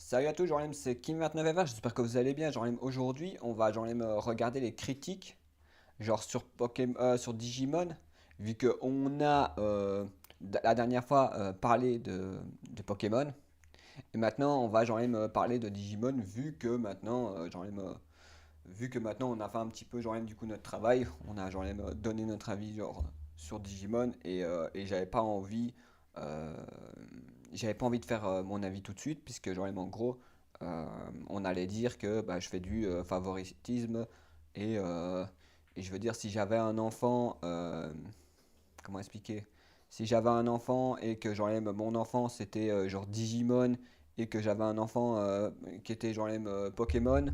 Salut à tous, Jean-Lem, c'est Kim29FR, j'espère que vous allez bien. Jean-Lem, aujourd'hui, on va regarder les critiques, genre sur sur Digimon, vu que on a la dernière fois parlé de Pokémon, et maintenant on va parler de Digimon, vu que maintenant on a fait un petit peu du coup notre travail, on a donné notre avis sur Digimon et euh, j'avais pas envie de faire mon avis tout de suite puisque en gros on allait dire que bah, je fais du favoritisme et, euh, et je veux dire si j'avais un enfant comment expliquer si j'avais un enfant et que mon enfant c'était genre Digimon et que j'avais un enfant qui était Pokémon,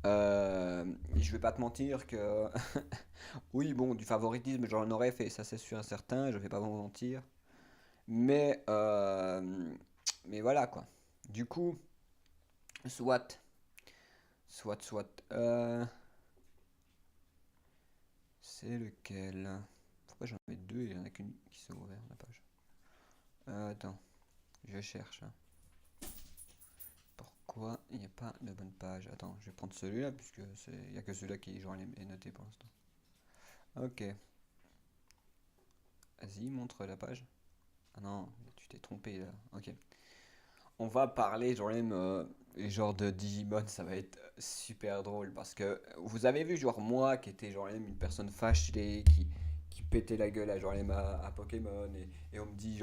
je vais pas te mentir que oui bon du favoritisme j'en aurais fait, ça c'est sûr et certain, je vais pas vous mentir, mais mais voilà quoi. Du coup, soit soit c'est lequel? Pourquoi j'en avais deux et il y en a qu'une qui s'est ouverte la page? Attends, je cherche, hein. Pourquoi il n'y a pas de bonne page? Attends, je vais prendre celui-là puisque il n'y a que celui-là qui est noté pour l'instant. Ok, vas-y, montre la page. Ah non, tu t'es trompé là. Ok. On va parler genre de Digimon, ça va être super drôle parce que vous avez vu genre moi qui était une personne fâchée qui pétait la gueule à à Pokémon et on me dit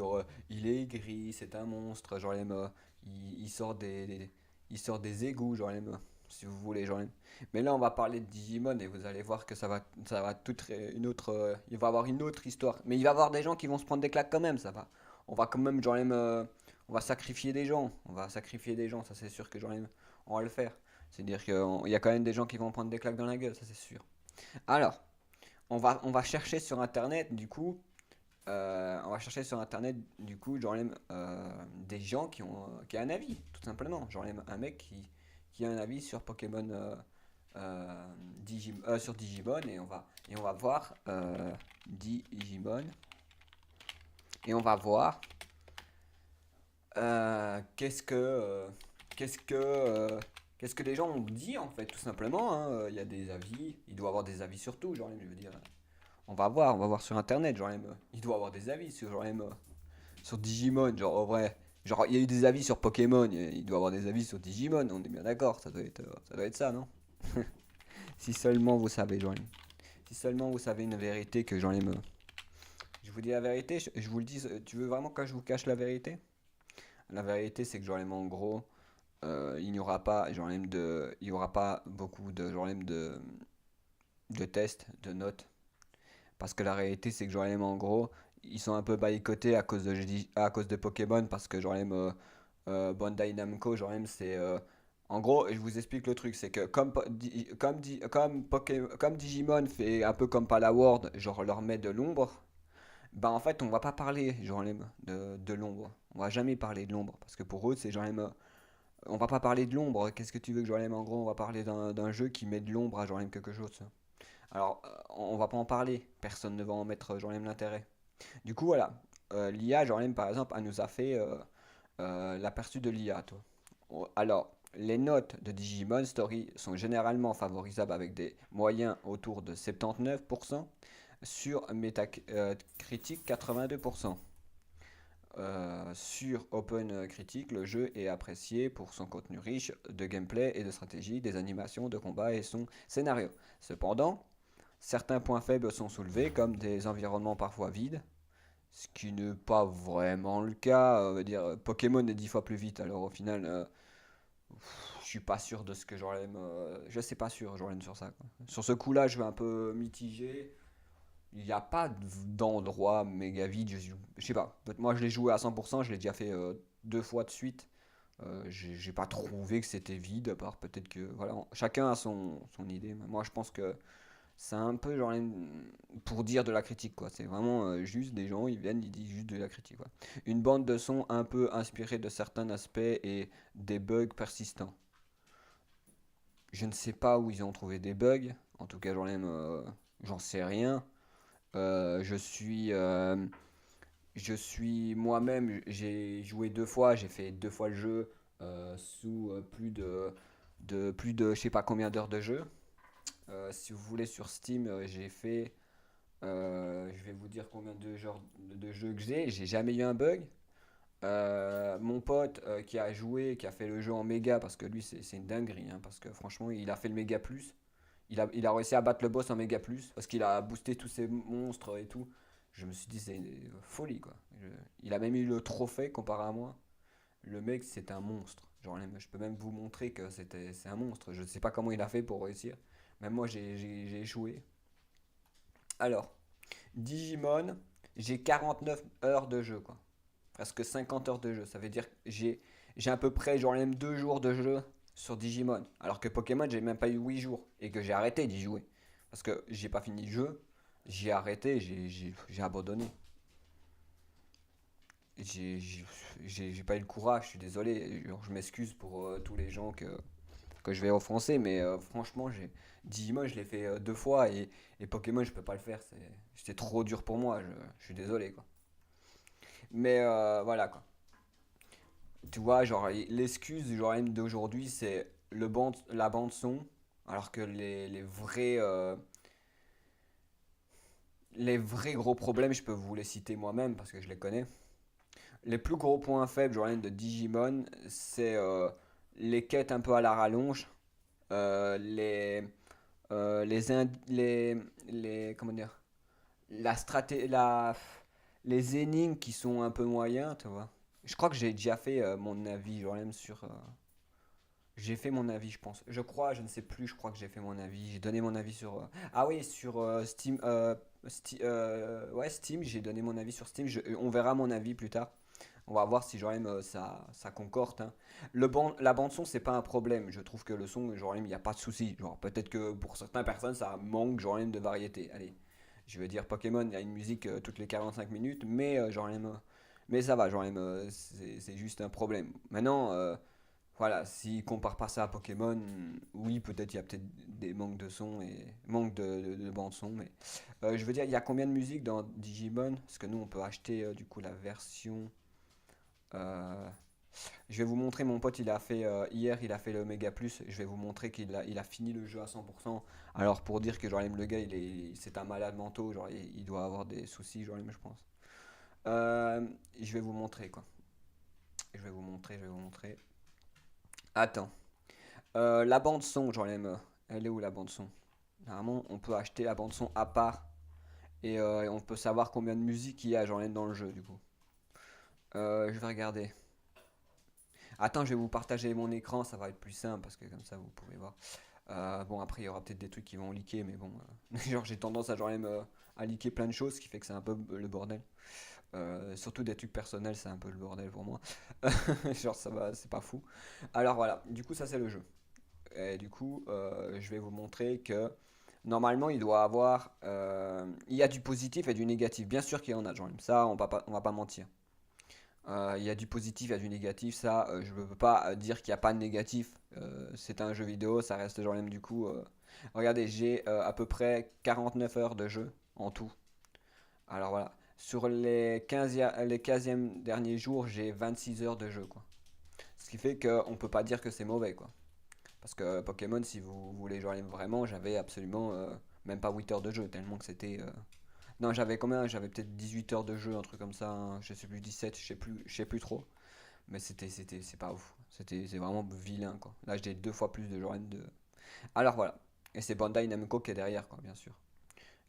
il est gris, c'est un monstre, il sort il sort des égouts si vous voulez mais là on va parler de Digimon et vous allez voir que ça va une autre il va avoir une autre histoire, mais il va y avoir des gens qui vont se prendre des claques quand même, ça va. On va quand même on va sacrifier des gens. On va sacrifier des gens, ça c'est sûr que on va le faire. C'est-à-dire qu'il y a quand même des gens qui vont prendre des claques dans la gueule, ça c'est sûr. Alors, on va chercher sur internet du coup. On va chercher sur internet du coup des gens qui ont un avis, tout simplement. Un mec qui a un avis sur Pokémon sur Digimon et on va voir Digimon et on va voir qu'est-ce que qu'est-ce que qu'est-ce que les gens ont dit en fait tout simplement, hein. Il y a des avis, il doit avoir des avis sur tout, je veux dire. On va voir sur internet, il doit avoir des avis sur sur Digimon, genre en vrai. Genre il y a eu des avis sur Pokémon, il doit avoir des avis sur Digimon, on est bien d'accord, ça doit être ça, non? Si seulement vous savez, si seulement vous savez une vérité que je vous dis la vérité, je vous le dis, tu veux vraiment que je vous cache la vérité? La vérité c'est que en gros il n'y aura pas il y aura pas beaucoup de tests, de notes, parce que la réalité c'est que en gros ils sont un peu boycottés à cause de Pokémon parce que Bandai Namco c'est en gros, je vous explique le truc, c'est que comme Digimon fait un peu comme Palworld, genre leur met de l'ombre, bah en fait on va pas parler de l'ombre. On va jamais parler de l'ombre parce que pour eux c'est on va pas parler de l'ombre. Qu'est-ce que tu veux que j'en aime? En gros, on va parler d'un jeu qui met de l'ombre à j'en aime quelque chose. Alors, on va pas en parler. Personne ne va en mettre j'en aime l'intérêt. Du coup, voilà. L'IA, j'en aime par exemple, elle nous a fait l'aperçu de l'IA, toi. Alors, les notes de Digimon Story sont généralement favorisables avec des moyens autour de 79%, sur Metacritic 82%. Sur Open Critic, le jeu est apprécié pour son contenu riche de gameplay et de stratégie, des animations de combat et son scénario. Cependant, certains points faibles sont soulevés, comme des environnements parfois vides, ce qui n'est pas vraiment le cas. On va dire, Pokémon est 10 fois plus vite, alors au final, je suis pas sûr de ce que j'aurais je sais pas sûr, j'aurais sur ça, quoi. Sur ce coup-là, je vais un peu mitiger. Il n'y a pas d'endroit méga vide. Je sais pas. Moi, je l'ai joué à 100%. Je l'ai déjà fait deux fois de suite. J'ai pas trouvé que c'était vide. À part peut-être que. Voilà. Chacun a son idée. Moi, je pense que c'est un peu pour dire de la critique, quoi. C'est vraiment juste des gens, ils viennent, ils disent juste de la critique, quoi. Une bande de son un peu inspirée de certains aspects et des bugs persistants. Je ne sais pas où ils ont trouvé des bugs. En tout cas, j'en sais rien. Euh, je suis, euh, je suis moi-même, j'ai joué deux fois, j'ai fait deux fois le jeu. sous plus de je sais pas combien d'heures de jeu. Si vous voulez sur Steam, j'ai fait, je vais vous dire combien de genres de jeux que j'ai jamais eu un bug. Mon pote qui a joué, qui a fait le jeu en méga, parce que lui c'est une dinguerie, hein, parce que franchement il a fait le méga plus. Il a réussi à battre le boss en méga plus, parce qu'il a boosté tous ses monstres et tout. Je me suis dit c'est une folie quoi. Il a même eu le trophée comparé à moi. Le mec c'est un monstre. Genre, je peux même vous montrer que c'est un monstre. Je ne sais pas comment il a fait pour réussir. Même moi j'ai échoué. Alors, Digimon, j'ai 49 heures de jeu quoi. Presque 50 heures de jeu. Ça veut dire que j'ai à peu près genre même 2 jours de jeu sur Digimon. Alors que Pokémon, j'ai même pas eu 8 jours. Et que j'ai arrêté d'y jouer. Parce que j'ai pas fini le jeu. J'ai arrêté, j'ai abandonné. J'ai j'ai- j'ai pas eu le courage, je suis désolé. Genre, je m'excuse pour tous les gens que je vais offenser. Mais franchement, Digimon, je l'ai fait 2 fois. Et Pokémon, je peux pas le faire. C'était trop dur pour moi. Je suis désolé, quoi. Mais voilà, quoi. Tu vois, genre, l'excuse genre même d'aujourd'hui, c'est la bande son, alors que les vrais gros problèmes, je peux vous les citer moi-même parce que je les connais. Les plus gros points faibles, genre même de Digimon, c'est les quêtes un peu à la rallonge, euh, les, comment dire, la stratégie, les énigmes qui sont un peu moyens, tu vois. Je crois que j'ai déjà fait mon avis, genre même sur, j'ai fait mon avis, je pense. Je crois, je ne sais plus, je crois que j'ai fait mon avis. J'ai donné mon avis sur. Ah oui, sur Steam. Ouais, Steam, j'ai donné mon avis sur Steam. On verra mon avis plus tard. On va voir si Jorem ça concorde, hein. La bande son, c'est pas un problème. Je trouve que le son, Jorem, il n'y a pas de souci. Genre, peut-être que pour certaines personnes, ça manque Jorem de variété. Allez, je veux dire, Pokémon, il y a une musique toutes les 45 minutes, mais mais ça va, Jorem, c'est juste un problème. Maintenant. Voilà, s'il compare pas ça à Pokémon, oui, peut-être il y a peut-être des manques de son et manque de bande son, mais je veux dire, il y a combien de musique dans Digimon? Parce que nous, on peut acheter du coup la version. euh, je vais vous montrer, mon pote, il a fait hier, il a fait le Mega Plus. Je vais vous montrer il a fini le jeu à 100%. Alors pour dire que genre même le gars, c'est un malade mental, genre il doit avoir des soucis, genre même, je pense. Je vais vous montrer quoi. Je vais vous montrer. Attends. La bande son, genre elle est où la bande son? Normalement, on peut acheter la bande son à part et on peut savoir combien de musique il y a, genre dans le jeu du coup. Je vais regarder. Attends, je vais vous partager mon écran, ça va être plus simple parce que comme ça vous pouvez voir. Bon, après il y aura peut-être des trucs qui vont leaker, mais bon, genre j'ai tendance à à leaker plein de choses, ce qui fait que c'est un peu le bordel. Surtout des trucs personnels, c'est un peu le bordel pour moi. Genre ça va, c'est pas fou. Alors voilà, du coup ça c'est le jeu. Et du coup, je vais vous montrer que normalement, il doit avoir. Il y a du positif et du négatif. Bien sûr qu'il y en a, genre, ça, on va pas mentir. Il y a du positif, il y a du négatif. Ça, je ne peux pas dire qu'il n'y a pas de négatif. C'est un jeu vidéo, ça reste genre même du coup. Regardez, j'ai à peu près 49 heures de jeu en tout. Alors voilà. Sur les 15e derniers jours, j'ai 26 heures de jeu, quoi. Ce qui fait qu'on ne peut pas dire que c'est mauvais, quoi. Parce que Pokémon, si vous voulez jouer vraiment, j'avais absolument même pas 8 heures de jeu, tellement que c'était. Non, j'avais combien? J'avais peut-être 18 heures de jeu, un truc comme ça, hein, je sais plus, 17, je sais plus trop. Mais c'est pas ouf. C'est vraiment vilain, quoi. Là, j'ai 2 fois plus de joueurs de. Alors voilà. Et c'est Bandai Namco qui est derrière, quoi, bien sûr.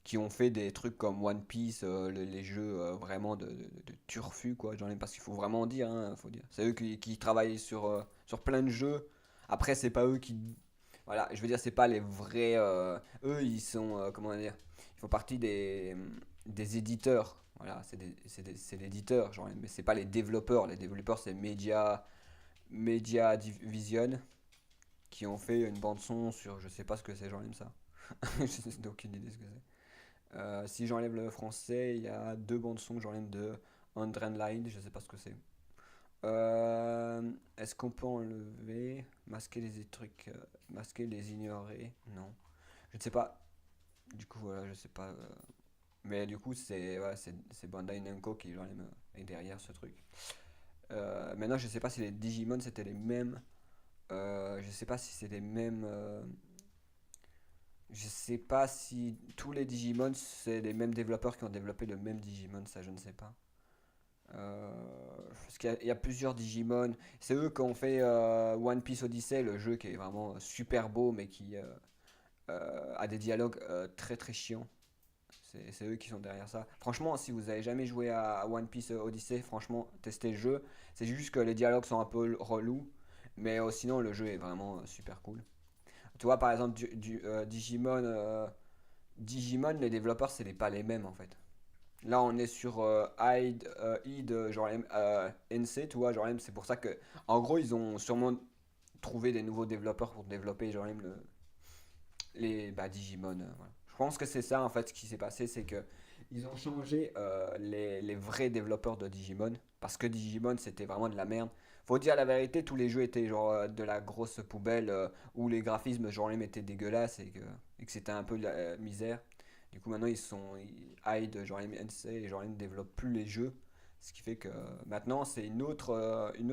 Qui ont fait des trucs comme One Piece, les jeux vraiment de turfu, quoi. J'en ai parce qu'il faut vraiment dire, hein, faut dire. C'est eux qui travaillent sur plein de jeux. Après, c'est pas eux qui. Voilà, je veux dire, c'est pas les vrais. Eux, ils sont. Comment dire? Ils font partie des éditeurs. Voilà, c'est l'éditeur, genre, mais c'est pas les développeurs. Les développeurs, c'est Media Vision qui ont fait une bande-son sur. Je sais pas ce que c'est, genre, même ça. Je n'ai aucune idée ce que c'est. Si j'enlève le français, il y a deux bandes son, j'enlève de Line, je sais pas ce que c'est. Est-ce qu'on peut enlever, masquer les trucs, masquer les ignorer? Non. Je ne sais pas. Du coup, voilà, je sais pas. Mais du coup, c'est Bandai Namco qui genre, est derrière ce truc. Maintenant, je sais pas si les Digimon c'était les mêmes. Je sais pas si c'est les mêmes. Je sais pas si tous les Digimon c'est les mêmes développeurs qui ont développé le même Digimon, ça je ne sais pas. Euh, Parce qu'il y a plusieurs Digimon. C'est eux qui ont fait One Piece Odyssey, le jeu qui est vraiment super beau mais qui a des dialogues très très chiants. C'est eux qui sont derrière ça. Franchement, si vous avez jamais joué à One Piece Odyssey, franchement, testez le jeu. C'est juste que les dialogues sont un peu relous, mais sinon le jeu est vraiment super cool. Tu vois, par exemple, Digimon, Digimon, les développeurs, pas les mêmes en fait. Là, on est sur Id, genre NC, tu vois, genre c'est pour ça que, en gros, ils ont sûrement trouvé des nouveaux développeurs pour développer genre les Digimon. Voilà. Je pense que c'est ça en fait ce qui s'est passé, c'est que ils ont changé les vrais développeurs de Digimon parce que Digimon c'était vraiment de la merde. Faut dire la vérité, tous les jeux étaient genre de la grosse poubelle où les graphismes genre même étaient dégueulasses et que c'était un peu de la misère. Du coup maintenant Hyde, genre NC et genre ne développent plus les jeux. Ce qui fait que maintenant c'est une autre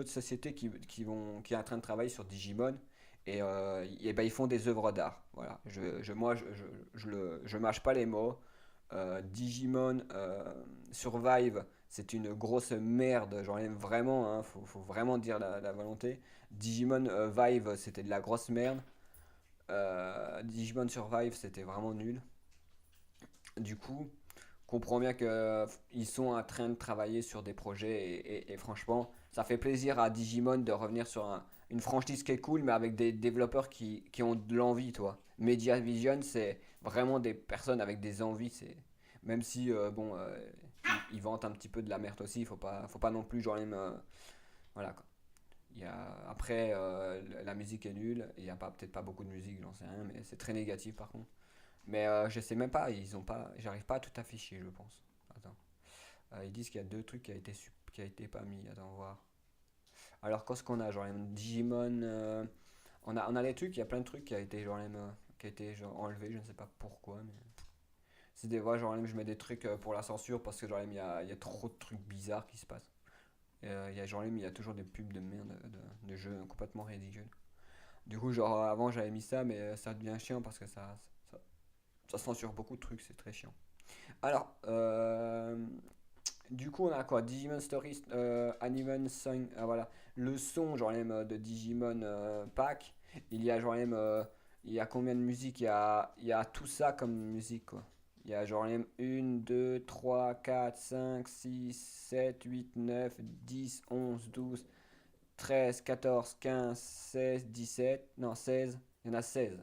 société qui est en train de travailler sur Digimon et ben, ils font des œuvres d'art. Voilà. Moi, je mâche pas les mots. Digimon Survive, c'est une grosse merde. J'en aime vraiment. Hein, faut vraiment dire la volonté. Digimon Vive, c'était de la grosse merde. Digimon Survive, c'était vraiment nul. Du coup, comprends bien que ils sont en train de travailler sur des projets et franchement, ça fait plaisir à Digimon de revenir sur une franchise qui est cool, mais avec des développeurs qui ont de l'envie, toi. Media Vision, c'est vraiment des personnes avec des envies, même si bon, ils vantent un petit peu de la merde aussi, faut pas non plus genre voilà quoi. Après, la musique est nulle, il y a pas peut-être pas beaucoup de musique, j'en sais rien, mais c'est très négatif par contre. Mais je sais même pas, ils ont pas, j'arrive pas à tout afficher, je pense. Attends. Ils disent qu'il y a deux trucs qui a été pas mis. Attends, voir. Alors, qu'est-ce qu'on a? Genre, Digimon. On a les trucs, il y a plein de trucs qui a été, qui a été genre, enlevé, je ne sais pas pourquoi. Mais c'est des fois, genre, je mets des trucs pour la censure parce que, genre, il y a trop de trucs bizarres qui se passent. Il y a, genre, il y a toujours des pubs de merde, de jeux complètement ridicules. Du coup, genre, avant, j'avais mis ça, mais ça devient chiant parce que ça, ça censure beaucoup de trucs, c'est très chiant. Alors, du coup, on a quoi? Digimon Stories, Animon Song, voilà. Le son, genre même de Digimon Pack. Il y a genre même, il y a combien de musiques? Il y a tout ça comme musique, quoi. Il y a genre même 1, 2, 3, 4, 5, 6, 7, 8, 9, 10, 11, 12, 13, 14, 15, 16, 17, non 16. Il y en a 16.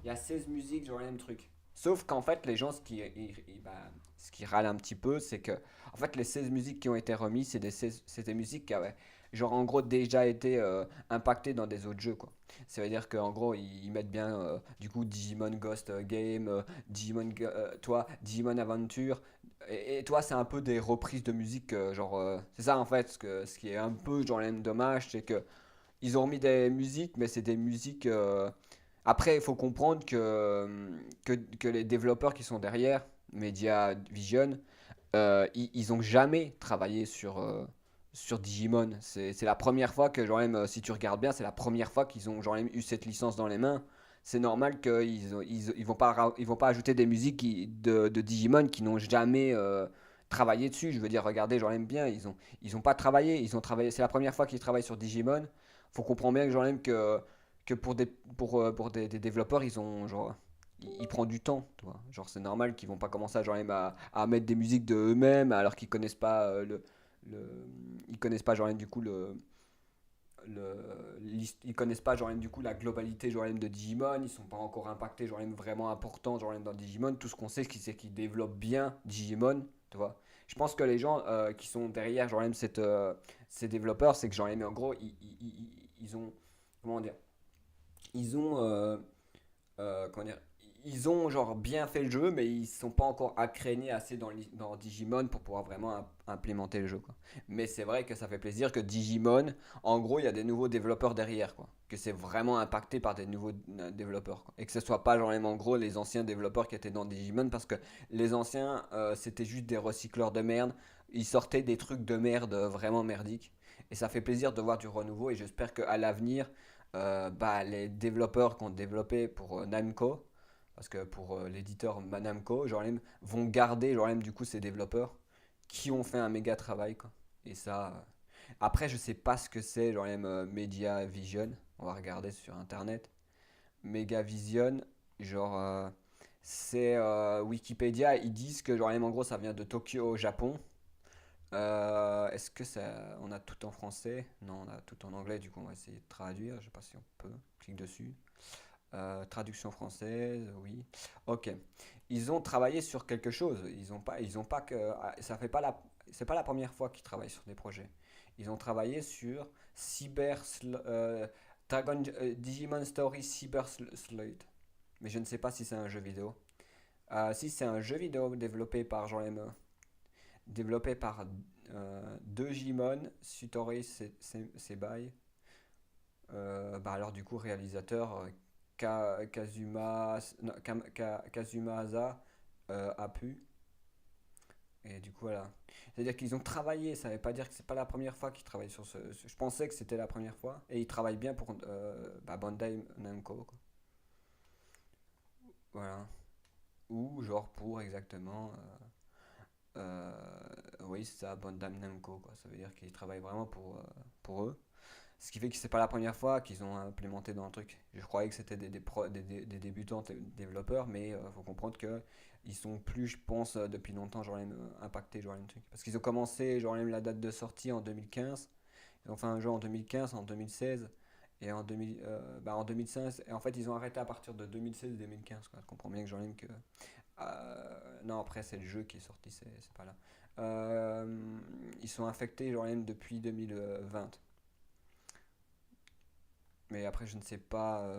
Il y a 16 musiques, genre le même truc. Sauf qu'en fait, les gens, ce qui râle un petit peu, c'est que en fait, les 16 musiques qui ont été remises, c'est des musiques qui avaient, genre, en gros, déjà été impactées dans des autres jeux, quoi. Ça veut dire qu'en gros, ils mettent bien, du coup, Digimon Ghost Game, Digimon Adventure. Et toi, c'est un peu des reprises de musique, c'est ça, en fait, ce qui est un peu, genre, même dommage, c'est que ils ont mis des musiques, mais c'est des musiques. Après, il faut comprendre que les développeurs qui sont derrière, Media Vision, ils ont jamais travaillé sur Digimon. C'est la première fois que, genre même, si tu regardes bien, c'est la première fois qu'ils ont genre même eu cette licence dans les mains. C'est normal ils vont pas ajouter des musiques de Digimon qui n'ont jamais travaillé dessus. Je veux dire, regardez, j'en aime bien, ils ont pas travaillé, ils ont travaillé. C'est la première fois qu'ils travaillent sur Digimon. Faut comprendre bien que j'en aime que des développeurs, ils prennent du temps, tu vois. Genre, c'est normal qu'ils vont pas commencer à mettre des musiques de eux-mêmes alors qu'ils connaissent pas ils connaissent pas genre du coup ils connaissent pas genre du coup la globalité genre de Digimon, ils sont pas encore impactés genre vraiment importants genre dans Digimon. Tout ce qu'on sait c'est qu'ils développent bien Digimon, tu vois. Je pense que les gens qui sont derrière genre ces développeurs, c'est que genre en gros ils ont comment dire ils ont comment dire, ils ont genre bien fait le jeu, mais ils sont pas encore accrénés assez dans Digimon pour pouvoir vraiment implémenter le jeu, quoi. Mais c'est vrai que ça fait plaisir que Digimon, en gros, il y a des nouveaux développeurs derrière, quoi. Que c'est vraiment impacté par des nouveaux développeurs, quoi. Et que ce soit pas genre même en gros les anciens développeurs qui étaient dans Digimon, parce que les anciens, c'était juste des recycleurs de merde. Ils sortaient des trucs de merde vraiment merdiques. Et ça fait plaisir de voir du renouveau et j'espère qu'à l'avenir, bah, les développeurs qui ont développé pour Namco, parce que pour l'éditeur Namco, genre, vont garder genre, du coup ces développeurs qui ont fait un méga travail, quoi. Et ça. Après, je sais pas ce que c'est, genre Media Vision. On va regarder sur internet. Mega Vision, genre, c'est Wikipédia, ils disent que genre en gros ça vient de Tokyo au Japon. Est-ce que ça, on a tout en français? Non, on a tout en anglais, du coup on va essayer de traduire, je sais pas si on peut. Clique dessus. Traduction française, oui. Ok. Ils ont travaillé sur quelque chose. Ils ont pas que, ça fait pas la, c'est pas la première fois qu'ils travaillent sur des projets. Ils ont travaillé sur Digimon Story Sleuth. Mais je ne sais pas si c'est un jeu vidéo. Si c'est un jeu vidéo développé par Jean M. Développé par Digimon Sutori Sebai. Bah alors du coup réalisateur Kazuma Asa a pu. Et du coup voilà. C'est-à-dire qu'ils ont travaillé, ça ne veut pas dire que c'est pas la première fois qu'ils travaillent sur je pensais que c'était la première fois. Et ils travaillent bien pour bah, Bandai Namco, quoi. Voilà. Ou genre pour exactement. Oui, c'est ça, Bandai Namco, quoi. Ça veut dire qu'ils travaillent vraiment pour eux. Ce qui fait que c'est pas la première fois qu'ils ont implémenté dans le truc. Je croyais que c'était des débutants développeurs, mais faut comprendre que ils sont plus, je pense, depuis longtemps, genre même impactés, genre le truc. Parce qu'ils ont commencé, genre même la date de sortie en 2015. Ils ont fait un jeu en 2015, en 2016 et en 2005. Et en fait, ils ont arrêté à partir de 2016-2015. Je comprends bien que genre même que non, après c'est le jeu qui est sorti, c'est pas là. Ils sont infectés genre même depuis 2020. Mais après, je ne sais pas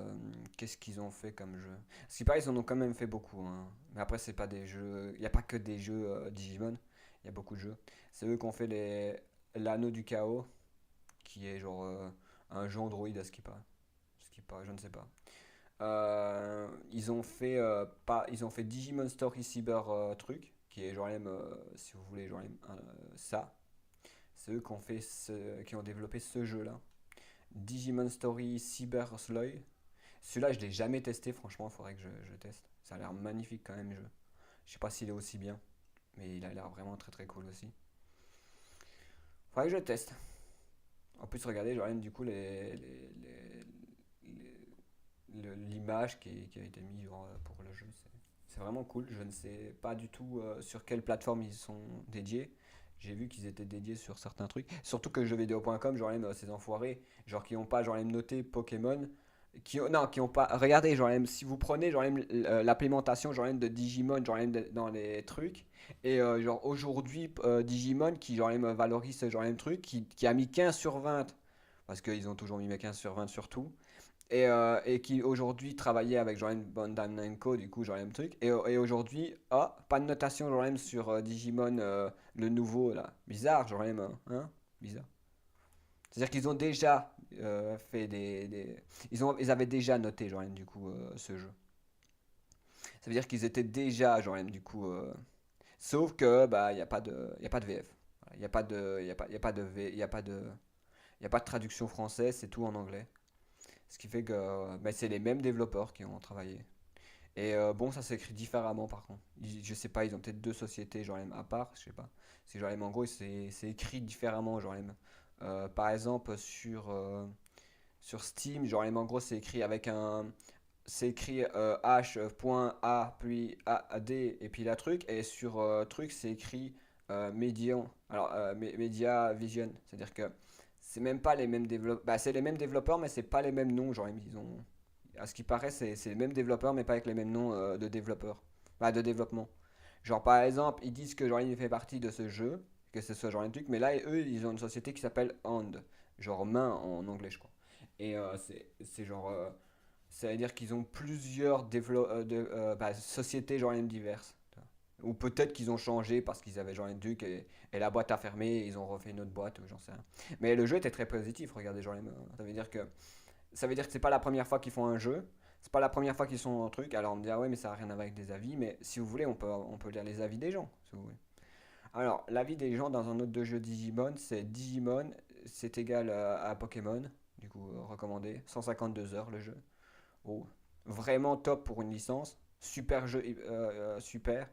qu'est-ce qu'ils ont fait comme jeu. Ce qui paraît, ils en ont quand même fait beaucoup, hein. Mais après, c'est pas des jeux. Il n'y a pas que des jeux Digimon. Il y a beaucoup de jeux. C'est eux qui ont fait l'anneau du chaos, qui est genre un jeu Android à ce qui paraît. Ce qui paraît, je ne sais pas. Ils ont fait Digimon Story Cyber truc, qui est genre si vous voulez, genre ça. C'est eux qui ont développé ce jeu-là. Digimon Story Cyber Sloy. Celui-là, je l'ai jamais testé, franchement, il faudrait que je teste. Ça a l'air magnifique quand même, jeu. Je sais pas s'il est aussi bien, mais il a l'air vraiment très très cool aussi. Faudrait que je le teste. En plus, regardez, genre, du coup, l'image qui a été mise pour le jeu, c'est vraiment cool. Je ne sais pas du tout sur quelle plateforme ils sont dédiés. J'ai vu qu'ils étaient dédiés sur certains trucs. Surtout que jeuxvideo.com, genre même ces enfoirés, genre qui n'ont pas genre même noté Pokémon, non, qui ont pas. Regardez, genre même si vous prenez genre même l'implémentation genre même de Digimon genre même dans les trucs et genre aujourd'hui Digimon qui genre même valorise ce genre même truc qui a mis 15 sur 20 parce qu'ils ont toujours mis 15 sur 20 sur tout et qui aujourd'hui travaillait avec Jordan Bandai Namco, du coup, genre le truc. Et aujourd'hui, ah, pas de notation genre même sur Digimon, le nouveau là. Bizarre, genre même, hein? Bizarre. C'est-à-dire qu'ils ont déjà fait ils avaient déjà noté genre même, du coup ce jeu. Ça veut dire qu'ils étaient déjà genre même, du coup. Sauf que bah y a pas de VF. Il y a pas de, y a pas de, V- y a pas de traduction française, c'est tout en anglais. Ce qui fait que bah, c'est les mêmes développeurs qui ont travaillé. Et bon, ça s'écrit différemment par contre. Je sais pas, ils ont peut-être deux sociétés, genre M à part, je sais pas. C'est genre M en gros, c'est écrit différemment, genre M. Par exemple, sur Steam, genre M en gros, c'est écrit avec un. C'est écrit H.A puis A-D et puis la truc. Et sur truc, c'est écrit Median. Alors, Media Vision. C'est-à-dire que c'est même pas les mêmes développeurs. Bah, c'est les mêmes développeurs, mais c'est pas les mêmes noms. Genre, ils ont. À ce qui paraît, c'est les mêmes développeurs, mais pas avec les mêmes noms de développeurs. Bah, de développement. Genre, par exemple, ils disent que genre, il fait partie de ce jeu, que ce soit genre un truc, mais là, eux, ils ont une société qui s'appelle Hand. Genre main en anglais, je crois. Et c'est genre. Ça veut dire qu'ils ont plusieurs bah, sociétés genre même diverses. Ou peut-être qu'ils ont changé parce qu'ils avaient genre un truc et la boîte a fermé et ils ont refait une autre boîte ou j'en sais rien. Mais le jeu était très positif, regardez genre ça veut dire que c'est pas la première fois qu'ils font un jeu, c'est pas la première fois qu'ils sont un truc. Alors on me dit ah ouais mais ça a rien à voir avec des avis, mais si vous voulez on peut lire les avis des gens si vous voulez. Alors l'avis des gens dans un autre de jeu Digimon, c'est Digimon c'est égal à Pokémon, du coup recommandé. 152 heures le jeu. Oh, vraiment top pour une licence. Super jeu, super.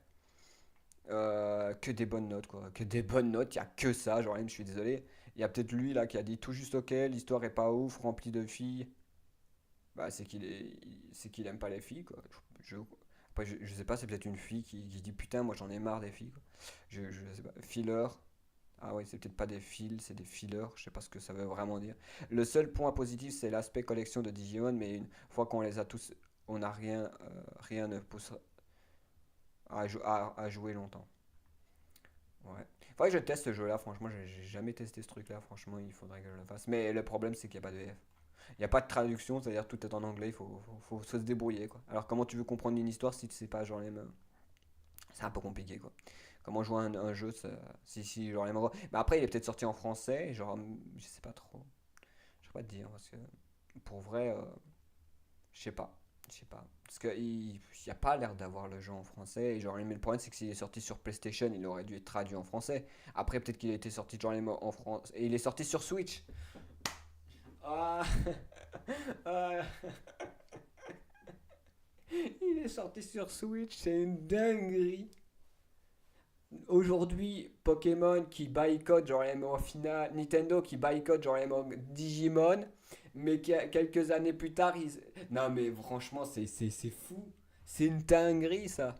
Que des bonnes notes, quoi. Que des bonnes notes, il y a que ça. Genre, même, je suis désolé. Il y a peut-être lui là qui a dit tout juste ok, l'histoire est pas ouf, remplie de filles. Bah, c'est qu'il aime pas les filles, quoi. Après, je sais pas, c'est peut-être une fille qui dit putain, moi j'en ai marre des filles, quoi. Je sais pas. Filler. Ah ouais, c'est peut-être pas des fils, c'est des fillers, je sais pas ce que ça veut vraiment dire. Le seul point positif, c'est l'aspect collection de Digimon, mais une fois qu'on les a tous, on n'a rien, rien ne pousse à jouer longtemps. Ouais. Faudrait que je teste ce jeu-là, franchement, j'ai jamais testé ce truc-là, franchement, il faudrait que je le fasse. Mais le problème, c'est qu'il n'y a pas de VF. Il n'y a pas de traduction, c'est-à-dire tout est en anglais, faut se débrouiller, quoi. Alors, comment tu veux comprendre une histoire si tu sais pas, genre, les mêmes. C'est un peu compliqué, quoi. Comment jouer un jeu, si genre, les mêmes. Mais après, il est peut-être sorti en français, genre, je sais pas trop. Je sais pas te dire, parce que pour vrai, je sais pas. Je sais pas. Parce qu'il n'y a pas l'air d'avoir le jeu en français. Et genre, mais le problème, c'est que s'il est sorti sur PlayStation, il aurait dû être traduit en français. Après, peut-être qu'il a été sorti genre en France. Et il est sorti sur Switch. Ah, ah, il est sorti sur Switch, c'est une dinguerie. Aujourd'hui, Pokémon qui boycott genre les en finale, Nintendo qui boycott genre les Digimon, mais quelques années plus tard, ils... Non mais franchement, c'est fou. C'est une dinguerie ça.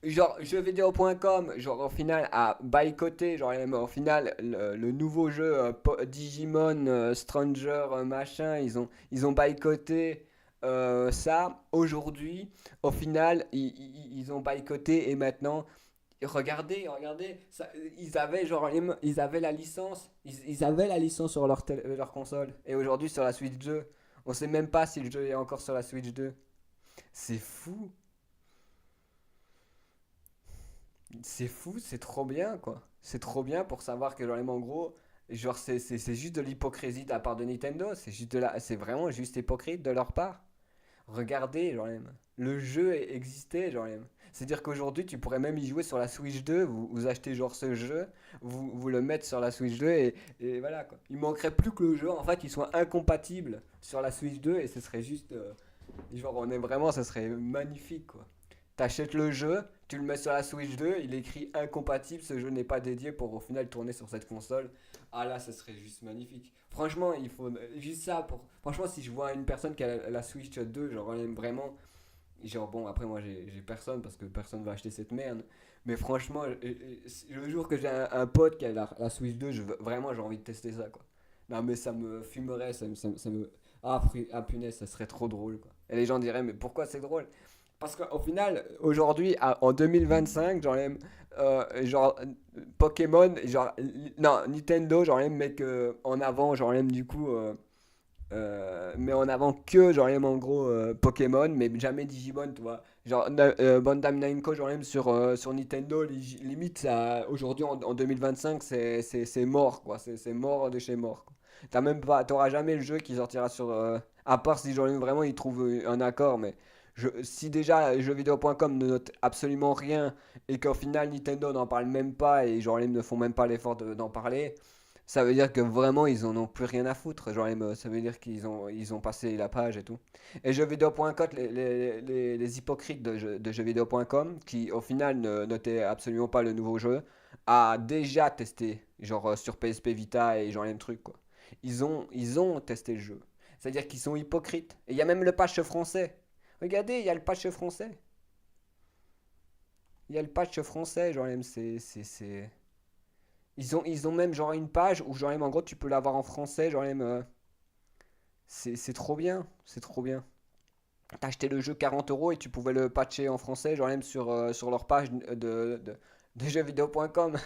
Genre jeuxvideo.com, genre au final a boycotté genre au final le nouveau jeu Digimon Stranger machin, ils ont boycotté ça aujourd'hui. Au final, ils ont boycotté et maintenant regardez, regardez, ils avaient genre, ils avaient la licence, ils avaient la licence sur leur console. Et aujourd'hui sur la Switch 2, on sait même pas si le jeu est encore sur la Switch 2. C'est fou, c'est fou, c'est trop bien quoi. C'est trop bien pour savoir que genre en gros, genre c'est juste de l'hypocrisie de la part de Nintendo, c'est vraiment juste hypocrite de leur part. Regardez, genre même. Le jeu existait, genre même. C'est-à-dire qu'aujourd'hui, tu pourrais même y jouer sur la Switch 2, vous achetez genre ce jeu, vous le mettez sur la Switch 2 et voilà quoi. Il manquerait plus que le jeu, en fait, il soit incompatible sur la Switch 2 et ce serait juste... genre, on est vraiment, ça serait magnifique quoi. T'achètes le jeu, tu le mets sur la Switch 2, il est écrit incompatible, ce jeu n'est pas dédié pour au final tourner sur cette console. Ah là, ça serait juste magnifique. Franchement, il faut juste ça pour. Franchement, si je vois une personne qui a la Switch 2, genre, elle aime vraiment. Genre, bon, après, moi, j'ai personne parce que personne va acheter cette merde. Mais franchement, le jour que j'ai un pote qui a la Switch 2, vraiment, j'ai envie de tester ça, quoi. Non, mais ça me fumerait, ça me. Ah, punaise, ça serait trop drôle, quoi. Et les gens diraient, mais pourquoi c'est drôle? Parce qu'au final, aujourd'hui, en 2025, genre, Pokémon, genre, non, Nintendo, genre, même, met que en avant, genre, même, du coup, met en avant que, genre, même, en gros, Pokémon, mais jamais Digimon, tu vois. Genre, Bandai Namco, genre, même, sur Nintendo, limite, ça, aujourd'hui, en 2025, c'est mort, quoi. C'est mort de chez mort, quoi. T'auras jamais le jeu qui sortira sur, à part si, genre, vraiment, ils trouvent un accord, mais si déjà jeuxvideo.com ne note absolument rien et qu'au final Nintendo n'en parle même pas et genre ils ne font même pas l'effort d'en parler, ça veut dire que vraiment ils en ont plus rien à foutre. Genre ça veut dire ils ont passé la page et tout. Et jeuxvideo.com, les hypocrites de jeuxvideo.com qui au final ne notaient absolument pas le nouveau jeu, a déjà testé genre sur PSP Vita et genre les trucs quoi. Ils ont testé le jeu. C'est-à-dire qu'ils sont hypocrites. Et il y a même le patch français. Regardez, il y a le patch français. Il y a le patch français, genre même ils ont même genre une page où genre même en gros tu peux l'avoir en français, genre même c'est trop bien, c'est trop bien. T'as acheté le jeu 40 € et tu pouvais le patcher en français, genre même sur leur page de jeuxvideo.com.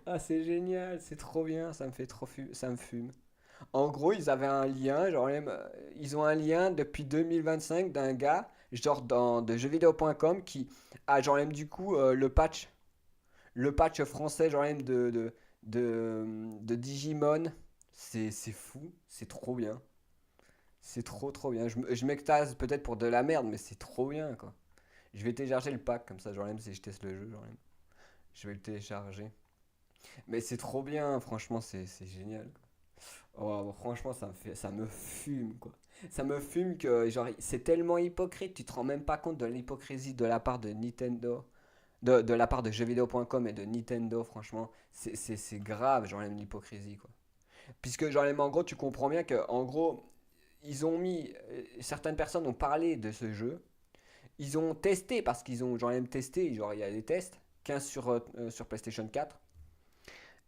Ah c'est génial, c'est trop bien, ça me fait ça me fume. En gros, ils avaient un lien, genre même, ils ont un lien depuis 2025 d'un gars, genre de jeuxvideo.com qui a genre même du coup le patch français genre même de Digimon. C'est fou, c'est trop bien. C'est trop bien. Je m'extase peut-être pour de la merde, mais c'est trop bien quoi. Je vais télécharger le pack comme ça, genre même si je teste le jeu, genre même. Je vais le télécharger. Mais c'est trop bien, franchement, c'est génial. Oh, franchement, ça me fume, quoi. Ça me fume que, genre, c'est tellement hypocrite, tu te rends même pas compte de l'hypocrisie de la part de Nintendo, de la part de jeuxvideo.com et de Nintendo, franchement, c'est grave, genre, même l'hypocrisie, quoi. Puisque, genre, même, en gros, tu comprends bien que, en gros, ils ont mis, certaines personnes ont parlé de ce jeu, ils ont testé, parce qu'ils ont, genre, même testé, genre, il y a des tests, 15 sur PlayStation 4.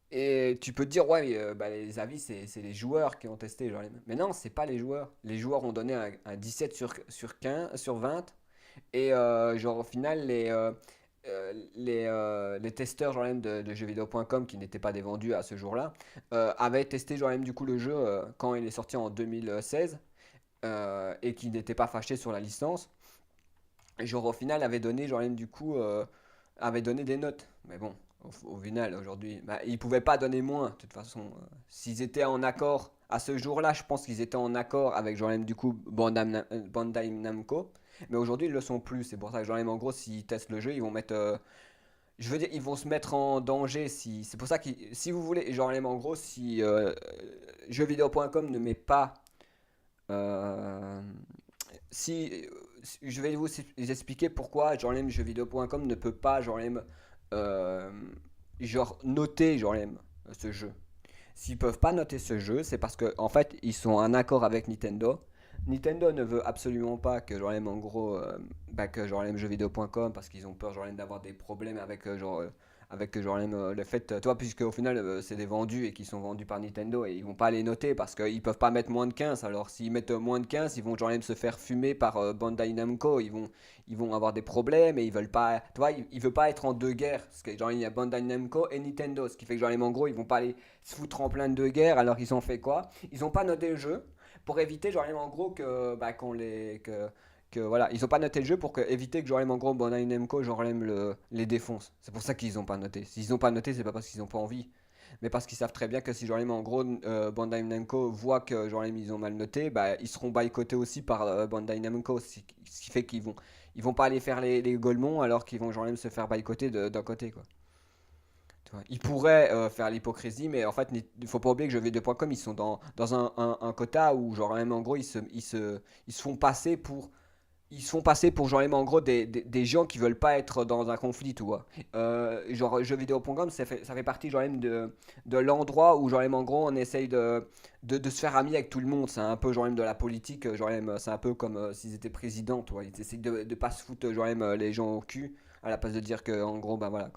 Et tu peux te dire, ouais, mais, bah, les avis, c'est les joueurs qui ont testé. Genre, mais non, c'est pas les joueurs. Les joueurs ont donné un 17 sur 15, sur 20. Et genre, au final, les testeurs genre, même de jeuxvideo.com qui n'étaient pas des vendus à ce jour-là avaient testé genre, même, du coup, le jeu quand il est sorti en 2016 et qui n'étaient pas fâchés sur la licence. Et genre, au final, avait donné genre, même, du coup, avait donné des notes. Mais bon, au final, aujourd'hui, bah, ils pouvaient pas donner moins. De toute façon, s'ils étaient en accord à ce jour-là, je pense qu'ils étaient en accord avec genre même du coup Bandai Namco. Mais aujourd'hui, ils le sont plus. C'est pour ça que genre même en gros, s'ils testent le jeu, ils vont mettre, je veux dire, ils vont se mettre en danger. Si c'est pour ça que si vous voulez, genre même en gros, si jeuxvideo.com ne met pas euh, si je vais vous expliquer pourquoi genre même jeuxvideo.com ne peut pas euh, genre noter ce jeu. S'ils peuvent pas noter ce jeu, c'est parce que en fait ils sont en accord avec Nintendo. Nintendo ne veut absolument pas que genre en gros bah, que genre jeuxvideo.com parce qu'ils ont peur genre d'avoir des problèmes avec avec genre le fait toi puisque au final c'est des vendus et qui sont vendus par Nintendo et ils vont pas les noter parce qu'ils peuvent pas mettre moins de 15. Alors s'ils mettent moins de 15, ils vont genre se faire fumer par Bandai Namco, ils vont avoir des problèmes et ils veulent pas tu vois ils veulent pas être en deux guerres parce que genre il y a Bandai Namco et Nintendo, ce qui fait que genre en gros ils vont pas aller se foutre en plein de deux guerres. Alors ils ont fait quoi? Ils ont pas noté le jeu pour éviter genre en gros que bah, qu'on les que voilà, ils ont pas noté le jeu pour éviter que genre en gros Bandai Namco genre les défonce. C'est pour ça qu'ils ont pas noté. S'ils ont pas noté, c'est pas parce qu'ils ont pas envie, mais parce qu'ils savent très bien que si genre en gros Bandai Namco voit que genre ils ont mal noté, bah ils seront boycottés aussi par Bandai Namco, ce qui fait ils vont pas aller faire les Golemons alors qu'ils vont genre se faire boycotter d'un côté quoi. Tu vois. Ils pourraient faire l'hypocrisie, mais en fait, il faut pas oublier que jeuxvideo.com, ils sont dans un quota où, genre, même en gros, ils se font passer pour. Ils se font passer pour genre en gros des gens qui veulent pas être dans un conflit, tu vois. Genre jeuxvideo.com ça fait partie genre même de l'endroit où genre même en gros on essaye de se faire ami avec tout le monde. C'est un peu genre même de la politique, genre même c'est un peu comme s'ils étaient présidents, tu vois. Ils essayent de pas se foutre genre même les gens au cul à la place de dire que en gros ben voilà.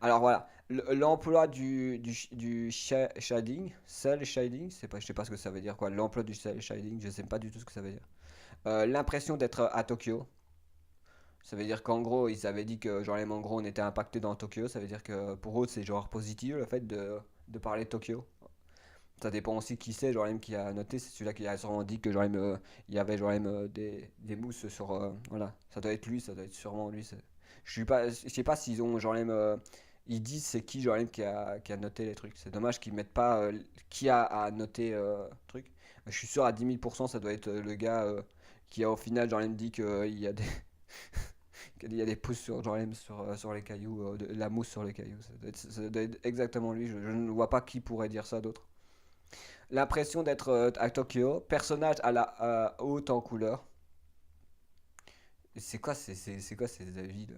Alors voilà, l'emploi du shading, cel shading, c'est pas, je sais pas ce que ça veut dire quoi. L'emploi du cel shading, je sais pas du tout ce que ça veut dire. L'impression d'être à Tokyo. Ça veut dire qu'en gros, ils avaient dit que genre en gros on était impacté dans Tokyo. Ça veut dire que pour eux c'est genre positif le fait de parler de Tokyo. Ça dépend aussi qui c'est, genre même qui a noté. C'est celui-là qui a sûrement dit que genre il y avait genre même des mousses sur voilà. Ça doit être lui, ça doit être sûrement lui. Je suis pas, je sais pas s'ils ont genre même ils disent c'est qui genre même qui a noté les trucs. C'est dommage qu'ils mettent pas qui a noté truc. Je suis sûr à 10 000% ça doit être le gars qui a au final genre même dit qu'il y a des qu'il y a des pousses sur genre même sur les cailloux, de la mousse sur les cailloux. Ça doit être exactement lui. Je ne vois pas qui pourrait dire ça d'autre. L'impression d'être à Tokyo, personnage à la haute en couleur. C'est quoi, c'est quoi ces avis de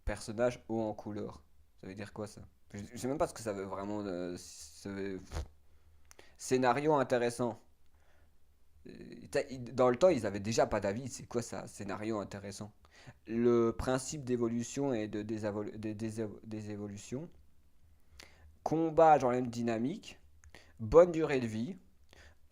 personnage haut en couleur? Ça veut dire quoi ça? Je sais même pas ce que ça veut vraiment. Scénario intéressant. Dans le temps, ils avaient déjà pas d'avis. C'est quoi ça, scénario intéressant? Le principe d'évolution et des évolutions. Combat, genre même dynamique. Bonne durée de vie.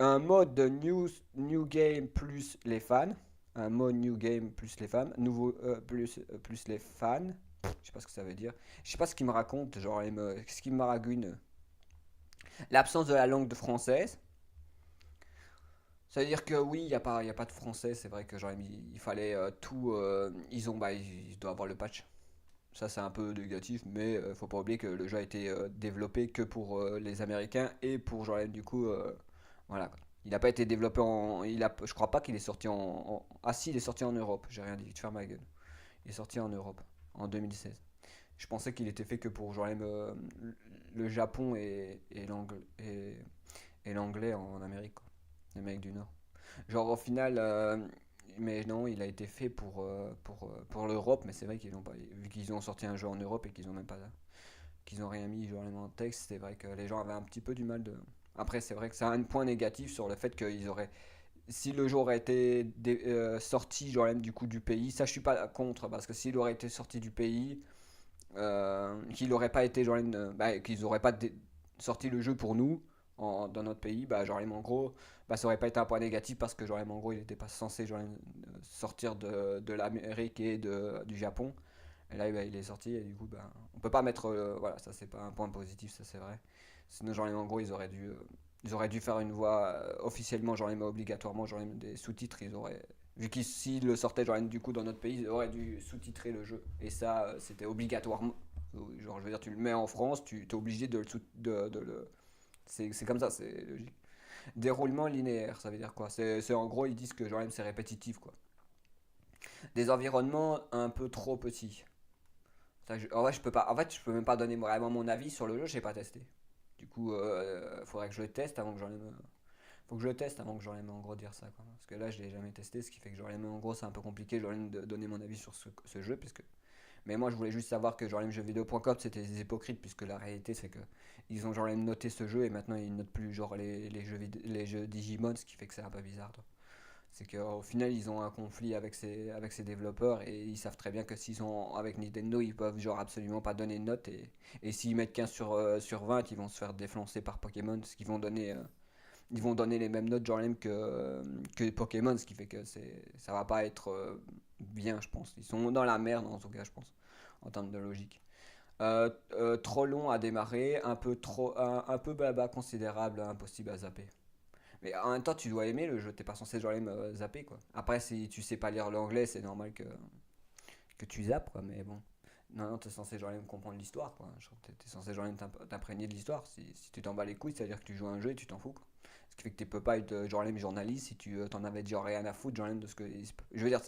Un mode de new game plus les fans. Un mode new game plus les fans. Nouveau plus les fans. Je sais pas ce que ça veut dire. Je sais pas ce qu'il me raconte. Genre, ce qu'il me maragune. L'absence de la langue de française. Ça veut dire que oui, il y a pas de français. C'est vrai que genre, il fallait tout. Ils doivent avoir le patch. Ça, c'est un peu négatif, mais faut pas oublier que le jeu a été développé que pour les Américains et pour genre du coup, voilà, quoi. Il n'a pas été développé je crois pas qu'il est sorti Ah si, il est sorti en Europe. J'ai rien dit, tu fermes ma gueule. Il est sorti en Europe en 2016. Je pensais qu'il était fait que pour genre le Japon et l'anglais en Amérique, quoi. L'Amérique du Nord. Genre au final, mais non, il a été fait pour l'Europe, mais c'est vrai qu'ils ont pas, vu qu'ils ont sorti un jeu en Europe et qu'ils ont même pas, qu'ils ont rien mis genre en texte, c'est vrai que les gens avaient un petit peu du mal de. Après, c'est vrai que ça a un point négatif sur le fait qu'ils auraient, si le jeu aurait été sorti genre même du coup du pays, ça je suis pas contre parce que s'il aurait été sorti du pays, qu'il n'aurait pas été genre bah, qu'ils n'auraient pas sorti le jeu pour nous dans notre pays, bah genre en gros, bah ça aurait pas été un point négatif parce que genre en gros il n'était pas censé genre sortir de l'Amérique et du Japon. Et là bah, il est sorti et du coup bah on peut pas mettre voilà, ça c'est pas un point positif, ça c'est vrai. Sinon genre en gros ils auraient dû faire une voix officiellement genre obligatoirement genre des sous-titres, ils auraient vu qu'ils s'ils le sortaient genre du coup dans notre pays, ils auraient dû sous-titrer le jeu. Et ça, c'était obligatoirement. Genre, je veux dire, tu le mets en France, tu es obligé de le c'est comme ça, c'est logique. Déroulement linéaire, ça veut dire quoi? En gros, ils disent que genre c'est répétitif, quoi. Des environnements un peu trop petits. Ça, en vrai, je peux pas. En fait, je peux même pas donner vraiment mon avis sur le jeu, je n'ai pas testé. Du coup, faudrait que je le teste avant que j'en aime. Faut que je le teste avant que j'en aime en gros dire ça, quoi. Parce que là, je l'ai jamais testé, ce qui fait que j'en aime en gros, c'est un peu compliqué j'en aime de donner mon avis sur ce jeu, puisque. Mais moi, je voulais juste savoir que genre jeuxvideo.com c'était des hypocrites, puisque la réalité, c'est que ils ont genre noté ce jeu et maintenant ils notent plus genre les jeux Digimon, ce qui fait que c'est un peu bizarre, toi. C'est qu'au final, ils ont un conflit avec ces développeurs et ils savent très bien que s'ils sont avec Nintendo, ils peuvent genre absolument pas donner de note et s'ils mettent 15 sur 20, ils vont se faire défoncer par Pokémon, ce qu'ils vont donner ils vont donner les mêmes notes genre même que Pokémon, ce qui fait que ça va pas être bien, je pense. Ils sont dans la merde en tout cas, je pense, en termes de logique. Trop long à démarrer, un peu blabla considérable, impossible à zapper. Mais en même temps, tu dois aimer le jeu, t'es pas censé genre même zapper, quoi. Après, si tu sais pas lire l'anglais, c'est normal que tu zappes, quoi, mais bon. Non, non, t'es censé genre même comprendre l'histoire, quoi. T'es censé genre même t'imprégner de l'histoire. Si tu t'en bats les couilles, c'est-à-dire que tu joues à un jeu et tu t'en fous, quoi. Ce qui fait que tu peux pas être genre même journaliste si tu t'en avais genre rien à foutre, genre même de ce que. Je veux dire,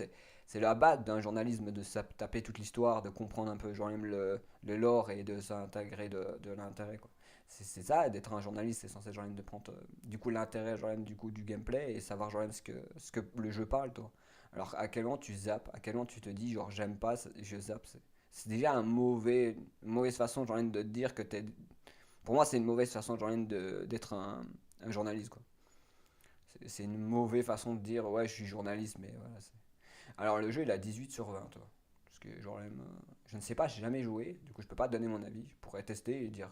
c'est la base d'un journalisme de taper toute l'histoire, de comprendre un peu genre même le lore et de s'intégrer de l'intérêt, quoi. C'est ça, d'être un journaliste, c'est censé genre même de prendre du coup l'intérêt genre même du coup du gameplay et savoir genre même ce que le jeu parle, toi. Alors à quel moment tu zappes, à quel moment tu te dis genre j'aime pas, je zappe, c'est déjà une mauvaise façon genre de te dire que t'es. Pour moi c'est une mauvaise façon genre d'être un journaliste, quoi. C'est une mauvaise façon de dire ouais je suis journaliste mais voilà. Alors le jeu il a 18 sur 20, toi. Parce que genre même, je ne sais pas, j'ai jamais joué, du coup je peux pas te donner mon avis. Je pourrais tester et dire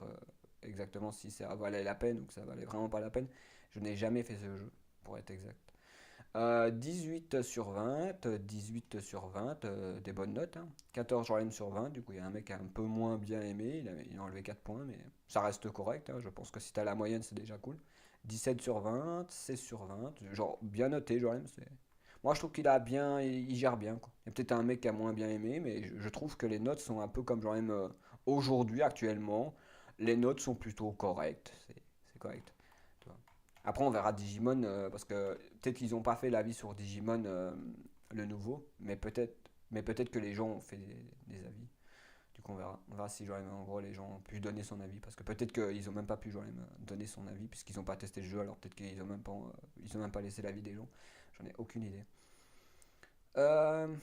exactement si ça valait la peine ou que ça valait vraiment pas la peine. Je n'ai jamais fait ce jeu, pour être exact. 18 sur 20, 18 sur 20, des bonnes notes, hein. 14 Jordan sur 20, du coup il y a un mec qui a un peu moins bien aimé, il a enlevé 4 points, mais ça reste correct, hein. Je pense que si t'as la moyenne c'est déjà cool. 17 sur 20, 16 sur 20, genre bien noté Jordan, c'est. Moi je trouve qu'il a bien, il gère bien, quoi. Il y a peut-être un mec qui a moins bien aimé, mais je trouve que les notes sont un peu comme Jordan aujourd'hui, actuellement. Les notes sont plutôt correctes, c'est correct. Tu vois. Après, on verra Digimon, parce que peut-être qu'ils n'ont pas fait l'avis sur Digimon, le nouveau, mais peut-être que les gens ont fait des avis. Du coup, on verra. On verra si genre, en gros les gens ont pu donner son avis, parce que peut-être qu'ils n'ont même pas pu genre, donner son avis, puisqu'ils n'ont pas testé le jeu, alors peut-être qu'ils n'ont même pas, ils ont même pas laissé l'avis des gens. J'en ai aucune idée. Euh,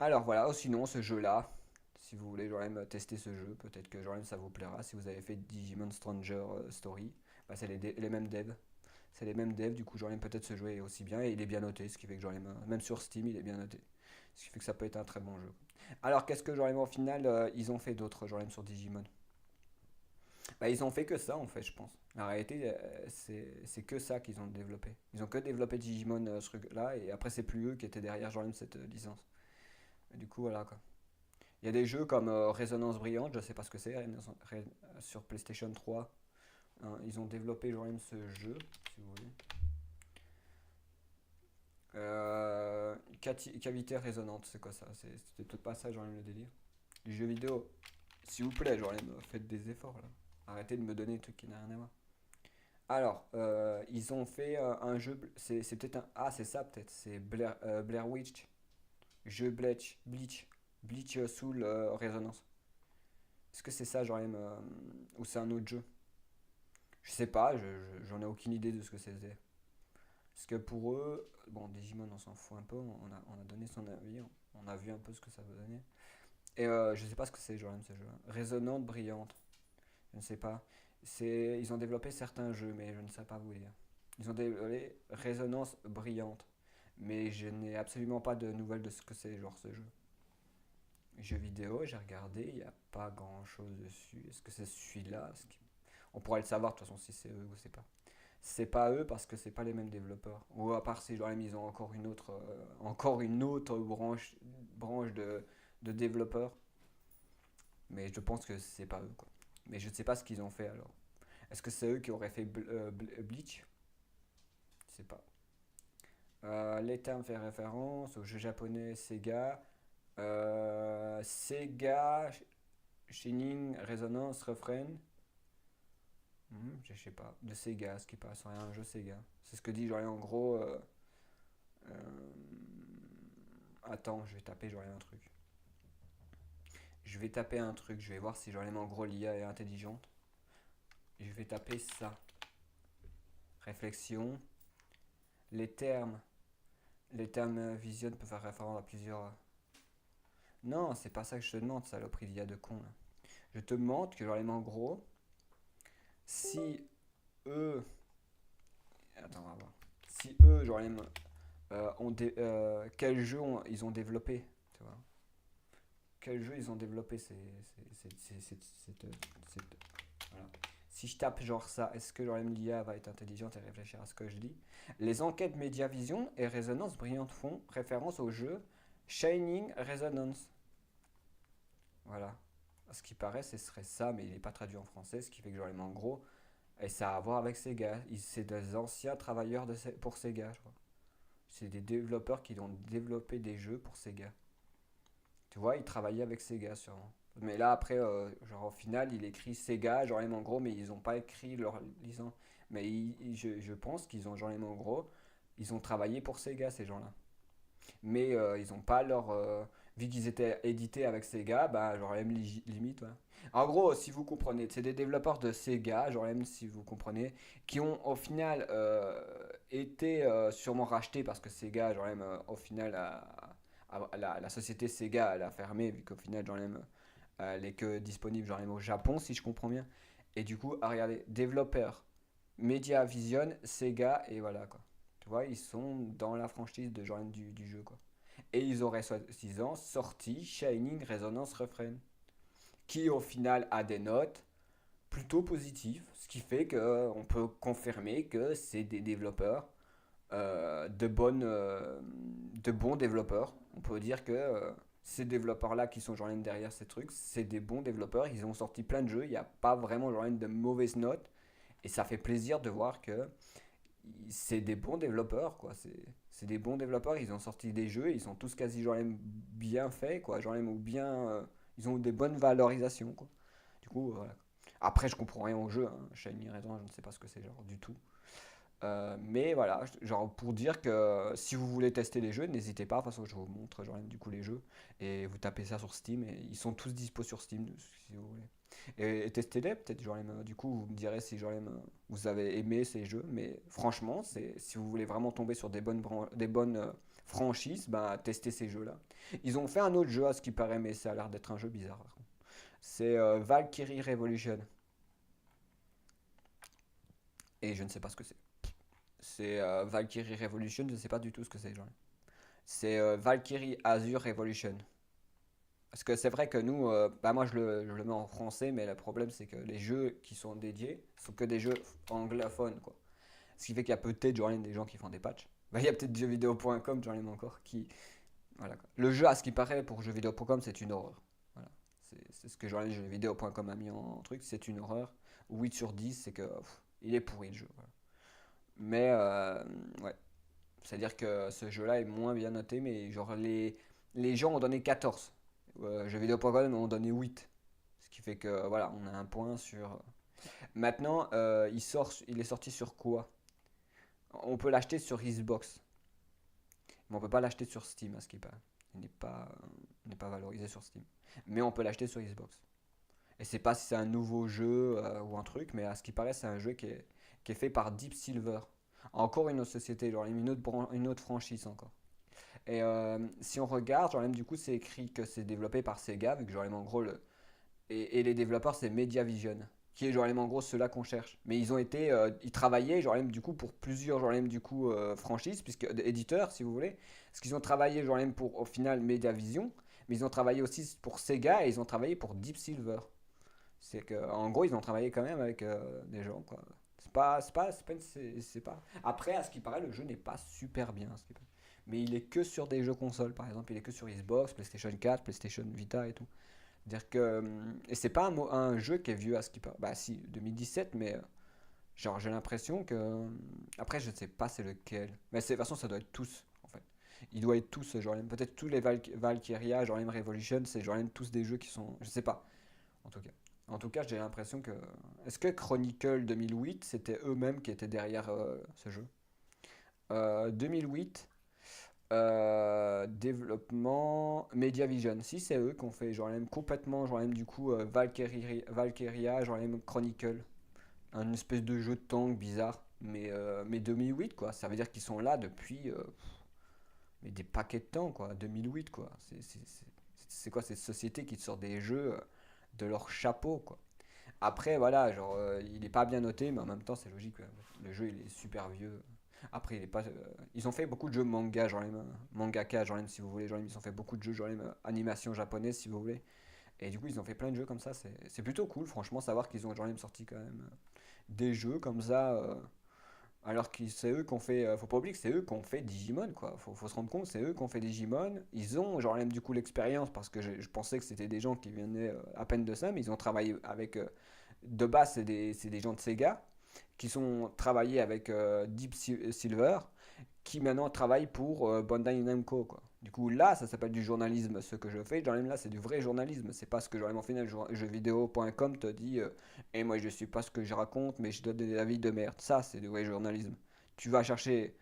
alors voilà, oh, sinon ce jeu-là, si vous voulez genre même tester ce jeu, peut-être que genre même ça vous plaira. Si vous avez fait Digimon Stranger Story, bah, c'est les mêmes devs. C'est les mêmes devs, du coup genre même peut-être ce jeu est aussi bien et il est bien noté, ce qui fait que genre même sur Steam il est bien noté. Ce qui fait que ça peut être un très bon jeu. Alors qu'est-ce que genre même au final ils ont fait d'autres genre même sur Digimon? Bah ils ont fait que ça en fait je pense. En réalité c'est que ça qu'ils ont développé. Ils ont que développé Digimon ce truc là et après c'est plus eux qui étaient derrière genre même cette licence. Et du coup voilà quoi. Il y a des jeux comme Résonance Brillante, je sais pas ce que c'est, sur PlayStation 3. Hein, ils ont développé genre même ce jeu, si vous voulez. Cavité résonante, c'est quoi ça? C'était peut-être pas ça, genre même le délire. Les jeux vidéo, s'il vous plaît, genre même, faites des efforts là. Arrêtez de me donner des trucs qui n'ont rien à voir. Alors, ils ont fait un jeu, c'est peut-être un. Ah, c'est ça peut-être, c'est Blair Witch. Jeu Bleach sous Résonance. Est-ce que c'est ça, genre, ou c'est un autre jeu? Je sais pas, j'en ai aucune idée de ce que c'était. Parce que pour eux, bon, Digimon, on s'en fout un peu, on a donné son avis, on a vu un peu ce que ça veut donner. Et je sais pas ce que c'est, genre, ce jeu. Résonante, brillante, je ne sais pas. Ils ont développé certains jeux, mais je ne sais pas vous dire. Ils ont développé Résonance brillante, mais je n'ai absolument pas de nouvelles de ce que c'est, genre, ce jeu. Jeux vidéo, j'ai regardé, il n'y a pas grand chose dessus. Est-ce que c'est celui-là? On pourrait le savoir de toute façon si c'est eux ou c'est pas. C'est pas eux parce que c'est pas les mêmes développeurs. Ou à part si genre ils ont encore une autre branche de développeurs. Mais je pense que c'est pas eux quoi. Mais je ne sais pas ce qu'ils ont fait alors. Est-ce que c'est eux qui auraient fait Bleach? Je sais pas. Les termes fait référence au jeu japonais Sega. Sega, Shining, Resonance, Refrain. Je sais pas. De Sega, ce qui passe. Rien, un jeu Sega. C'est ce que dit, genre, en gros. Euh, Attends, je vais taper, genre, un truc. Je vais taper un truc, je vais voir si, genre, en gros, l'IA est intelligente. Je vais taper ça. Réflexion. Les termes. Les termes vision peuvent faire référence à plusieurs. Non, c'est pas ça que je te demande, saloperie d'IA de con, là. Je te demande que, genre, en gros, si eux. Attends, on va voir. Si eux, genre, quel jeu ils ont développé, tu vois. Quel jeu ils ont développé voilà. Si je tape genre ça, est-ce que genre l'IA va être intelligente et réfléchir à ce que je dis? Les enquêtes Médiavision et Résonance Brillante font référence au jeu Shining Resonance. Voilà. Ce qui paraît, ce serait ça, mais il n'est pas traduit en français, ce qui fait que genre en gros, et ça a à voir avec Sega. C'est des anciens travailleurs pour Sega, je crois. C'est des développeurs qui ont développé des jeux pour Sega. Tu vois, il travaillait avec Sega sûrement. Mais là, après, genre au final, il écrit Sega, genre en gros, mais ils n'ont pas écrit leur licence. Mais je pense qu'ils ont, genre en gros, ils ont travaillé pour Sega, ces gens-là. Mais ils n'ont pas leur. Vu qu'ils étaient édités avec Sega, bah, genre même limite, ouais. En gros, si vous comprenez, c'est des développeurs de Sega, genre même si vous comprenez, qui ont au final été sûrement rachetés parce que Sega, genre même au final, la société Sega, elle a fermé, vu qu'au final, genre même, elle est que disponible genre même au Japon, si je comprends bien. Et du coup, regardez, développeurs, Media Vision, Sega, et voilà quoi. Tu vois, ils sont dans la franchise de genre du jeu quoi. Et ils auraient 6 ans sorti Shining Resonance Refrain, qui au final a des notes plutôt positives, ce qui fait qu'on peut confirmer que c'est des développeurs de bons développeurs. On peut dire que ces développeurs-là qui sont genre derrière ces trucs, c'est des bons développeurs. Ils ont sorti plein de jeux. Il n'y a pas vraiment genre de mauvaises notes. Et ça fait plaisir de voir que c'est des bons développeurs, quoi. C'est des bons développeurs. Ils ont sorti des jeux. Ils sont tous quasi genre bien faits, quoi. Genre ou bien, ils ont des bonnes valorisations, quoi. Du coup, voilà. Après, je comprends rien au jeu. Hein. Shiny Raison, je ne sais pas ce que c'est genre du tout. Mais voilà, genre pour dire que si vous voulez tester les jeux, n'hésitez pas. De toute façon, je vous montre genre, du coup les jeux et vous tapez ça sur Steam et ils sont tous dispo sur Steam si vous voulez. Et testez-les peut-être. Genre, du coup, vous me direz si genre, vous avez aimé ces jeux. Mais franchement, si vous voulez vraiment tomber sur des bonnes franchises, bah, testez ces jeux-là. Ils ont fait un autre jeu à ce qui paraît, mais ça a l'air d'être un jeu bizarre. C'est Valkyrie Revolution et je ne sais pas ce que c'est. C'est Valkyrie Revolution, je ne sais pas du tout ce que c'est. Genre. C'est Valkyrie Azure Revolution. Parce que c'est vrai que nous, bah moi je le mets en français, mais le problème c'est que les jeux qui sont dédiés sont que des jeux anglophones. Quoi. Ce qui fait qu'il y a peut-être genre, des gens qui font des patchs. Bah, il y a peut-être jeuxvideo.com, j'en ai encore, qui. Voilà, quoi. Le jeu, à ce qui paraît, pour jeuxvideo.com, c'est une horreur. Voilà. C'est ce que genre, jeuxvideo.com a mis en truc, c'est une horreur. 8 sur 10, c'est que il est pourri le jeu. Voilà. Mais ouais, c'est-à-dire que ce jeu-là est moins bien noté, mais genre les gens ont donné 14. Jeuxvideo.com ont donné 8. Ce qui fait que voilà, on a un point sur. Maintenant, il est sorti sur quoi? On peut l'acheter sur Xbox, mais on peut pas l'acheter sur Steam à ce qui paraît. Il n'est pas valorisé sur Steam. Mais on peut l'acheter sur Xbox. Et c'est pas si c'est un nouveau jeu ou un truc, mais à ce qui paraît, c'est un jeu qui est fait par Deep Silver. Encore une autre société, genre une autre franchise encore. Et si on regarde, genre même du coup, c'est écrit que c'est développé par Sega, vu que genre en gros, et les développeurs, c'est Mediavision, qui est genre en gros ceux-là qu'on cherche. Mais ils travaillaient genre même du coup pour plusieurs genre même du coup franchises, puisque éditeurs, si vous voulez, parce qu'ils ont travaillé genre même pour au final Mediavision, mais ils ont travaillé aussi pour Sega et ils ont travaillé pour Deep Silver. C'est que, en gros, ils ont travaillé quand même avec des gens, quoi. C'est pas. Après, à ce qui paraît, le jeu n'est pas super bien. Mais il est que sur des jeux consoles, par exemple. Il est que sur Xbox, PlayStation 4, PlayStation Vita et tout. Dire que. Et c'est pas un jeu qui est vieux à ce qui paraît. Bah, si, 2017, mais. Genre, j'ai l'impression que. Après, je ne sais pas c'est lequel. Mais de toute façon, ça doit être tous, en fait. Il doit être tous, genre, peut-être tous les Valkyria, genre, même Revolution, c'est genre, même tous des jeux qui sont. Je sais pas en tout cas. En tout cas, j'ai l'impression que. Est-ce que Chronicle 2008, c'était eux-mêmes qui étaient derrière ce jeu? 2008, développement Mediavision. Si, c'est eux qui ont fait, genre, même complètement, genre, même du coup, Valkyria, genre, même Chronicle. Un espèce de jeu de tank bizarre. Mais 2008, quoi. Ça veut dire qu'ils sont là depuis. Mais des paquets de temps, quoi. 2008, quoi. C'est quoi cette société qui te sort des jeux de leur chapeau, quoi. Après, voilà, genre, il est pas bien noté, mais en même temps, c'est logique. Le jeu, il est super vieux. Après, il est pas. Ils ont fait beaucoup de jeux manga, genre les mangaka, genre même si vous voulez, genre ils ont fait beaucoup de jeux, genre les animation japonaise, si vous voulez. Et du coup, ils ont fait plein de jeux comme ça. C'est plutôt cool, franchement, savoir qu'ils ont genre même sorti quand même des jeux comme ça. Alors que c'est eux qui ont fait. Faut pas oublier que c'est eux qui ont fait Digimon, quoi. Faut se rendre compte, c'est eux qui ont fait Digimon. Ils ont, genre, même du coup, l'expérience, parce que je pensais que c'était des gens qui venaient à peine de ça, mais ils ont travaillé avec. De base, c'est des gens de Sega qui sont travaillés avec Silver, qui maintenant travaillent pour Bandai Namco, quoi. Du coup, là, ça s'appelle du journalisme, ce que je fais. Genre, là, c'est du vrai journalisme. C'est pas ce que, genre, en final, jeuxvideo.com te dit et moi, je suis pas ce que je raconte, mais je donne des avis de merde. Ça, c'est du vrai journalisme. Tu vas chercher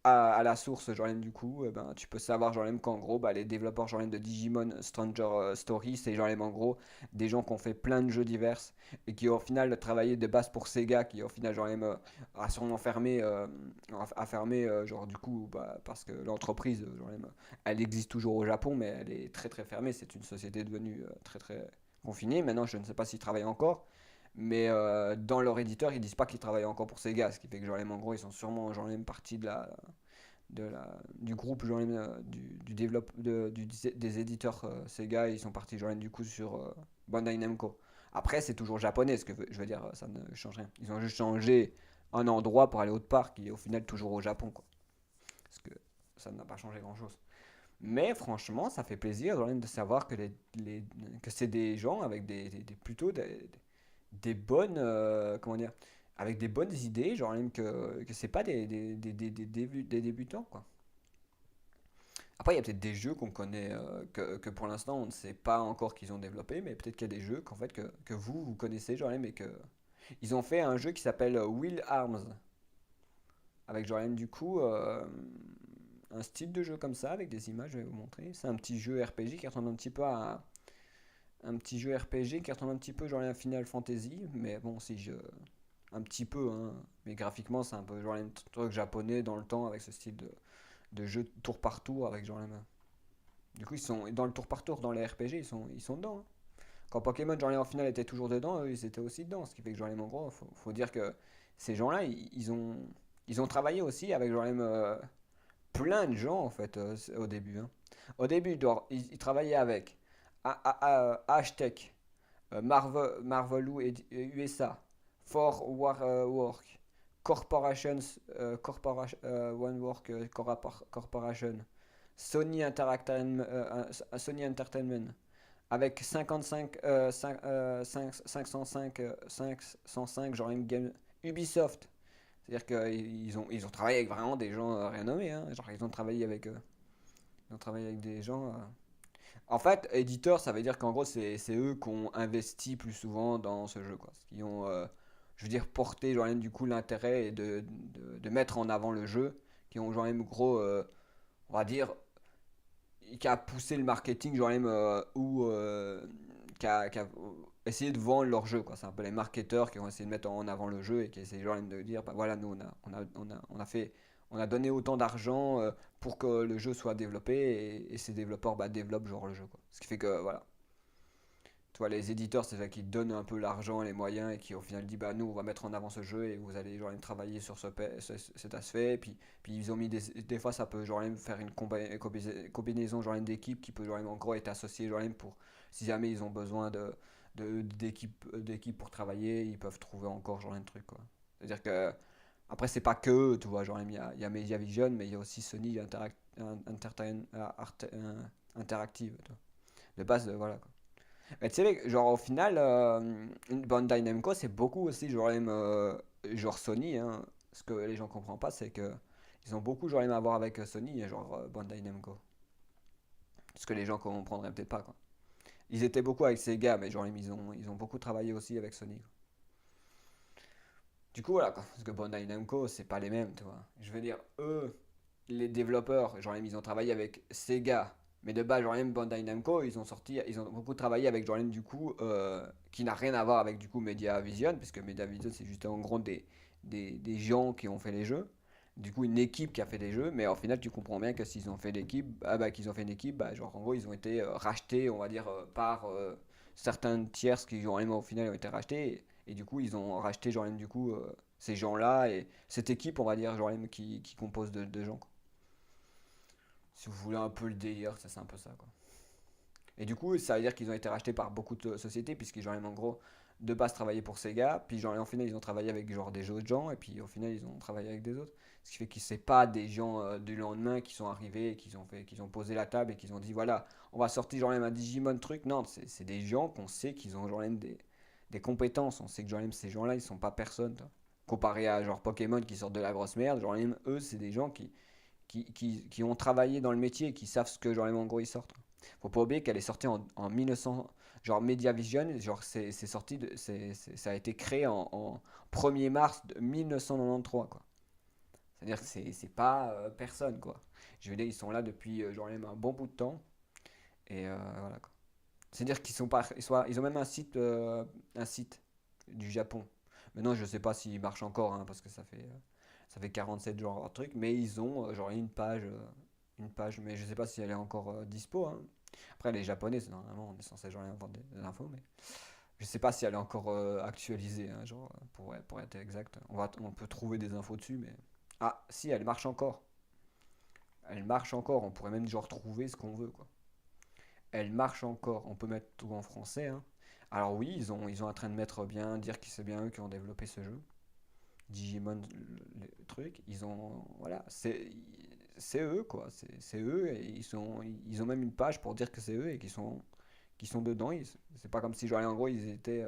à la source, genre du coup, ben, tu peux savoir genre qu'en gros, bah, les développeurs genre de Digimon Stranger Story, c'est genre en gros des gens qui ont fait plein de jeux divers et qui au final travaillé de base pour Sega, qui au final genre a sûrement fermé, a fermé genre du coup, bah, parce que l'entreprise, elle existe toujours au Japon, mais elle est très très fermée. C'est une société devenue très très confinée. Maintenant, je ne sais pas s'ils travaillent encore. Mais dans leur éditeur, ils disent pas qu'ils travaillent encore pour Sega, ce qui fait que genre en gros, ils sont sûrement genre même partie du groupe genre du développe des éditeurs Sega, ils sont partis genre du coup sur Bandai Namco. Après, c'est toujours japonais, ce que je veux dire, ça ne change rien. Ils ont juste changé un endroit pour aller autre part, qui est au final toujours au Japon, quoi. Parce que ça n'a pas changé grand-chose. Mais franchement, ça fait plaisir genre, de savoir que c'est des gens avec plutôt des bonnes comment dire avec des bonnes idées genre même que c'est pas des débutants quoi. Après il y a peut-être des jeux qu'on connaît que pour l'instant on ne sait pas encore qu'ils ont développé, mais peut-être qu'il y a des jeux qu'en fait que vous connaissez genre même et que ils ont fait un jeu qui s'appelle Will Arms avec genre même du coup un style de jeu comme ça avec des images, je vais vous montrer. C'est un petit jeu RPG qui ressemble un petit peu à un petit jeu RPG qui ressemble un petit peu genre à un Final Fantasy, mais bon, si je un petit peu, hein. Mais graphiquement, c'est un peu genre un truc japonais dans le temps avec ce style de jeu tour par tour avec genre la main. Du coup, ils sont dans le tour par tour dans les RPG, ils sont dedans, hein. Quand Pokémon, genre en finale était toujours dedans, eux, ils étaient aussi dedans. Ce qui fait que genre en gros, faut dire que ces gens-là, ils ont travaillé aussi avec genre plein de gens en fait au début, hein. Au début, genre, ils travaillaient avec Hashtag, Marvelou et USA, For Work, Corporations, One Work Corporation, Sony Entertainment, avec 55, 505, 505, genre Game, Ubisoft. C'est-à-dire qu'ils ont travaillé avec vraiment des gens renommés, hein. Genre ils ont travaillé avec des gens. En fait, éditeur, ça veut dire qu'en gros, c'est eux qui ont investi plus souvent dans ce jeu, quoi. Qui ont, je veux dire, porté, genre, même, du coup, l'intérêt et de mettre en avant le jeu. Qui ont, genre, même, gros, on va dire, qui a poussé le marketing, genre, même, ou qui a essayé de vendre leur jeu, quoi. C'est un peu les marketeurs qui ont essayé de mettre en avant le jeu et qui essaient genre de dire, bah voilà, nous on a donné autant d'argent pour que le jeu soit développé et ces développeurs bah, développent genre le jeu, quoi. Ce qui fait que voilà, tu vois, les éditeurs, c'est ça qui donnent un peu l'argent et les moyens et qui au final dit bah nous on va mettre en avant ce jeu et vous allez genre travailler sur cet aspect. Puis ils ont mis des fois ça peut genre faire une combinaison genre d'équipes qui peut genre en gros être associée genre pour si jamais ils ont besoin d'équipes pour travailler, ils peuvent trouver encore genre un truc quoi. C'est-à-dire que après c'est pas que eux, tu vois, genre il y a Mediavision mais il y a aussi Sony Interactive. Tu vois. De base voilà quoi. Mais tu sais, genre au final, Bandai Namco, c'est beaucoup aussi, genre, même, genre Sony. Hein. Ce que les gens comprennent pas, c'est que ils ont beaucoup, genre, même à voir avec Sony, et genre Bandai Namco. Ce que les gens comprendraient peut-être pas, quoi. Ils étaient beaucoup avec Sega, mais genre, ils ont beaucoup travaillé aussi avec Sony. Quoi. Du coup, voilà, quoi. Parce que Bandai Namco, c'est pas les mêmes, tu vois. Je veux dire, eux, les développeurs, genre, ils ont travaillé avec Sega, mais de base, genre, même Bandai Namco, ils ont beaucoup travaillé avec, genre, du coup, qui n'a rien à voir avec, du coup, Mediavision, puisque Mediavision, c'est juste en gros des gens qui ont fait les jeux. Du coup, une équipe qui a fait des jeux, mais au final, tu comprends bien que s'ils ont fait l'équipe, ah bah, qu'ils ont fait une équipe, bah, genre, en gros, ils ont été rachetés, on va dire, par certains tiers qui, genre, au final, ont été rachetés, et du coup, ils ont racheté, genre, du coup, ces gens-là, et cette équipe, on va dire, genre, qui compose de gens, quoi. Si vous voulez un peu le délire, ça c'est un peu ça quoi. Et du coup, ça veut dire qu'ils ont été rachetés par beaucoup de sociétés, puisqu'ils ont en gros de base travaillé pour Sega, puis genre en final ils ont travaillé avec genre des autres gens, et puis au final ils ont travaillé avec des autres. Ce qui fait que c'est pas des gens du lendemain qui sont arrivés et qui ont posé la table et qui ont dit voilà, on va sortir genre même un Digimon truc. Non, c'est des gens qu'on sait qu'ils ont genre même des compétences. On sait que genre même ces gens-là ils sont pas personne. Toi. Comparé à genre Pokémon qui sortent de la grosse merde, genre même eux c'est des gens qui ont travaillé dans le métier et qui savent ce que genre en gros ils sortent. Faut pas oublier qu'elle est sortie en 1900, genre Mediavision, genre c'est sorti ça a été créé en 1er mars de 1993 quoi. C'est-à-dire que c'est pas personne quoi. Je veux dire ils sont là depuis genre même un bon bout de temps et voilà quoi. C'est-à-dire qu'ils sont pas ils ont même un site du Japon. Maintenant je sais pas s'il marche encore hein, parce que ça fait 47 genre truc, mais ils ont genre une page, mais je sais pas si elle est encore dispo. Hein. Après les japonais, c'est normalement on est censé genre avoir des infos, mais je sais pas si elle est encore actualisée, hein, genre pour être exact. On peut trouver des infos dessus, mais ah si elle marche encore, elle marche encore. On pourrait même genre trouver ce qu'on veut quoi. Elle marche encore. On peut mettre tout en français. Hein. Alors oui, ils ont en train de mettre bien, dire que c'est bien eux qui ont développé ce jeu. Digimon, le truc, ils ont, voilà, c'est eux quoi, c'est eux et ils ont même une page pour dire que c'est eux et qui sont dedans. C'est pas comme si genre en gros ils étaient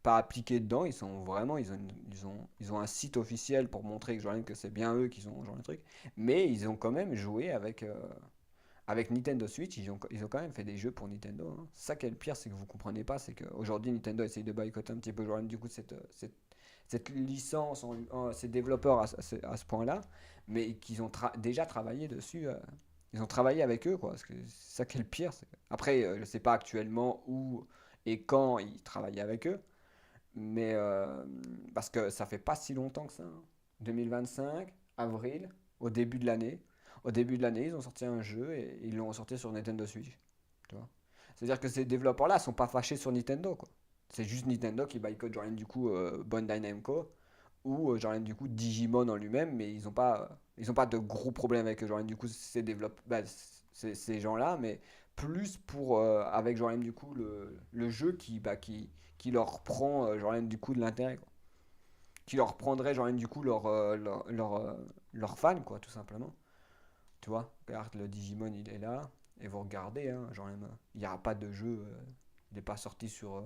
pas appliqués dedans, ils sont vraiment, ils ont un site officiel pour montrer que genre que c'est bien eux qui sont genre le truc, mais ils ont quand même joué avec Nintendo Switch, ils ont quand même fait des jeux pour Nintendo. Hein. Ça qui est le pire, c'est que vous comprenez pas, c'est qu'aujourd'hui Nintendo essaye de boycotter un petit peu genre, du coup cette licence, ces développeurs à ce point-là, mais qu'ils ont déjà travaillé dessus. Ils ont travaillé avec eux, quoi. Parce que c'est ça qui est le pire. Après, je ne sais pas actuellement où et quand ils travaillaient avec eux, mais parce que ça fait pas si longtemps que ça. Hein. 2025, avril, au début de l'année. Au début de l'année, ils ont sorti un jeu et ils l'ont sorti sur Nintendo Switch. Tu vois. C'est-à-dire que ces développeurs-là sont pas fâchés sur Nintendo, quoi. C'est juste Nintendo qui boycotte genre du coup Bandai Namco ou genre du coup Digimon en lui-même, mais ils ont pas de gros problèmes avec genre du coup ces gens-là, mais plus pour avec genre du coup le jeu qui leur prend genre du coup de l'intérêt quoi. Qui leur prendrait genre du coup leur fan quoi tout simplement. Tu vois, regarde le Digimon il est là et vous regardez hein, genre il n'y aura pas de jeu il n'est pas sorti sur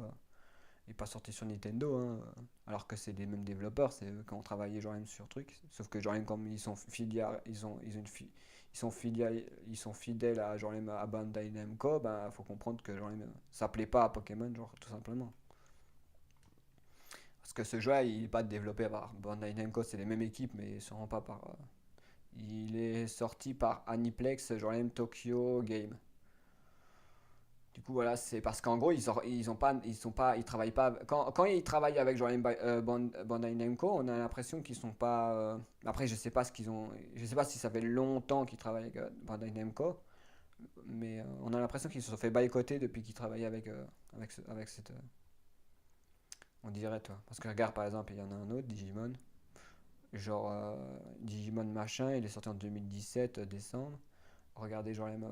il est pas sorti sur Nintendo, hein, alors que c'est les mêmes développeurs, c'est eux qui ont travaillé genre même sur truc. Sauf que genre même comme ils sont filiales, ils ont une ils sont fidèles à genre même à Bandai Namco, ben faut comprendre que genre même, ça plaît pas à Pokémon genre tout simplement. Parce que ce jeu il est pas développé par Bandai Namco, c'est les mêmes équipes mais ils sont pas par il est sorti par Aniplex genre même Tokyo Game. Du coup, voilà, c'est parce qu'en gros, ils ont pas, ils sont pas, ils travaillent pas. Quand ils travaillent avec genre Bandai Namco, on a l'impression qu'ils sont pas. Après, je sais pas ce qu'ils ont. Je sais pas si ça fait longtemps qu'ils travaillent avec Bandai Namco, mais on a l'impression qu'ils se sont fait boycotter depuis qu'ils travaillaient avec cette. On dirait, toi. Parce que regarde, par exemple, il y en a un autre, Digimon. Genre, Digimon machin, il est sorti en 2017, décembre. Regardez, genre, même,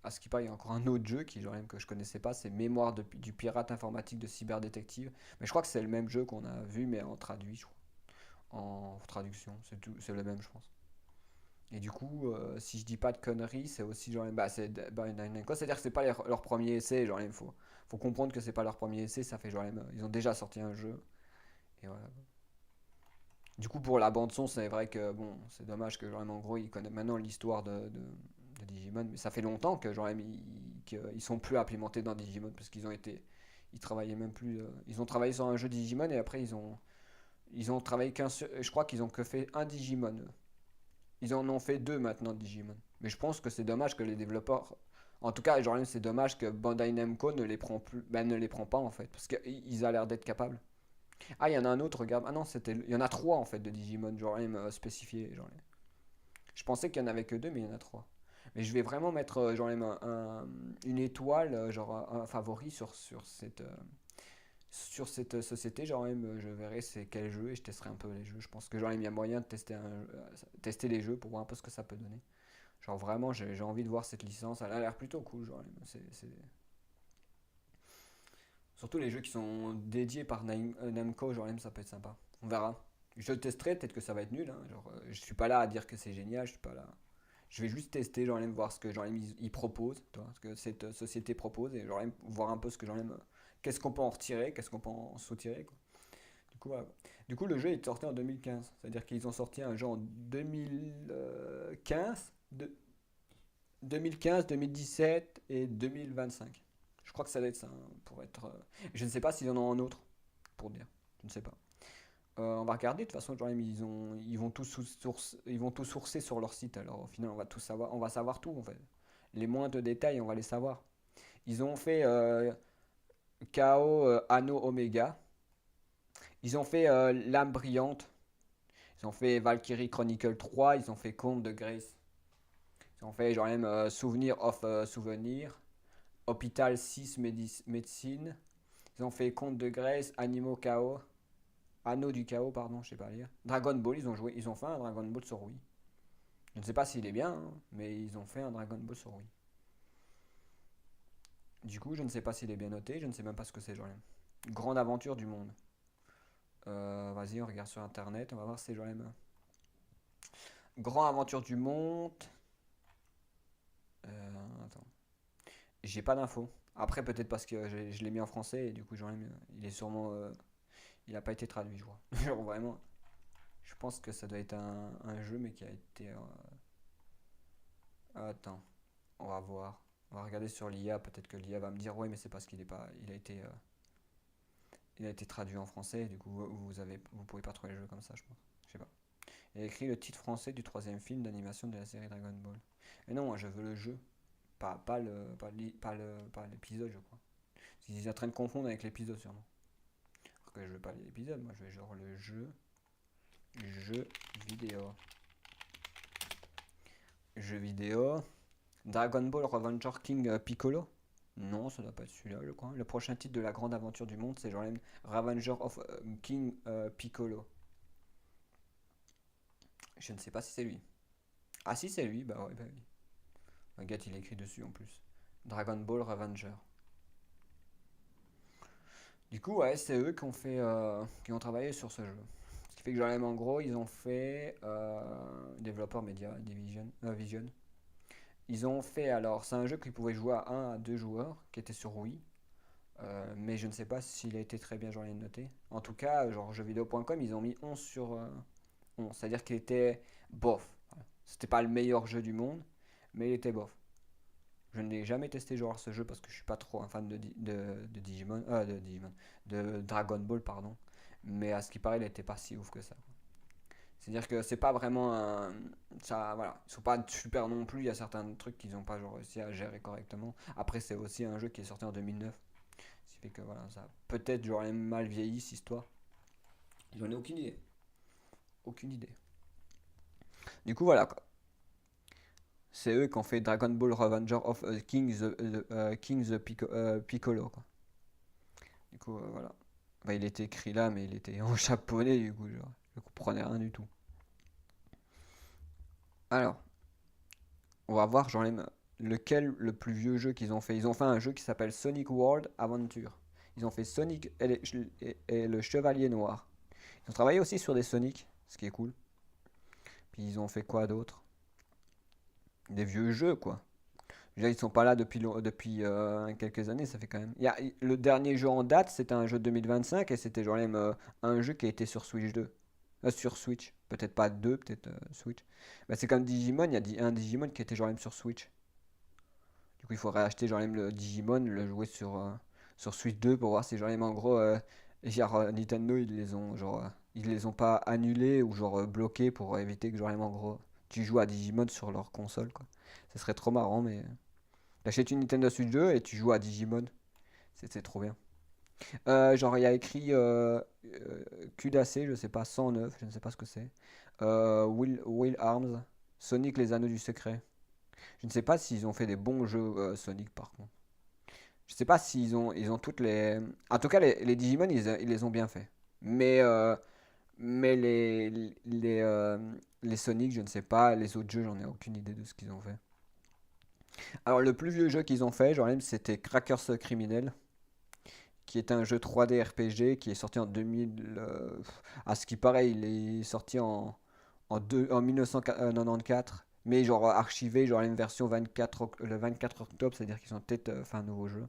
à ce qui paraît, il y a encore un autre jeu qui, genre, même, que je connaissais pas, c'est Mémoire du pirate informatique de Cyberdétective. Mais je crois que c'est le même jeu qu'on a vu, mais en traduit, je crois. En traduction, c'est tout, c'est le même, je pense. Et du coup, si je dis pas de conneries, c'est aussi genre, bah, c'est Bandai Namco, c'est-à-dire que c'est pas leur premier essai, genre, il faut comprendre que c'est pas leur premier essai, ça fait genre, ils ont déjà sorti un jeu, et voilà. Du coup, pour la bande son, c'est vrai que bon, c'est dommage que genre, en gros, ils connaissent maintenant l'histoire de Digimon, mais ça fait longtemps que genre, qu'ils sont plus implémentés dans Digimon parce qu'ils ont été, ils travaillaient même plus, ils ont travaillé sur un jeu Digimon et après ils ont travaillé qu'un seul, je crois qu'ils ont que fait un Digimon. Ils en ont fait deux maintenant Digimon. Mais je pense que c'est dommage que les développeurs, en tout cas, genre c'est dommage que Bandai Namco ne les prend plus, ben, ne les prend pas en fait, parce qu'ils ont l'air d'être capables. Ah, il y en a un autre, regarde. Ah non, il y en a trois en fait de Digimon, genre même spécifiés. Genre, je pensais qu'il y en avait que deux, mais il y en a trois. Mais je vais vraiment mettre genre même une étoile, genre un favori sur cette société. Genre même, je verrai c'est quel jeu et je testerai un peu les jeux. Je pense que genre il y a moyen de tester les jeux pour voir un peu ce que ça peut donner. Genre vraiment, j'ai envie de voir cette licence. Elle a l'air plutôt cool. Genre, surtout les jeux qui sont dédiés par Namco, genre même ça peut être sympa. On verra. Je le testerai, peut-être que ça va être nul. Hein. Genre, je suis pas là à dire que c'est génial, je suis pas là. Je vais juste tester, genre même voir ce que genre ils proposent, toi, ce que cette société propose et genre même voir un peu ce que genre même qu'est-ce qu'on peut en retirer, qu'est-ce qu'on peut en soutirer quoi. Du coup, voilà. Du coup, le jeu est sorti en 2015, c'est-à-dire qu'ils ont sorti un jeu en 2015, 2015, 2017 et 2025. Je crois que ça doit être ça, hein, pour être. Je ne sais pas s'ils en ont un autre, pour dire. Je ne sais pas. On va regarder, de toute façon, genre, ils vont tout sourcer sur leur site, alors au final, on va tout savoir, on va savoir tout, en fait. Les moindres détails, on va les savoir. Ils ont fait KO Anno Omega, ils ont fait L'âme brillante, ils ont fait Valkyrie Chronicle 3, ils ont fait Conte de Grace, ils ont fait genre même Souvenir of Souvenir, Hôpital 6 Médecine, ils ont fait Conte de Grace, Animaux KO, Anneau du chaos, pardon, je sais pas lire. Dragon Ball, ils ont fait un Dragon Ball sur Wii. Je ne sais pas s'il est bien, hein, mais ils ont fait un Dragon Ball sur Wii. Du coup, je ne sais pas s'il est bien noté, je ne sais même pas ce que c'est, genre. Grande aventure du monde. Vas-y, on regarde sur internet, on va voir si c'est genre même. Grande aventure du monde. Attends. J'ai pas d'infos. Après, peut-être parce que je l'ai mis en français et du coup, genre, il est sûrement. Il a pas été traduit, je crois. Genre, vraiment. Je pense que ça doit être un jeu, mais qui a été. Attends, on va voir. On va regarder sur l'IA. Peut-être que l'IA va me dire, ouais, mais c'est parce qu'il est pas. Il a été traduit en français. Du coup, vous pouvez pas trouver le jeu comme ça, je pense. Je sais pas. Il a écrit le titre français du troisième film d'animation de la série Dragon Ball. Et non, moi, je veux le jeu. Pas l'épisode, je crois. Ils sont en train de confondre avec l'épisode, sûrement. Alors que je veux pas l'épisode, moi, je veux genre le jeu vidéo. Jeu vidéo. Dragon Ball Revenger King Piccolo. Non, ça doit pas être celui-là, je crois. Le prochain titre de la grande aventure du monde, c'est genre Ravager of King Piccolo. Je ne sais pas si c'est lui. Ah si c'est lui, bah ouais, bah oui. Regarde, il est écrit dessus en plus. Dragon Ball Revenger. Du coup, ouais, c'est eux qui ont travaillé sur ce jeu. Ce qui fait que genre en gros, ils ont fait développeur Media Vision. Ils ont fait alors, c'est un jeu qui pouvait jouer à un à 2 joueurs, qui était sur Wii. Mais je ne sais pas s'il a été très bien genre noté. En tout cas, genre jeuxvideo.com, ils ont mis 11 sur 11. C'est-à-dire qu'il était bof. Voilà. C'était pas le meilleur jeu du monde, mais il était bof. Je n'ai jamais testé genre ce jeu parce que je suis pas trop un fan de Digimon, de Digimon, de Dragon Ball, pardon. Mais à ce qui paraît, il était pas si ouf que ça. C'est-à-dire que c'est pas vraiment un. Ça, voilà. Ils sont pas super non plus. Il y a certains trucs qu'ils ont pas genre, réussi à gérer correctement. Après, c'est aussi un jeu qui est sorti en 2009. Ce qui fait que voilà, ça a peut-être genre mal vieilli cette histoire. J'en ai aucune idée. Aucune idée. Du coup, voilà quoi. C'est eux qui ont fait Dragon Ball Revenger of King the Piccolo quoi. Du coup, voilà. Bah, il était écrit là, mais il était en japonais, du coup, genre, je comprenais rien du tout. Alors, on va voir, genre, lequel le plus vieux jeu qu'ils ont fait. Ils ont fait un jeu qui s'appelle Sonic World Adventure. Ils ont fait Sonic et le Chevalier Noir. Ils ont travaillé aussi sur des Sonic, ce qui est cool. Puis ils ont fait quoi d'autre? Des vieux jeux, quoi. Déjà, ils sont pas là depuis quelques années, ça fait quand même. Le dernier jeu en date, c'était un jeu de 2025 et c'était genre même un jeu qui a été sur Switch 2. Sur Switch. Peut-être pas 2, peut-être Switch. Bah, c'est comme Digimon, il y a un Digimon qui était genre même sur Switch. Du coup, il faudrait acheter genre même le Digimon, le jouer sur Switch 2 pour voir si genre même en gros, Nintendo, ils les ont pas annulés ou genre bloqués pour éviter que genre même en gros, tu joues à Digimon sur leur console, quoi. Ça serait trop marrant, mais. T'achètes une Nintendo Switch 2 et tu joues à Digimon. C'est trop bien. Genre, il y a écrit QDAC, je sais pas, 109, je ne sais pas ce que c'est. Will Arms, Sonic les Anneaux du Secret. Je ne sais pas s'ils ont fait des bons jeux Sonic par contre. Je sais pas ils ont toutes les. En tout cas, les Digimon, ils les ont bien fait. Mais, euh, mais les Sonic, je ne sais pas. Les autres jeux, j'en ai aucune idée de ce qu'ils ont fait. Alors, le plus vieux jeu qu'ils ont fait, genre même, c'était Crackers Criminel, qui est un jeu 3D RPG qui est sorti en 2000. À ce qui paraît, il est sorti en 1994, mais genre archivé, genre une version 24, le 24 octobre, c'est-à-dire qu'ils ont peut-être fait un nouveau jeu.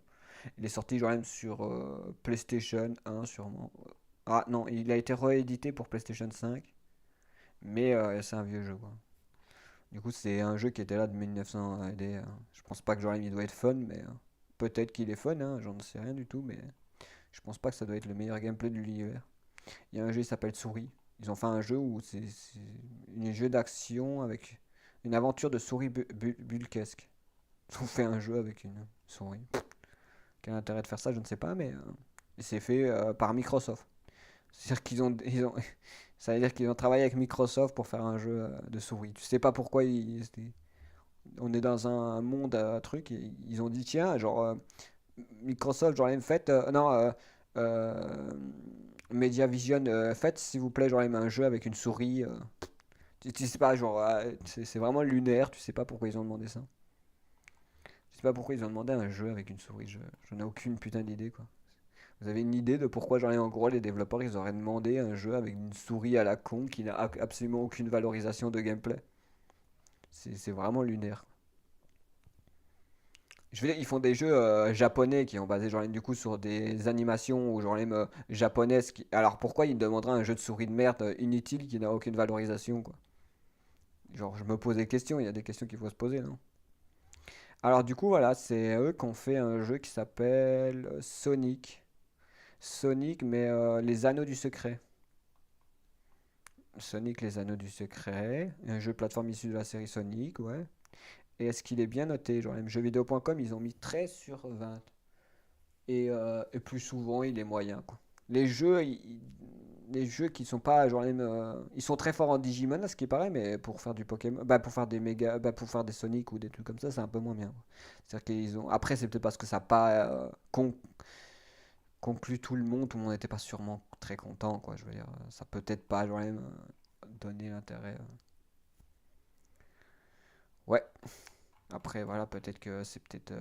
Il est sorti genre même sur PlayStation 1 sûrement. Ah non, il a été réédité pour PlayStation 5, mais c'est un vieux jeu quoi. Du coup, c'est un jeu qui était là de 1900 AD. Je pense pas que genre il doit être fun, mais peut-être qu'il est fun, hein, j'en sais rien du tout, mais je pense pas que ça doit être le meilleur gameplay de l'univers. Il y a un jeu qui s'appelle Souris. Ils ont fait un jeu où c'est un jeu d'action avec une aventure de souris bulkesque. Ils ont fait un jeu avec une souris. Quel intérêt de faire ça, je ne sais pas, mais c'est fait par Microsoft. C'est-à-dire ça veut dire qu'ils ont travaillé avec Microsoft pour faire un jeu de souris. Tu sais pas pourquoi on est dans un monde truc et ils ont dit tiens genre Microsoft genre même fait non euh, Mediavision faites s'il vous plaît genre même un jeu avec une souris tu sais pas genre c'est vraiment lunaire, tu sais pas pourquoi ils ont demandé ça. Je sais pas pourquoi ils ont demandé un jeu avec une souris, j'en ai aucune putain d'idée quoi. Vous avez une idée de pourquoi genre en gros les développeurs ils auraient demandé un jeu avec une souris à la con qui n'a absolument aucune valorisation de gameplay. C'est vraiment lunaire. Je veux dire, ils font des jeux japonais qui ont basé genre du coup sur des animations ou genre même japonaises. Alors pourquoi ils me demanderaient un jeu de souris de merde inutile qui n'a aucune valorisation quoi? Genre je me pose des questions, il y a des questions qu'il faut se poser, non? Alors du coup voilà, c'est eux qui ont fait un jeu qui s'appelle Sonic. Sonic mais les Anneaux du Secret. Sonic les Anneaux du Secret, un jeu de plateforme issu de la série Sonic, ouais. Et est-ce qu'il est bien noté? Genre même jeuxvideo.com ils ont mis 13 sur 20. Et plus souvent, il est moyen, quoi. Les jeux qui sont pas genre même, ils sont très forts en Digimon à ce qui paraît, mais pour faire du Pokémon, bah pour faire des méga, bah pour faire des Sonic ou des trucs comme ça, c'est un peu moins bien, quoi. C'est-à-dire qu'ils ont. Après, c'est peut-être parce que ça n'a pas conclu tout le monde n'était pas sûrement très content, quoi. Je veux dire, ça peut peut-être pas genre même donner l'intérêt. Ouais. Après, voilà, peut-être que c'est peut-être.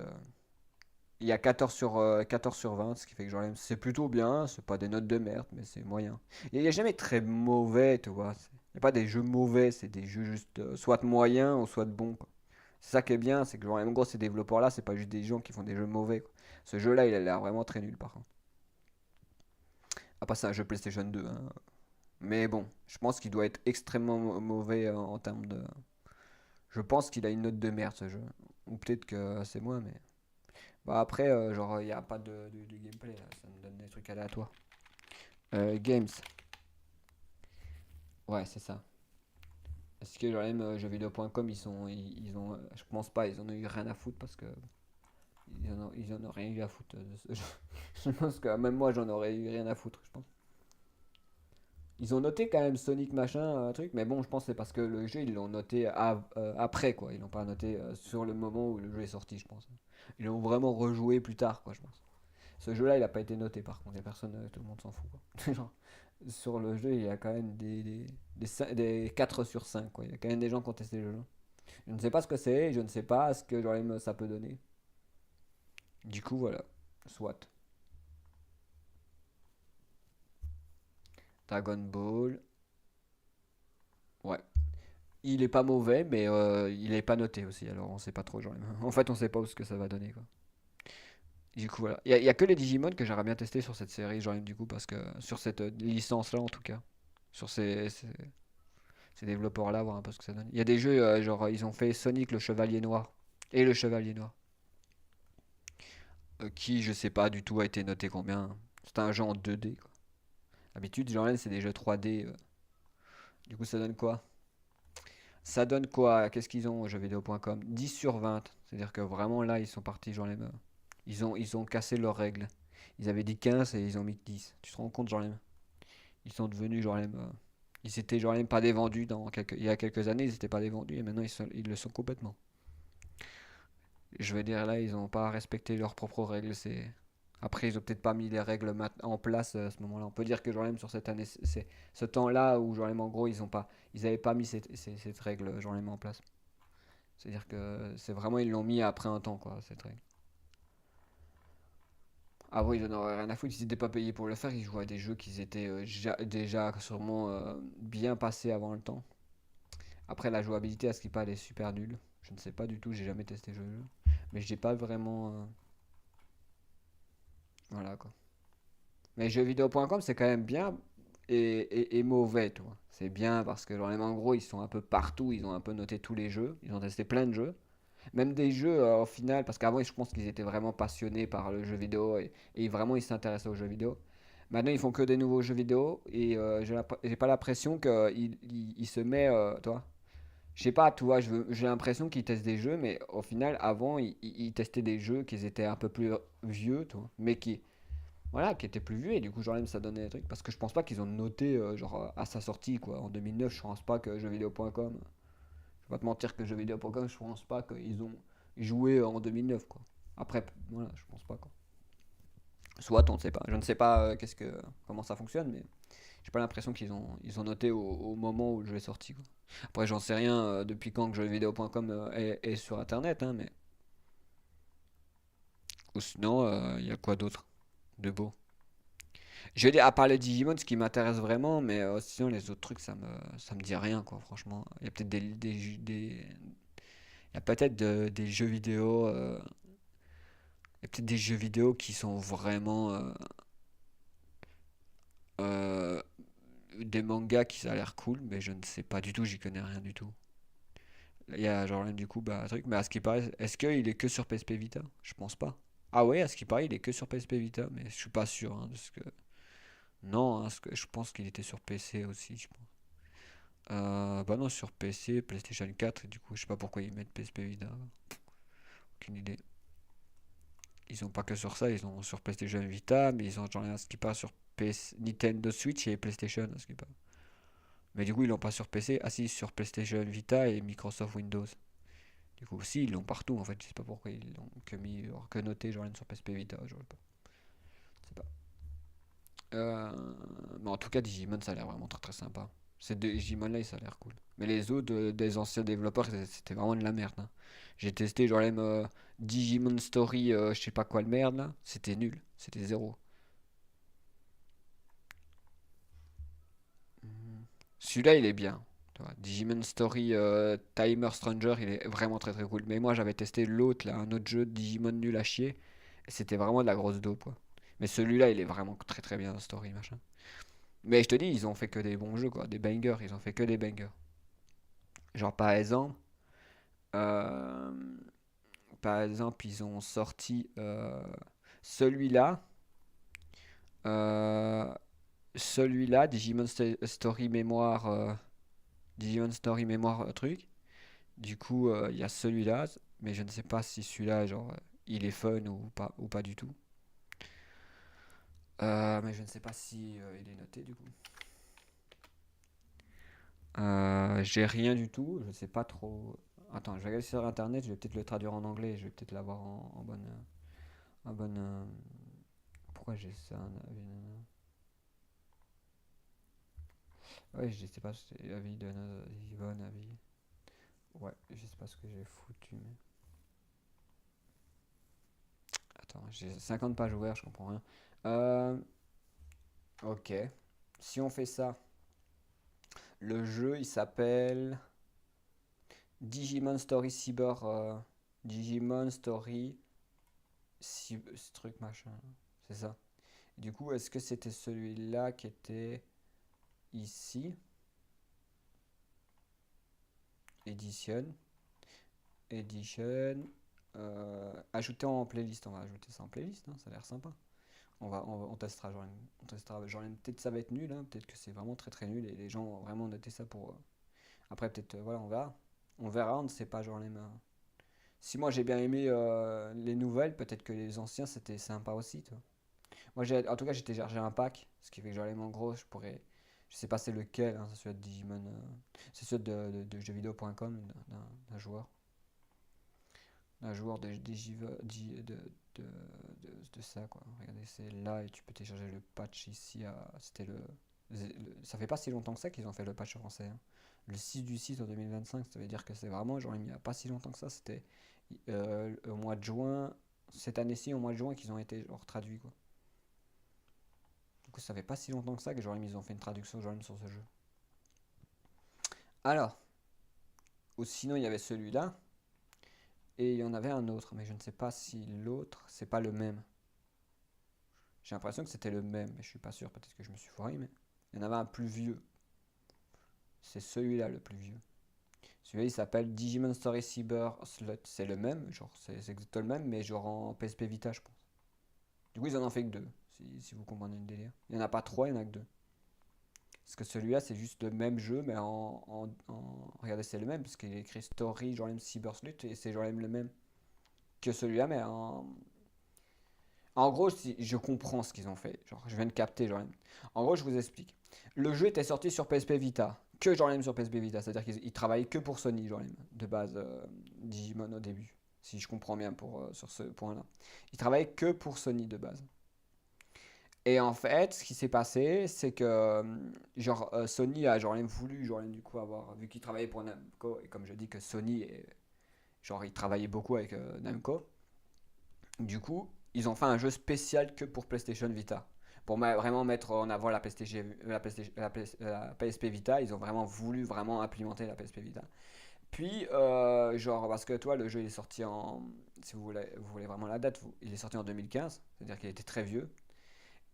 Il y a 14 sur 20, ce qui fait que genre, c'est plutôt bien, c'est pas des notes de merde, mais c'est moyen. Il n'y a jamais très mauvais, tu vois. Il n'y a pas des jeux mauvais, c'est des jeux juste soit moyens ou soit bons, quoi. C'est ça qui est bien, c'est que genre, en gros, ces développeurs-là, c'est pas juste des gens qui font des jeux mauvais, quoi. Ce jeu-là, il a l'air vraiment très nul, par contre. Après, c'est un jeu PlayStation 2, hein. Mais bon, je pense qu'il doit être extrêmement mauvais en termes de. Je pense qu'il a une note de merde, ce jeu. Ou peut-être que c'est moi, mais. Bah après, genre, il n'y a pas de gameplay, là. Ça me donne des trucs aléatoires. Games. Ouais, c'est ça. Est-ce que genre même jeuxvideo.com ils ont je pense pas, ils en ont eu rien à foutre parce que ils en ont rien eu à foutre de ce jeu. Je pense que même moi j'en aurais eu rien à foutre, je pense. Ils ont noté quand même Sonic machin, un truc, mais bon, je pense que c'est parce que le jeu ils l'ont noté après quoi. Ils l'ont pas noté sur le moment où le jeu est sorti, je pense. Ils l'ont vraiment rejoué plus tard quoi, je pense. Ce jeu-là, il a pas été noté par contre, il y a personne, tout le monde s'en fout quoi. Genre, sur le jeu, il y a quand même des 4 sur 5 quoi. Il y a quand même des gens qui ont testé le jeu. Je ne sais pas ce que c'est, je ne sais pas ce que genre, ça peut donner. Du coup, voilà. Soit. Dragon Ball. Ouais. Il est pas mauvais, mais il est pas noté aussi. Alors on sait pas trop. Genre, en fait, on sait pas où ce que ça va donner. Quoi. Du coup, voilà. Il y a que les Digimon que j'aimerais bien tester sur cette série. Genre, du coup, parce que sur cette licence-là, en tout cas. Sur ces développeurs-là, voir un peu ce que ça donne. Il y a des jeux, genre, ils ont fait Sonic le Chevalier Noir. Et le Chevalier Noir. Qui, je sais pas du tout, a été noté combien. C'est un jeu en 2D. Quoi. D'habitude, genre, c'est des jeux 3D. Du coup, ça donne quoi? Ça donne quoi? Qu'est-ce qu'ils ont, jeuxvideo.com? 10 sur 20. C'est-à-dire que vraiment là, ils sont partis, genre les mains. Ils ont cassé leurs règles. Ils avaient dit 15 et ils ont mis 10. Tu te rends compte, genre les mains? Ils sont devenus, genre les mains. Ils étaient, genre les pas des vendus il y a quelques années, ils n'étaient pas des vendus et maintenant ils le sont complètement. Je veux dire, là, ils n'ont pas respecté leurs propres règles. Après, ils ont peut-être pas mis les règles en place à ce moment-là. On peut dire que Jorlem sur cette année, c'est ce temps-là où Jorlem en gros ils avaient pas mis cette règle Jorlem en place. C'est-à-dire que c'est vraiment ils l'ont mis après un temps quoi cette règle. Avant ils en auraient rien à foutre, ils n'étaient pas payés pour le faire, ils jouaient à des jeux qui étaient déjà sûrement bien passés avant le temps. Après la jouabilité à ce qui paraît est super nulle. Je ne sais pas du tout, j'ai jamais testé le jeu, mais j'ai pas vraiment voilà quoi. Mais jeuxvideo.com, c'est quand même bien et mauvais, tu vois. C'est bien parce que, genre, en gros, ils sont un peu partout, ils ont un peu noté tous les jeux, ils ont testé plein de jeux. Même des jeux, au final, parce qu'avant, je pense qu'ils étaient vraiment passionnés par le jeu vidéo et vraiment, ils s'intéressaient aux jeux vidéo. Maintenant, ils font que des nouveaux jeux vidéo et j'ai pas l'impression qu'il se met, toi. Je sais pas, tu vois, j'ai l'impression qu'ils testent des jeux, mais au final, avant, ils testaient des jeux qui étaient un peu plus vieux, tu vois, mais qui était plus vieux et du coup genre même ça donnait des trucs parce que je pense pas qu'ils ont noté à sa sortie quoi en 2009 je pense pas que jeuxvideo.com je vais pas te mentir que jeuxvideo.com je pense pas qu'ils ont joué en 2009 quoi après voilà je pense pas quoi soit on ne sait pas je ne sais pas comment ça fonctionne mais j'ai pas l'impression ils ont noté au moment où le jeu est sorti quoi. Après j'en sais rien depuis quand que jeuxvideo.com est sur internet hein, mais ou sinon il y a quoi d'autre de beau. Je vais dire, à part les Digimon, ce qui m'intéresse vraiment, mais sinon les autres trucs, ça me dit rien, quoi, franchement. Il y a peut-être il y a peut-être des jeux vidéo, il y a peut-être des jeux vidéo qui sont vraiment euh, des mangas qui ça a l'air cool, mais je ne sais pas du tout, j'y connais rien du tout. Il y a genre du coup, bah, un truc, mais à ce qui paraît, est-ce qu'il est que sur PSP Vita? Je pense pas. Ah ouais, à ce qui paraît, il est que sur PSP Vita, mais je suis pas sûr, hein, de ce que. Non, hein, je pense qu'il était sur PC aussi, je pense. Bah non, sur PC, PlayStation 4, du coup, je sais pas pourquoi ils mettent PSP Vita. Aucune idée. Ils ont pas que sur ça, ils ont sur PlayStation Vita, mais ils ont genre un skipper sur Nintendo Switch et PlayStation, un skipper. Mais du coup, ils l'ont pas sur PC, assis sur PlayStation Vita et Microsoft Windows. Du coup, aussi, ils l'ont partout en fait, je sais pas pourquoi ils l'ont que noté genre sur PSP Vita, je sais pas. Je sais pas. Mais en tout cas, Digimon, ça a l'air vraiment très très sympa. Ces deux Digimon là, ça a l'air cool. Mais les autres des anciens développeurs, c'était vraiment de la merde. Hein. J'ai testé genre même Digimon Story, je sais pas quoi de merde là. C'était nul. C'était zéro. Mhm. Celui-là, il est bien. Tu vois, Digimon Story Timer Stranger, il est vraiment très très cool. Mais moi, j'avais testé l'autre là, un autre jeu de Digimon nul à chier. Et c'était vraiment de la grosse dope quoi. Mais celui-là, il est vraiment très très bien, Story machin. Mais je te dis, ils ont fait que des bons jeux, quoi, des bangers, ils ont fait que des bangers. Genre euh, par exemple, ils ont sorti celui-là, euh, celui-là, Digimon Story Mémoire Digimon Story mémoire truc. Du coup, il y a celui-là, mais je ne sais pas si celui-là, genre, il est fun ou pas du tout. Mais je ne sais pas si il est noté du coup. J'ai rien du tout, je sais pas trop. Attends, je vais regarder sur internet, je vais peut-être le traduire en anglais, je vais peut-être l'avoir en bonne. En bonne pourquoi j'ai ça ouais, je sais pas, c'est avis de Yvonne, avis. Ouais, je sais pas ce que j'ai foutu, mais. Attends, j'ai 50 pages ouvertes, je comprends rien. Euh, ok. Si on fait ça, le jeu il s'appelle Digimon Story Cyber. Digimon Story ce truc machin. C'est ça. Du coup, est-ce que c'était celui-là qui était ici? Edition. Edition. Ajouter en playlist. On va ajouter ça en playlist, hein, ça a l'air sympa. On testera, genre, on testera. Genre, peut-être ça va être nul, hein, peut-être que c'est vraiment très très nul et les gens ont vraiment noté ça pour. Après, peut-être, voilà, on verra. On verra, on ne sait pas, genre, si moi j'ai bien aimé les nouvelles, peut-être que les anciens c'était sympa aussi, toi. Moi, en tout cas, j'ai téléchargé un pack, ce qui fait que genre, en gros, je pourrais. Je sais pas c'est lequel, hein, c'est celui de Digimon. C'est celui de jeuxvideo.com d'un joueur. Un joueur de ça, quoi. Regardez, c'est là et tu peux télécharger le patch ici. C'était ça fait pas si longtemps que ça qu'ils ont fait le patch français, hein. Le 6 du 6 en 2025, ça veut dire que c'est vraiment, genre, il n'y a pas si longtemps que ça. C'était au mois de juin, cette année-ci, au mois de juin, qu'ils ont été genre, traduits, quoi. Du coup, ça fait pas si longtemps que ça que genre, ils ont fait une traduction genre, sur ce jeu. Alors, ou sinon, il y avait celui-là. Et il y en avait un autre, mais je ne sais pas si l'autre, c'est pas le même. J'ai l'impression que c'était le même, mais je suis pas sûr. Peut-être que je me suis foiré, mais il y en avait un plus vieux. C'est celui-là le plus vieux. Celui-là, il s'appelle Digimon Story Cyber Slot. C'est le même, genre, c'est exactement le même, mais genre en PSP Vita, je pense. Du coup, ils en ont fait que deux, si vous comprenez le délire. Il n'y en a pas trois, il y en a que deux. Parce que celui-là, c'est juste le même jeu, mais regardez, c'est le même, parce qu'il est écrit Story, genre Cyber Slot, et c'est genre le même que celui-là, mais en gros, si je comprends ce qu'ils ont fait. Genre, je viens de capter, genre. En gros, je vous explique. Le jeu était sorti sur PSP Vita. Que genre sur PSP Vita. C'est-à-dire qu'ils travaillaient que pour Sony, genre de base, Digimon au début. Si je comprends bien sur ce point-là. Ils travaillaient que pour Sony de base. Et en fait, ce qui s'est passé, c'est que Sony a genre voulu genre du coup avoir vu qu'ils travaillaient pour Namco et comme je dis que Sony est, genre il travaillait beaucoup avec Namco. Du coup, ils ont fait un jeu spécial que pour PlayStation Vita. Pour vraiment mettre en avant la PSP Vita, ils ont vraiment voulu vraiment implémenter la PSP Vita. Puis, genre, parce que toi, le jeu il est sorti en. Si vous voulez vraiment la date, il est sorti en 2015, c'est-à-dire qu'il était très vieux.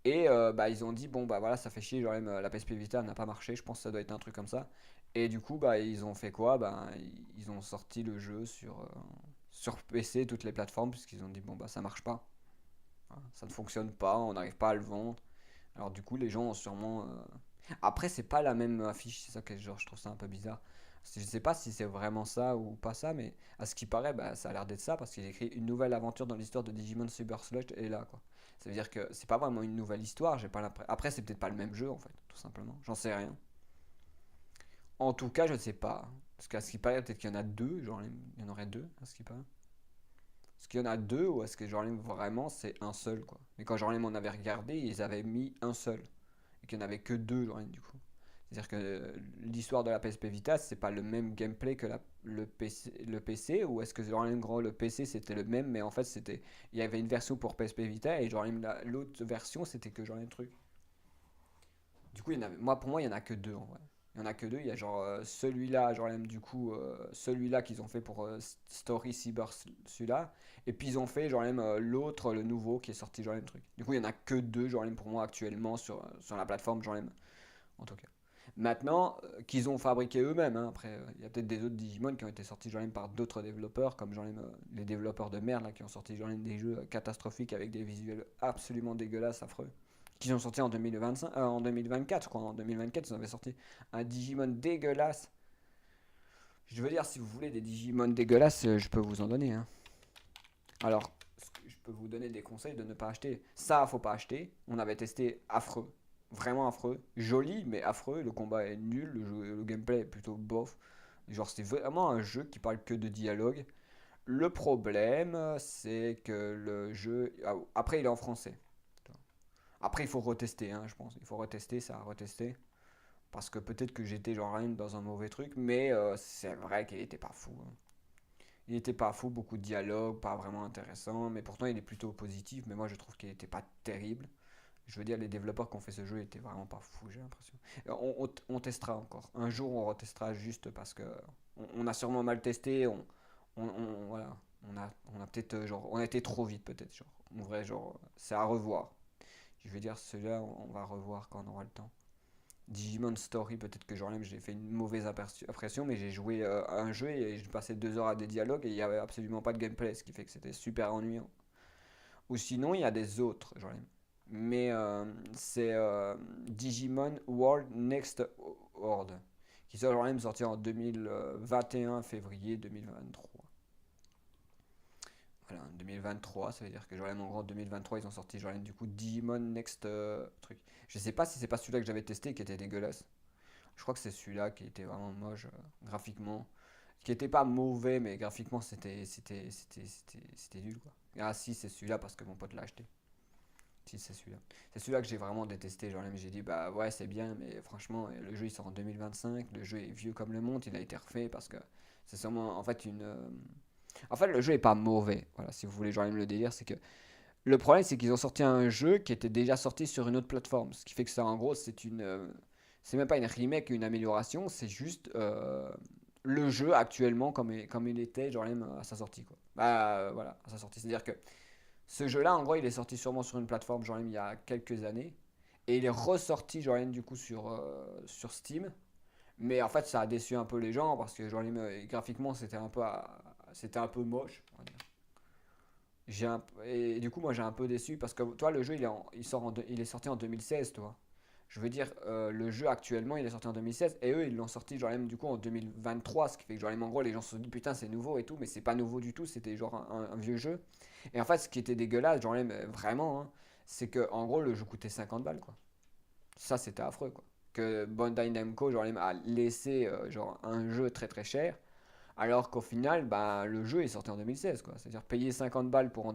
Et bah, ils ont dit, bon, bah voilà, ça fait chier, genre, même, la PSP Vita n'a pas marché, je pense que ça doit être un truc comme ça. Et du coup, bah, ils ont fait quoi? Bah, ils ont sorti le jeu sur PC, toutes les plateformes, puisqu'ils ont dit, bon, bah, ça marche pas. Ça ne fonctionne pas, on n'arrive pas à le vendre. Alors du coup, les gens ont sûrement. Après, c'est pas la même affiche, c'est ça que genre, je trouve ça un peu bizarre. Je sais pas si c'est vraiment ça ou pas ça, mais à ce qui paraît, bah, ça a l'air d'être ça parce qu'il écrit une nouvelle aventure dans l'histoire de Digimon Cyber Sludge et là quoi. Ça veut dire que c'est pas vraiment une nouvelle histoire. J'ai pas l'impression. Après, c'est peut-être pas le même jeu en fait, tout simplement. J'en sais rien. En tout cas, je ne sais pas. Parce qu'à ce qui paraît, peut-être qu'il y en a deux. Genre, il y en aurait deux, à ce qui paraît. Est-ce qu'il y en a deux ou est-ce que genre vraiment c'est un seul quoi? Mais quand genre on avait regardé, ils avaient mis un seul et qu'il n'y en avait que deux genre du coup. C'est-à-dire que l'histoire de la PSP Vita, c'est pas le même gameplay que le PC ou est-ce que genre gros le PC c'était le même mais en fait c'était il y avait une version pour PSP Vita et genre l'autre version c'était que genre un truc. Du coup, pour moi, il y en a que deux en vrai. Il y en a que deux. Il y a genre celui-là, genre même du coup, celui-là qu'ils ont fait pour Story Cyber, celui-là. Et puis ils ont fait genre même l'autre, le nouveau qui est sorti genre même truc. Du coup, il y en a que deux genre même pour moi actuellement sur la plateforme genre même en tout cas. Maintenant, qu'ils ont fabriqué eux-mêmes, hein. Après, il y a peut-être des autres Digimon qui ont été sortis genre même par d'autres développeurs, comme genre même, les développeurs de merde là, qui ont sorti genre même des jeux catastrophiques avec des visuels absolument dégueulasses, affreux qui sont sortis en 2025, en 2024, je crois. En 2024, ils avaient sorti un Digimon dégueulasse. Je veux dire, si vous voulez des Digimon dégueulasses, je peux vous en donner, hein. Alors, je peux vous donner des conseils de ne pas acheter. Ça, faut pas acheter. On avait testé affreux. Vraiment affreux. Joli, mais affreux. Le combat est nul. Le gameplay est plutôt bof. Genre, c'est vraiment un jeu qui parle que de dialogue. Le problème, c'est que le jeu. Après, il est en français. Après, il faut retester, hein, je pense. Il faut retester, ça, retester. Parce que peut-être que j'étais genre rien dans un mauvais truc, mais c'est vrai qu'il était pas fou, hein. Il était pas fou, beaucoup de dialogue, pas vraiment intéressant, mais pourtant il est plutôt positif, mais moi je trouve qu'il était pas terrible. Je veux dire, les développeurs qui ont fait ce jeu étaient vraiment pas fous, j'ai l'impression. On testera encore. Un jour on retestera juste parce que on a sûrement mal testé, voilà. On a peut-être genre on a été trop vite peut-être genre. En vrai genre c'est à revoir. Je veux dire celui-là on va revoir quand on aura le temps. Digimon Story, peut-être que genre j'ai fait une mauvaise impression, mais j'ai joué à un jeu et j'ai passé 2 heures à des dialogues et il n'y avait absolument pas de gameplay, ce qui fait que c'était super ennuyant. Ou sinon, il y a des autres, genre, mais c'est Digimon World Next Horde, qui sort genre sorti en 2021, février 2023. Voilà, 2023, ça veut dire que genre en gros 2023 ils ont sorti genre du coup Digimon Next truc. Je sais pas si c'est pas celui-là que j'avais testé qui était dégueulasse. Je crois que c'est celui-là qui était vraiment moche graphiquement. Qui était pas mauvais, mais graphiquement c'était nul quoi. Ah si, c'est celui-là parce que mon pote l'a acheté. Si, c'est celui-là. C'est celui-là que j'ai vraiment détesté. Genre, même j'ai dit, bah ouais, c'est bien, mais franchement, le jeu il sort en 2025. Le jeu est vieux comme le monde. Il a été refait parce que c'est sûrement en fait une. En fait, le jeu est pas mauvais. Voilà, si vous voulez, genre, même le délire, c'est que le problème, c'est qu'ils ont sorti un jeu qui était déjà sorti sur une autre plateforme. Ce qui fait que ça, en gros, c'est une. C'est même pas une remake, une amélioration, c'est juste le jeu actuellement comme il était, genre même à sa sortie, quoi. Bah voilà, à sa sortie. C'est-à-dire que ce jeu-là, en gros, il est sorti sûrement sur une plateforme, genre même il y a quelques années. Et il est ressorti, genre même du coup, sur Steam. Mais en fait, ça a déçu un peu les gens parce que, genre même, graphiquement, c'était un peu moche, on va dire. Et du coup, moi, j'ai un peu déçu parce que toi, le jeu, il est sorti en 2016, toi. Je veux dire, le jeu actuellement, il est sorti en 2016 et eux, ils l'ont sorti genre même du coup en 2023, ce qui fait que genre même en gros, les gens se sont dit putain, c'est nouveau et tout, mais c'est pas nouveau du tout, c'était genre un vieux jeu. Et en fait, ce qui était dégueulasse, genre même vraiment, hein, c'est que en gros, le jeu coûtait 50 balles quoi. Ça, c'était affreux quoi. Que Bandai Namco genre même a laissé genre un jeu très très cher alors qu'au final, bah, le jeu est sorti en 2016, quoi. C'est-à-dire payer 50 balles pour,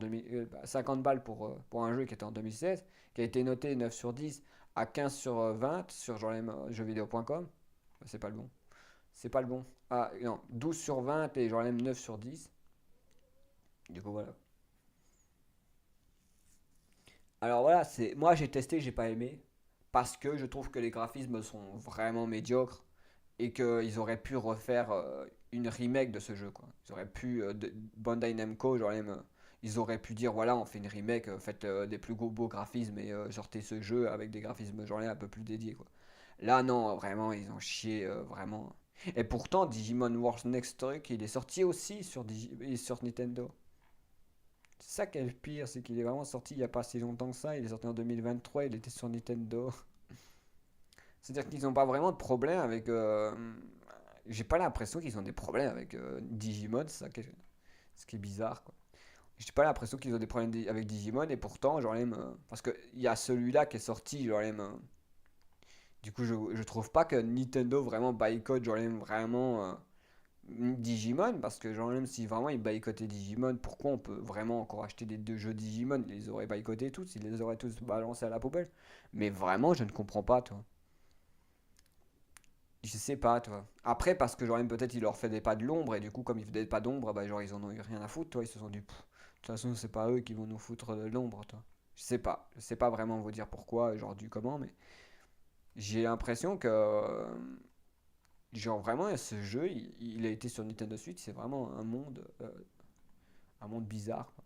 50 balles pour un jeu qui était en 2016, qui a été noté 9 sur 10 à 15 sur 20 sur genre jeuxvideo.com. Bah, c'est pas le bon. C'est pas le bon. Ah non, 12 sur 20 et genre même 9 sur 10. Du coup, voilà. Alors voilà, moi j'ai testé, j'ai pas aimé. Parce que je trouve que les graphismes sont vraiment médiocres et qu'ils auraient pu refaire une remake de ce jeu quoi. Ils auraient pu Bandai Namco genre même ils auraient pu dire voilà on fait une remake faites des plus beaux graphismes et sortez ce jeu avec des graphismes genre là un peu plus dédiés quoi. Là non vraiment ils ont chié vraiment. Et pourtant Digimon Wars Next Truck il est sorti aussi sur Nintendo. C'est ça qui est le pire, c'est qu'il est vraiment sorti il n'y a pas si longtemps que ça, il est sorti en 2023, il était sur Nintendo. C'est-à-dire qu'ils n'ont pas vraiment de problème avec. J'ai pas l'impression qu'ils ont des problèmes avec Digimon, ce qui est bizarre quoi. J'ai pas l'impression qu'ils ont des problèmes avec Digimon et pourtant, genre même. Parce qu'il y a celui-là qui est sorti, genre même. Du coup, je trouve pas que Nintendo vraiment boycotte, genre même vraiment Digimon parce que, genre même si vraiment ils boycottaient Digimon, pourquoi on peut vraiment encore acheter des deux jeux Digimon? Ils les auraient boycottés tous, ils les auraient tous balancés à la poubelle. Mais vraiment, je ne comprends pas, toi. Je sais pas, toi. Après, parce que genre même peut-être il leur fait des pas de l'ombre et du coup comme ils faisaient pas d'ombre, bah genre ils en ont eu rien à foutre, toi. Ils se sont dit, de toute façon c'est pas eux qui vont nous foutre de l'ombre, toi. Je sais pas vraiment vous dire pourquoi, genre du comment, mais j'ai l'impression que genre vraiment ce jeu, il a été sur Nintendo Switch, c'est vraiment un monde bizarre, quoi.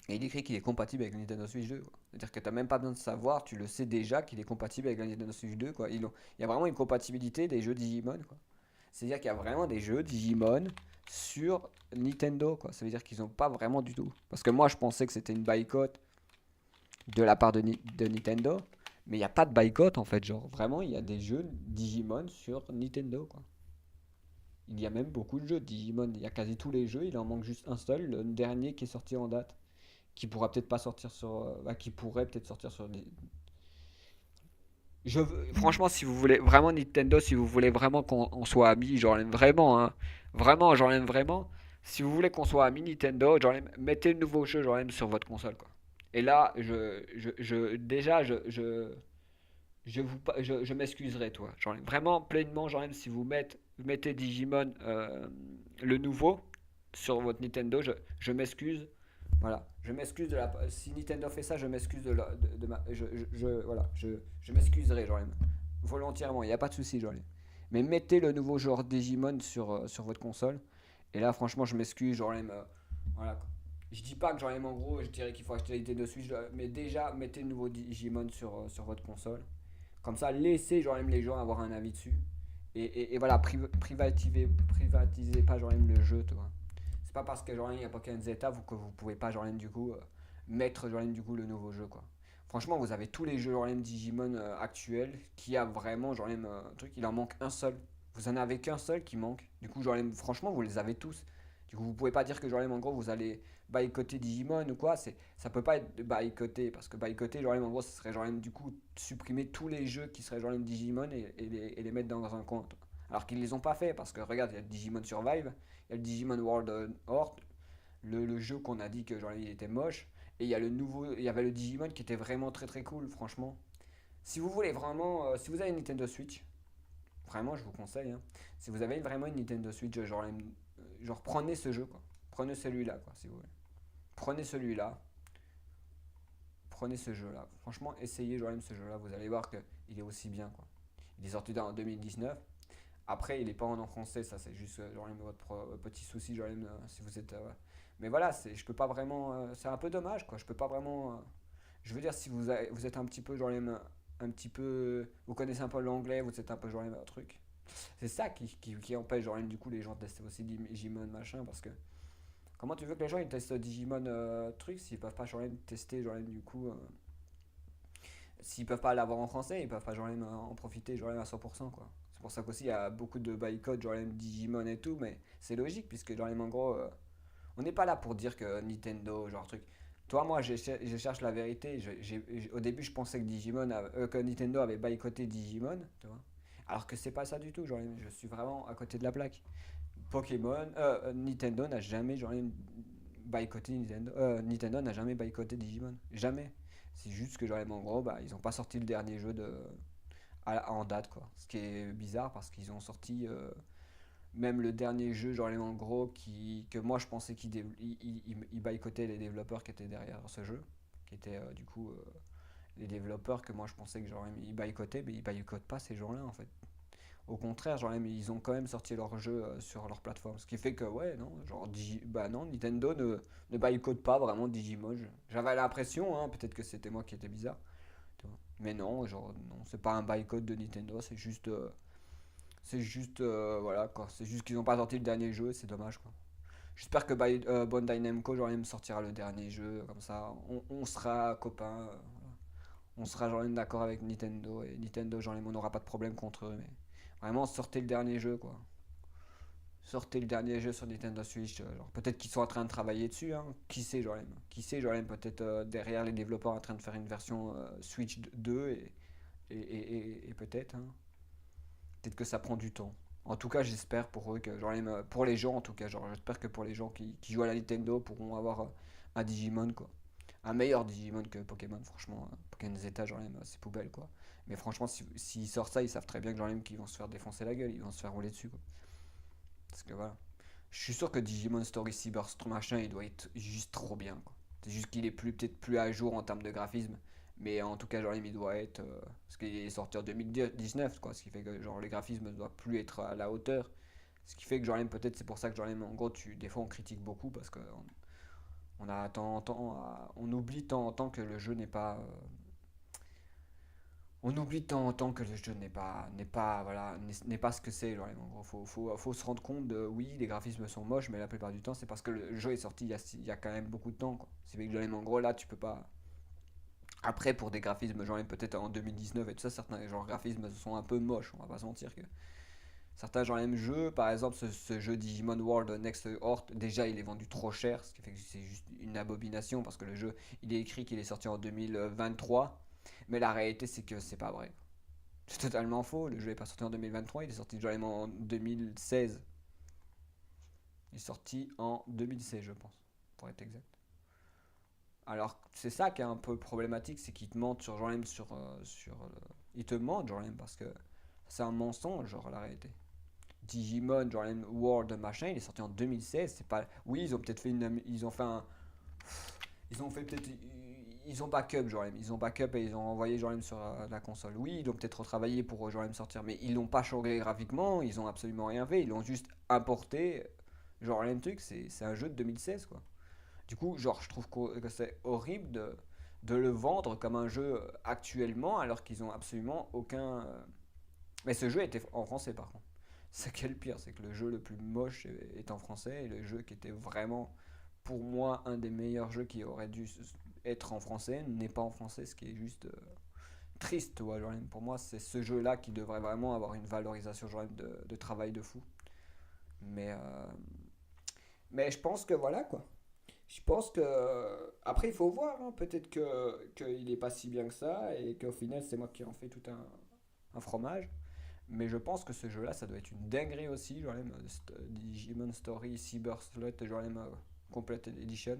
Et il écrit qu'il est compatible avec la Nintendo Switch 2, quoi. C'est-à-dire que t'as même pas besoin de savoir, tu le sais déjà qu'il est compatible avec la Nintendo Switch 2, quoi. Il y a vraiment une compatibilité des jeux Digimon, quoi. C'est-à-dire qu'il y a vraiment des jeux Digimon sur Nintendo, quoi. Ça veut dire qu'ils n'ont pas vraiment du tout. Parce que moi, je pensais que c'était une boycott de la part de Nintendo. Mais il n'y a pas de boycott, en fait. Genre, vraiment, il y a des jeux Digimon sur Nintendo, quoi. Il y a même beaucoup de jeux de Digimon. Il y a quasi tous les jeux. Il en manque juste un seul, le dernier qui est sorti en date. Qui pourra peut-être pas sortir sur. Qui pourrait peut-être sortir sur des. Franchement, si vous voulez vraiment Nintendo, si vous voulez vraiment qu'on soit amis, j'en aime vraiment, hein. Vraiment, j'en aime vraiment. Si vous voulez qu'on soit amis Nintendo, mettez le nouveau jeu, j'en aime sur votre console, quoi. Et là, déjà, je m'excuserai, toi. Genre, vraiment, pleinement, genre, même si vous mettez Digimon, le nouveau, sur votre Nintendo, je m'excuse. Voilà, je m'excuse de la. Si Nintendo fait ça, je m'excuse de ma. Voilà, je m'excuserai, genre, même. Volontairement, il n'y a pas de souci, genre. Mais mettez le nouveau genre Digimon sur votre console. Et là, franchement, je m'excuse, genre, même. Voilà, quoi. Je dis pas que genre en gros, je dirais qu'il faut acheter la Nintendo Switch, mais déjà mettez le nouveau Digimon sur votre console. Comme ça, laissez genre même les gens avoir un avis dessus. Et voilà, privatisez pas genre même le jeu, toi. C'est pas parce que genre il n'y a pas qu'un Zeta que vous pouvez pas genre même du coup mettre genre même du coup le nouveau jeu, quoi. Franchement, vous avez tous les jeux genre même Digimon actuels qui a vraiment genre même un truc, il en manque un seul. Vous en avez qu'un seul qui manque. Du coup, genre même, franchement, vous les avez tous. Du coup, vous pouvez pas dire que genre même en gros vous allez boycotter Digimon ou quoi, ça peut pas être boycotter parce que boycotter genre en gros ce serait genre du coup supprimer tous les jeux qui seraient genre Digimon et les mettre dans un compte. Alors qu'ils les ont pas fait parce que regarde, il y a le Digimon Survive, il y a le Digimon World Horde, le jeu qu'on a dit que genre il était moche et il y avait le Digimon qui était vraiment très très cool franchement. Si vous voulez vraiment si vous avez une Nintendo Switch, vraiment je vous conseille hein, si vous avez vraiment une Nintendo Switch genre prenez ce jeu quoi. Prenez celui-là quoi si vous voulez. Prenez celui-là, prenez ce jeu-là. Franchement, essayez genre même ce jeu-là, vous allez voir qu'il est aussi bien quoi. Il est sorti en 2019. Après, il est pas en français, ça c'est juste genre même votre petit souci genre même, si vous êtes mais voilà, je peux pas vraiment c'est un peu dommage quoi, je peux pas vraiment je veux dire si vous êtes un petit peu genre même un petit peu vous connaissez un peu l'anglais, vous êtes un peu genre même un truc. C'est ça qui empêche genre même du coup les gens de tester aussi Digimon machin parce que comment tu veux que les gens ils testent Digimon truc s'ils peuvent pas genre tester genre du coup s'ils peuvent pas l'avoir en français ils peuvent pas genre en profiter genre à 100% quoi. C'est pour ça qu'aussi il y a beaucoup de boycott genre Digimon et tout mais c'est logique puisque genre en gros on n'est pas là pour dire que Nintendo genre truc. Toi moi je cherche la vérité. Au début je pensais que que Nintendo avait boycotté Digimon tu vois. Alors que c'est pas ça du tout genre je suis vraiment à côté de la plaque. Nintendo n'a jamais genre boycotté Nintendo. Nintendo n'a jamais boycotté Digimon. Jamais. C'est juste que genre en gros, bah, ils ont pas sorti le dernier jeu en date quoi. Ce qui est bizarre parce qu'ils ont sorti même le dernier jeu genre en gros que moi je pensais qu'ils boycottaient les développeurs qui étaient derrière ce jeu, qui étaient du coup les développeurs que moi je pensais que genre ils boycottaient, mais ils boycottent pas ces gens-là en fait. Au contraire, genre, ils ont quand même sorti leur jeu sur leur plateforme. Ce qui fait que, ouais, non, bah non, Nintendo ne boycotte pas vraiment Digimon. J'avais l'impression, hein, peut-être que c'était moi qui étais bizarre. Tu vois. Mais non, genre, non, c'est pas un boycott de Nintendo, voilà, quoi. C'est juste qu'ils n'ont pas sorti le dernier jeu, c'est dommage, quoi. J'espère que Bandai Namco, genre, me sortira le dernier jeu, comme ça, on sera copains. Voilà. On sera, genre, d'accord avec Nintendo, et Nintendo, genre, on n'aura pas de problème contre eux, mais vraiment, sortez le dernier jeu, quoi. Sortez le dernier jeu sur Nintendo Switch. Genre, peut-être qu'ils sont en train de travailler dessus. Hein. Qui sait, genre, qui sait, genre, peut-être derrière les développeurs en train de faire une version Switch 2 et peut-être. Hein. Peut-être que ça prend du temps. En tout cas, j'espère pour eux que, genre, pour les gens en tout cas, genre, j'espère que pour les gens qui jouent à la Nintendo pourront avoir un Digimon, quoi. Un meilleur Digimon que Pokémon, franchement. Pokémon Z, genre, c'est poubelle, quoi. Mais franchement, s'ils sortent ça, ils savent très bien que, genre, qu'ils vont se faire défoncer la gueule, ils vont se faire rouler dessus, quoi. Parce que voilà. Je suis sûr que Digimon Story Cyberstorm machin, il doit être juste trop bien, quoi. C'est juste qu'il est peut-être plus à jour en termes de graphisme. Mais en tout cas, genre, il doit être. Parce qu'il est sorti en 2019, quoi. Ce qui fait que, genre, les graphismes ne doivent plus être à la hauteur. Ce qui fait que, genre, peut-être c'est pour ça que, genre, en gros, des fois, on critique beaucoup parce qu'on on a temps en temps. On oublie de temps en temps que le jeu n'est pas. On oublie de temps en temps que le jeu voilà, n'est pas ce que c'est. Genre, en gros, faut se rendre compte de, oui, les graphismes sont moches, mais la plupart du temps, c'est parce que le jeu est sorti il y a quand même beaucoup de temps, quoi. C'est vrai que, genre, en gros, là, tu peux pas. Après, pour des graphismes, genre, peut-être en 2019 et tout ça, certains genre, graphismes sont un peu moches, on va pas se mentir que Certains genre même jeux, par exemple ce jeu Digimon World Next Hort, déjà il est vendu trop cher, ce qui fait que c'est juste une abomination parce que le jeu il est écrit qu'il est sorti en 2023, mais la réalité c'est que c'est pas vrai. C'est totalement faux, le jeu est pas sorti en 2023, il est sorti genre en 2016. Il est sorti en 2016 je pense, pour être exact. Alors c'est ça qui est un peu problématique, c'est qu'ils te mentent sur genre même ils te mentent genre même parce que c'est un mensonge genre la réalité. Digimon, genre World machin, il est sorti en 2016. C'est pas. Oui, ils ont peut-être fait une. Ils ont fait un. Ils ont fait peut-être. Ils ont backup, genre ils ont backup et ils ont envoyé genre sur la console. Oui, ils ont peut-être retravaillé pour genre sortir, mais ils l'ont pas changé graphiquement, ils ont absolument rien fait, ils l'ont juste importé. Genre le truc, c'est un jeu de 2016 quoi. Du coup, genre je trouve que c'est horrible de le vendre comme un jeu actuellement alors qu'ils ont absolument aucun. Mais ce jeu était en français par contre. C'est quel pire, c'est que le jeu le plus moche est en français et le jeu qui était vraiment pour moi un des meilleurs jeux qui aurait dû être en français n'est pas en français, ce qui est juste triste. Tu vois, genre, pour moi, c'est ce jeu-là qui devrait vraiment avoir une valorisation genre, de travail de fou. Mais, euh, mais je pense que voilà quoi. Je pense que. Après, il faut voir. Hein. Peut-être qu'il est pas si bien que ça et qu'au final, c'est moi qui en fais tout un fromage. Mais je pense que ce jeu-là, ça doit être une dinguerie aussi. Genre même Digimon Story Cyber Slot, genre même Complete Edition.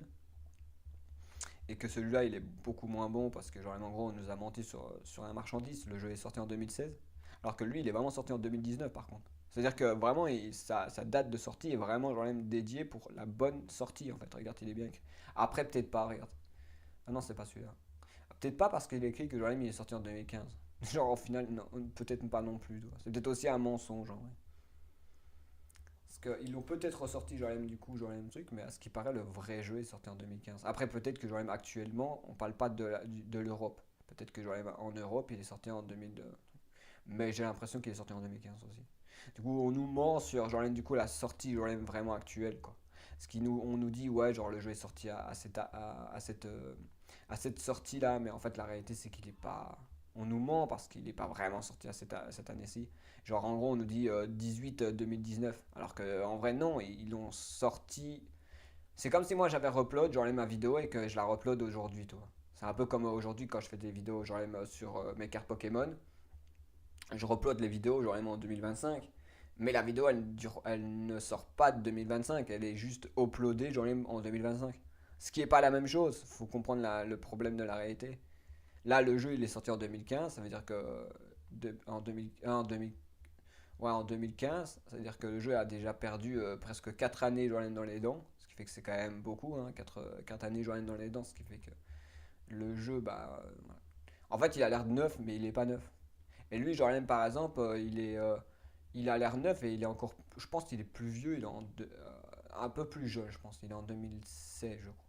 Et que celui-là, il est beaucoup moins bon parce que, genre, en gros, on nous a menti sur la marchandise. Le jeu est sorti en 2016. Alors que lui, il est vraiment sorti en 2019 par contre. C'est-à-dire que vraiment, sa date de sortie est vraiment genre même dédiée pour la bonne sortie en fait. Regarde, il est bien écrit. Après, peut-être pas, regarde. Ah non, c'est pas celui-là. Peut-être pas parce qu'il est écrit que genre même il est sorti en 2015. Genre, au final, non, peut-être pas non plus. C'est peut-être aussi un mensonge en vrai. Parce qu'ils l'ont peut-être ressorti genre même du coup, genre même truc, mais à ce qui paraît, le vrai jeu est sorti en 2015. Après, peut-être que genre même actuellement, on parle pas de l'Europe. Peut-être que genre même en Europe, il est sorti en 2002. Mais j'ai l'impression qu'il est sorti en 2015 aussi. Du coup, on nous ment sur genre même du coup la sortie genre même vraiment actuelle quoi. On nous dit ouais genre le jeu est sorti à cette sortie là, mais en fait la réalité c'est qu'il est pas. On nous ment parce qu'il n'est pas vraiment sorti cette année-ci. Genre en gros on nous dit 18 2019, alors qu'en vrai non, ils l'ont sorti. C'est comme si moi j'avais upload genre ma vidéo et que je la upload aujourd'hui, toi. C'est un peu comme aujourd'hui quand je fais des vidéos genre sur mes cartes Pokémon. Je upload les vidéos genre en 2025. Mais la vidéo elle ne sort pas de 2025, elle est juste uploadée genre en 2025. Ce qui n'est pas la même chose, faut comprendre le problème de la réalité. Là, le jeu, il est sorti en 2015, ça veut dire que en 2000, en 2000 ouais, en 2015, ça veut dire que le jeu a déjà perdu presque 4 années Joanne dans les dents, ce qui fait que c'est quand même beaucoup, hein, 4 années Joanne dans les dents, ce qui fait que le jeu, bah, voilà. En fait, il a l'air neuf, mais il est pas neuf. Et lui, Jordan, par exemple, il a l'air neuf et il est encore, je pense qu'il est plus vieux, un peu plus jeune, je pense, il est en 2016, je crois.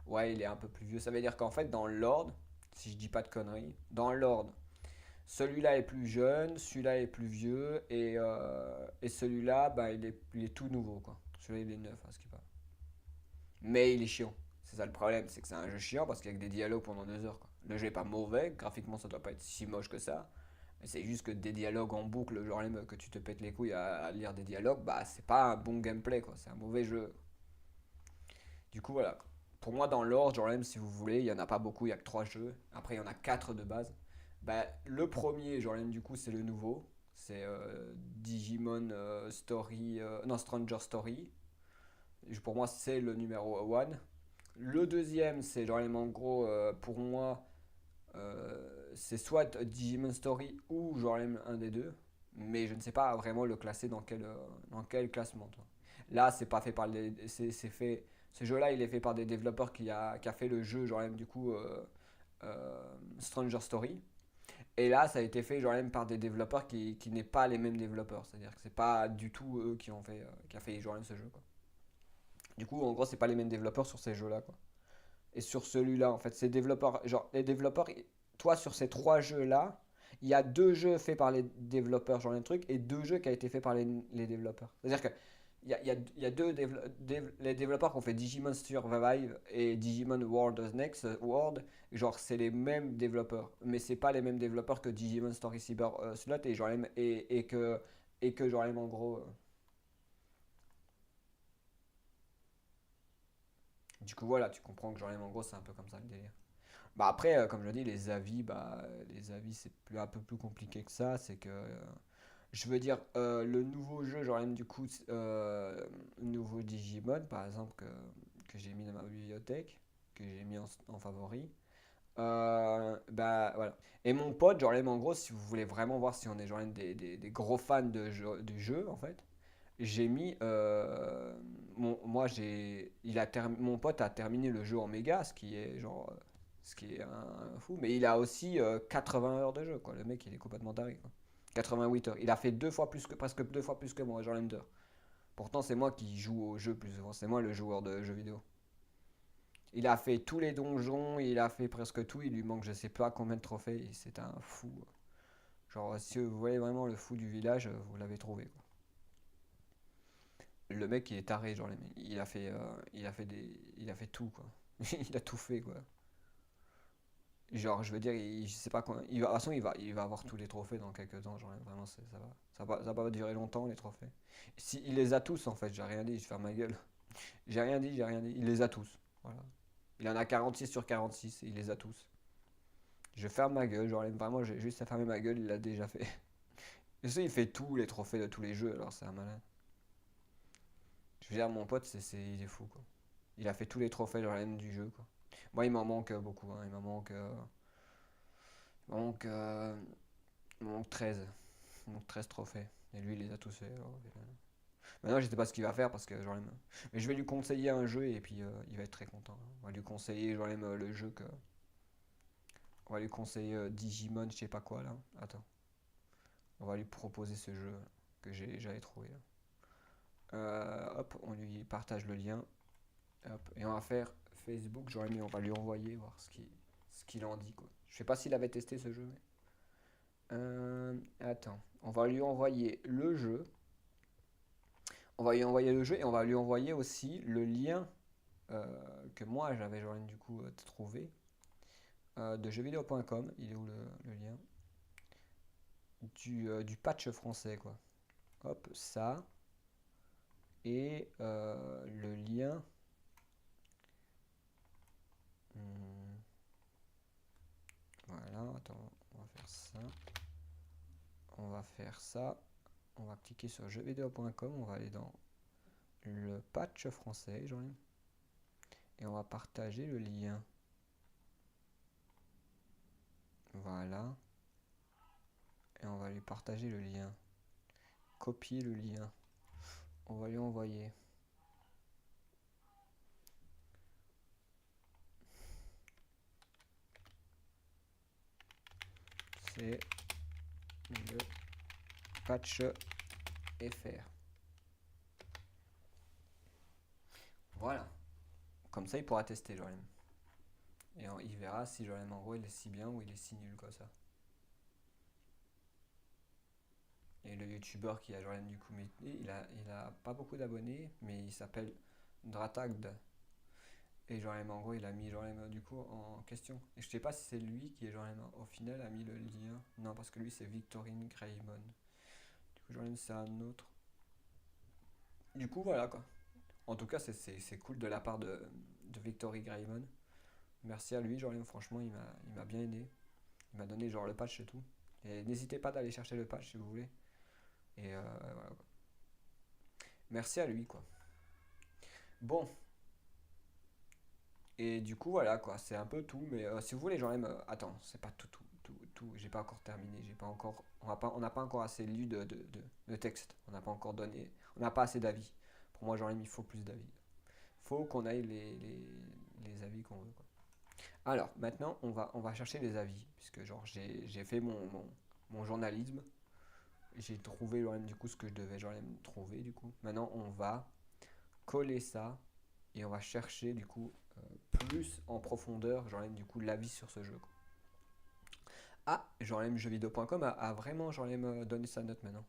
Ouais, il est un peu plus vieux. Ça veut dire qu'en fait, dans l'ordre, si je dis pas de conneries, dans l'ordre, celui-là est plus jeune, celui-là est plus vieux, et celui-là, bah, il est tout nouveau, quoi. Celui-là, il est neuf, à ce qu'il paraît. Mais il est chiant. C'est ça le problème, c'est que c'est un jeu chiant parce qu'il y a que des dialogues pendant 2 heures, quoi. Le jeu est pas mauvais, graphiquement ça doit pas être si moche que ça, mais c'est juste que des dialogues en boucle, genre même que tu te pètes les couilles à lire des dialogues, bah c'est pas un bon gameplay, quoi. C'est un mauvais jeu. Du coup, voilà. Pour moi, dans l'ordre, genre même si vous voulez, il y en a pas beaucoup, il y a que 3 jeux. Après, il y en a 4 de base. Bah, le premier, genre même du coup, c'est le nouveau. C'est Digimon Story. Non, Stranger Story. Pour moi, c'est le numéro 1. Le deuxième, c'est genre même en gros, pour moi, c'est soit Digimon Story ou genre même un des deux. Mais je ne sais pas vraiment le classer dans quel classement, toi. Là, c'est pas fait par les. C'est fait. Ce jeu-là, il est fait par des développeurs qui a fait le jeu, genre même du coup, Stranger Story. Et là, ça a été fait genre même par des développeurs qui n'est pas les mêmes développeurs. C'est-à-dire que c'est pas du tout eux qui a fait genre même ce jeu, quoi. Du coup, en gros, c'est pas les mêmes développeurs sur ces jeux-là, quoi. Et sur celui-là, en fait, ces développeurs, genre les développeurs, toi sur ces 3 jeux-là, il y a 2 jeux faits par les développeurs, genre un truc, et 2 jeux qui ont été faits par les développeurs. C'est-à-dire que il y a les développeurs qui ont fait Digimon Survive et Digimon World Next World, genre c'est les mêmes développeurs, mais c'est pas les mêmes développeurs que Digimon Story Cyber Slot et genre et que Et que genre en gros, du coup voilà, tu comprends que genre en gros c'est un peu comme ça le délire. Bah après, comme je dis, les avis c'est un peu plus compliqué que ça. C'est que, je veux dire, le nouveau jeu, genre même du coup, le nouveau Digimon par exemple que j'ai mis dans ma bibliothèque, que j'ai mis en favori. Bah voilà. Et mon pote, genre même en gros, si vous voulez vraiment voir si on est genre même des gros fans du jeu en fait, j'ai mis, moi mon pote a terminé le jeu en méga, ce qui est genre, ce qui est un fou, mais il a aussi 80 heures de jeu, quoi. Le mec, il est complètement taré, quoi. 88 heures. Il a fait presque deux fois plus que moi, genre Ender. Pourtant, c'est moi qui joue au jeu plus souvent. C'est moi le joueur de jeux vidéo. Il a fait tous les donjons, il a fait presque tout. Il lui manque, je sais pas combien de trophées. C'est un fou. Genre, si vous voyez vraiment le fou du village, vous l'avez trouvé, quoi. Le mec, il est taré, genre, il a fait tout, quoi. Il a tout fait, quoi. Genre, je veux dire, je sais pas quand, de toute façon, il va avoir tous les trophées dans quelques temps, genre, vraiment, ça va pas durer longtemps, les trophées. Si, il les a tous, en fait, j'ai rien dit, je ferme ma gueule. J'ai rien dit, il les a tous, voilà. Il en a 46 sur 46, et il les a tous. Je ferme ma gueule, genre, vraiment, j'ai juste à fermer ma gueule, il l'a déjà fait. Et ça, il fait tous les trophées de tous les jeux, alors c'est un malin. Je veux dire, mon pote, il est fou, quoi. Il a fait tous les trophées genre, du jeu, quoi. Moi, il m'en manque beaucoup, hein. Il m'en manque, il m'en manque 13. Il m'en manque 13 trophées. Et lui, il les a tous fait. Oh, putain. Maintenant, je sais pas ce qu'il va faire parce que j'en aime. Mais je vais lui conseiller un jeu et puis il va être très content. On va lui conseiller, j'en aime le jeu que. On va lui conseiller Digimon, je sais pas quoi là. Attends. On va lui proposer ce jeu que j'avais trouvé là. Hop, on lui partage le lien. Hop, et on va faire Facebook, j'aurais mis, on va lui envoyer, voir ce qu'il en dit, quoi. Je sais pas s'il avait testé ce jeu, mais. Attends, on va lui envoyer le jeu. On va lui envoyer le jeu et on va lui envoyer aussi le lien que moi j'avais genre, du coup trouvé de jeuxvideo.com. Il est où le lien du patch français, quoi. Hop, ça. Et le lien. Hmm, voilà, attends, on va faire ça. On va faire ça. On va cliquer sur jeuxvideo.com. On va aller dans le patch français, genre, et on va partager le lien. Voilà. Et on va lui partager le lien. Copier le lien. On va lui envoyer. C'est le patch FR. Voilà. Comme ça, il pourra tester Jolem. Et il verra si Jolem en gros il est si bien ou il est si nul comme ça. Et le youtubeur qui a Jolem du coup, mais il a pas beaucoup d'abonnés, mais il s'appelle Dratagd. Et Jolem en gros il a mis Jolem du coup en question. Et je sais pas si c'est lui qui est Jolem au final a mis le lien. Non, parce que lui c'est Victorine Greymon. Du coup Jolem c'est un autre. Du coup voilà quoi. En tout cas c'est cool de la part de Victory Greymon. Merci à lui, genre franchement il m'a bien aidé. Il m'a donné genre le patch et tout. Et n'hésitez pas d'aller chercher le patch si vous voulez. Et voilà quoi. Merci à lui quoi. Bon, et du coup voilà quoi, c'est un peu tout. Mais si vous voulez, genre même. Attends, c'est pas tout. J'ai pas encore terminé. J'ai pas encore. On n'a pas encore assez lu de texte. On n'a pas encore donné. On n'a pas assez d'avis. Pour moi, genre il faut plus d'avis. Faut qu'on aille les avis qu'on veut quoi. Alors, maintenant, on va chercher les avis, puisque genre j'ai fait mon journalisme, j'ai trouvé genre, du coup ce que je devais genre, trouver du coup. Maintenant, on va coller ça et on va chercher du coup plus en profondeur genre du coup l'avis sur ce jeu, quoi. Ah, genre jeuxvideo.com a vraiment genre donné sa note maintenant.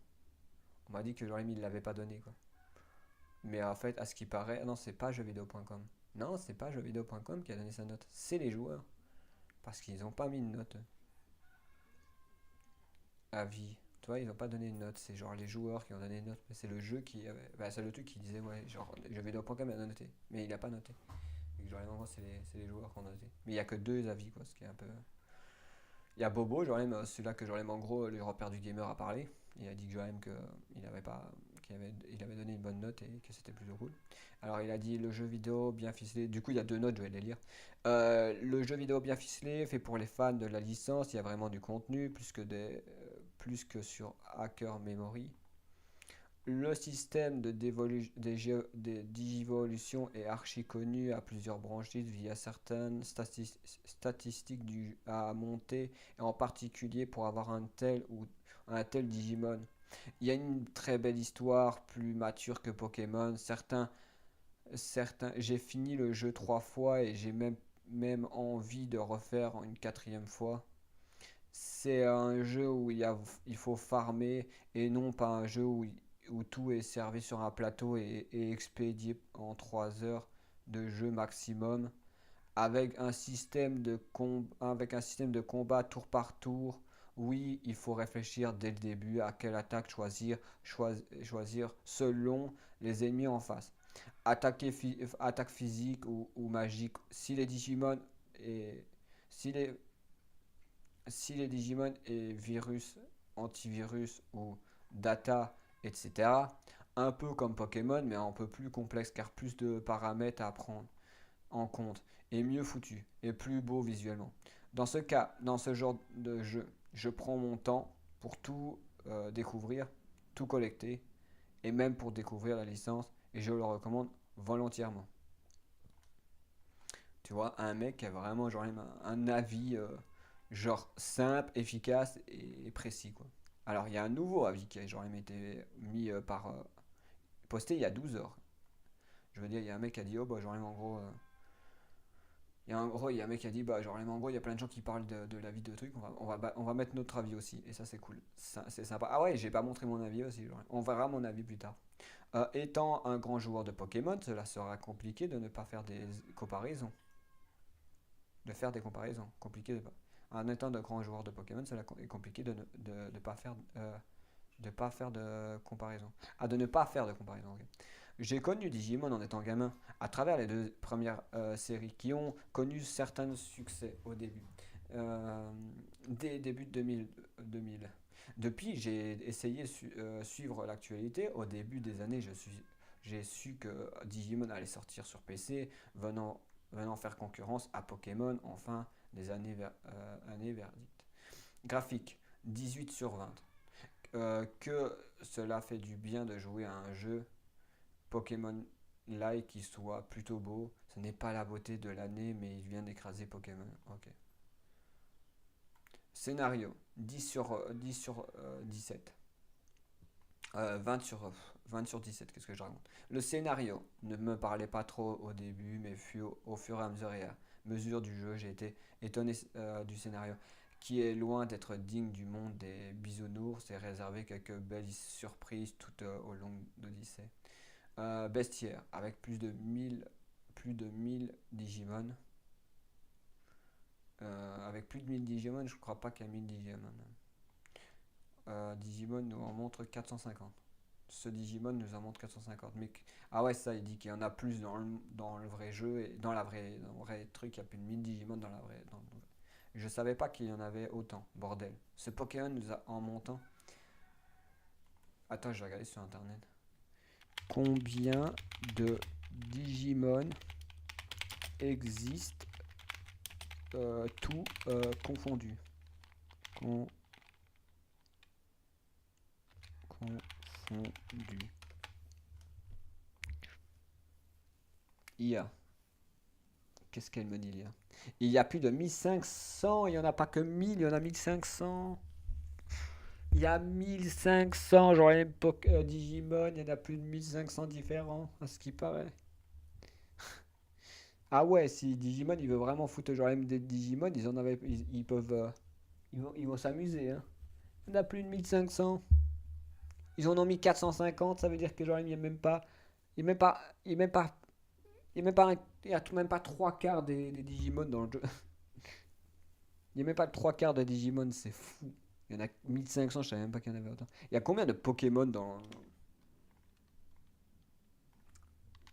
On m'a dit que genre il l'avait pas donné quoi. Mais en fait, à ce qui paraît, non, c'est pas jeuxvideo.com. Non, c'est pas jeuxvideo.com qui a donné sa note, c'est les joueurs. Parce qu'ils ont pas mis de note. Avis. vois, ils ont pas donné une note. C'est genre les joueurs qui ont donné une note. Mais c'est le jeu qui avait. Bah, c'est le truc qui disait, ouais, genre, jeuxvideo.com a noté. Mais il a pas noté. Et que genre, en gros, c'est les joueurs qui ont noté. Mais il y a que deux avis, quoi, ce qui est un peu. Il y a Bobo, genre, celui-là que genre, en gros, le repère du gamer a parlé. Il a dit que genre, qu'il avait pas. Il avait donné une bonne note et que c'était plutôt cool. Alors il a dit le jeu vidéo bien ficelé. Du coup il y a deux notes, je vais les lire. Le jeu vidéo bien ficelé, fait pour les fans de la licence. Il y a vraiment du contenu, plus que sur Hacker Memory. Le système de digivolution est archi connu à plusieurs branches via certaines statistiques à monter, et en particulier pour avoir un tel Digimon. Il y a une très belle histoire, plus mature que Pokémon. J'ai fini le jeu 3 fois et j'ai même envie de refaire une quatrième fois. C'est un jeu où il faut farmer et non pas un jeu où tout est servi sur un plateau et expédié en 3 heures de jeu maximum. Avec un système de combat tour par tour. Oui, il faut réfléchir dès le début à quelle attaque choisir selon les ennemis en face. Attaque physique ou magique. Et si les, si les Digimon et virus, antivirus ou data, etc. Un peu comme Pokémon, mais un peu plus complexe car plus de paramètres à prendre en compte et mieux foutu et plus beau visuellement. Dans ce genre de jeu, je prends mon temps pour tout découvrir, tout collecter et même pour découvrir la licence et je le recommande volontiers. Tu vois, un mec qui a vraiment genre un avis genre simple, efficace et précis quoi. Alors il y a un nouveau avis qui a genre été mis posté il y a 12 heures. Je veux dire, il y a un mec qui a dit oh bah genre en gros il y a un mec qui a dit, bah, genre, en gros, il y a plein de gens qui parlent de la vie de trucs, on va mettre notre avis aussi, et ça, c'est cool. C'est sympa. Ah ouais, j'ai pas montré mon avis aussi, genre, on verra mon avis plus tard. Étant un grand joueur de Pokémon, cela sera compliqué de ne pas faire des comparaisons. De faire des comparaisons. Compliqué de pas. En étant de grand joueur de Pokémon, cela est compliqué de pas faire, de pas faire de comparaison. Ah, de ne pas faire de comparaison, ok. J'ai connu Digimon en étant gamin, à travers les deux premières séries qui ont connu certains succès au début, dès début de 2000. Depuis, j'ai essayé de suivre l'actualité. Au début des années, j'ai su que Digimon allait sortir sur PC, venant faire concurrence à Pokémon, enfin, des années verdict. Graphique, 18 sur 20. Que cela fait du bien de jouer à un jeu Pokémon-like qui soit plutôt beau. Ce n'est pas la beauté de l'année, mais il vient d'écraser Pokémon. Ok. Scénario 10 sur 17. 20 sur 17, qu'est-ce que je raconte. Le scénario ne me parlait pas trop au début, mais au fur et à mesure du jeu, j'ai été étonné du scénario, qui est loin d'être digne du monde des bisounours et réservé quelques belles surprises tout au long d'Odyssée. Bestiaire, avec plus de 1000 Digimon. Avec plus de 1000 Digimon, je crois pas qu'il y a 1000 Digimon. Digimon nous en montre 450. Ce Digimon nous en montre 450. Mais, ah ouais, ça, il dit qu'il y en a plus dans le vrai jeu. Et dans le vrai truc, il y a plus de 1000 Digimon dans la vraie. Je savais pas qu'il y en avait autant. Bordel. Ce Pokémon nous a en montant. Attends, je vais regarder sur internet. Combien de Digimon existent tout confondu? Confondu. IA. Qu'est-ce qu'elle me dit, l'IA? Il y a plus de 1500, il n'y en a pas que 1000, il y en a 1500. Il y a 1500, genre les Digimon, il y en a plus de 1500 différents, à ce qui paraît. Ah ouais, si Digimon il veut vraiment foutre genre des Digimon, ils peuvent, ils vont s'amuser, hein. Il y en a plus de 1500. Ils en ont mis 450, ça veut dire que genre il n'y a même pas, il n'y a même pas, il n'y a même pas, il y a même pas, il y a tout même pas trois quarts des Digimon dans le jeu. Il n'y a même pas trois quarts de Digimon, c'est fou. Il y en a 1500, je savais même pas qu'il y en avait autant. Il y a combien de Pokémon dans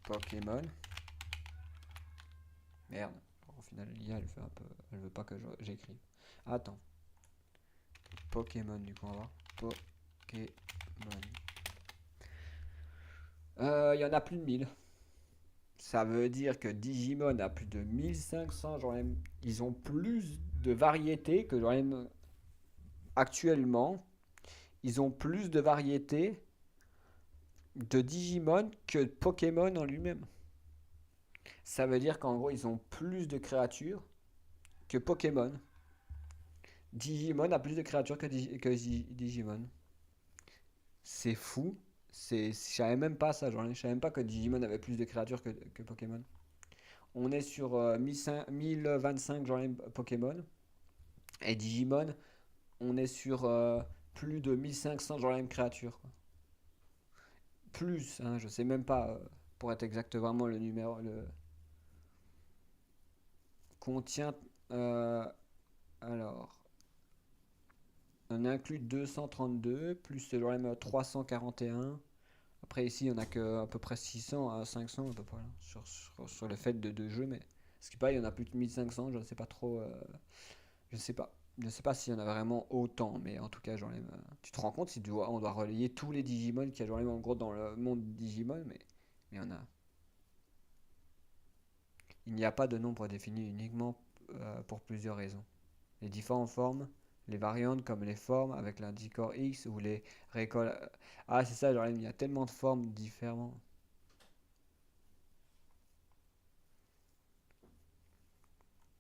Pokémon? Merde. Au final, l'IA, elle fait un peu. Elle veut pas que j'écrive. Attends. Pokémon, du coup, on va voir. Pokémon. Il y en a plus de 1000. Ça veut dire que Digimon a plus de 1500. Ils ont plus de variétés que actuellement. Ils ont plus de variétés de Digimon que de Pokémon en lui-même. Ça veut dire qu'en gros, ils ont plus de créatures que Pokémon. Digimon a plus de créatures que Digimon. C'est fou. Je savais même pas ça. Je savais même pas que Digimon avait plus de créatures que Pokémon. On est sur 1025 Pokémon. Et Digimon, on est sur plus de 1500 créatures, quoi. Plus, hein, je sais même pas pour être exact vraiment le numéro. Le contient. euh, alors, on inclut 232 plus le même 341. Après ici, il y en a que à peu près 600 à 500 à peu près là, sur le fait de jeu, mais ce qui pas, il y en a plus de 1500, je ne sais pas trop, je sais pas. Je ne sais pas s'il y en a vraiment autant, mais en tout cas, tu te rends compte si on doit relayer tous les Digimon qu'il y a en gros dans le monde Digimon, mais il y en a. Il n'y a pas de nombre défini uniquement pour plusieurs raisons. Les différentes formes, les variantes comme les formes avec l'indicor X ou les récoltes. Ah, c'est ça, il y a tellement de formes différentes.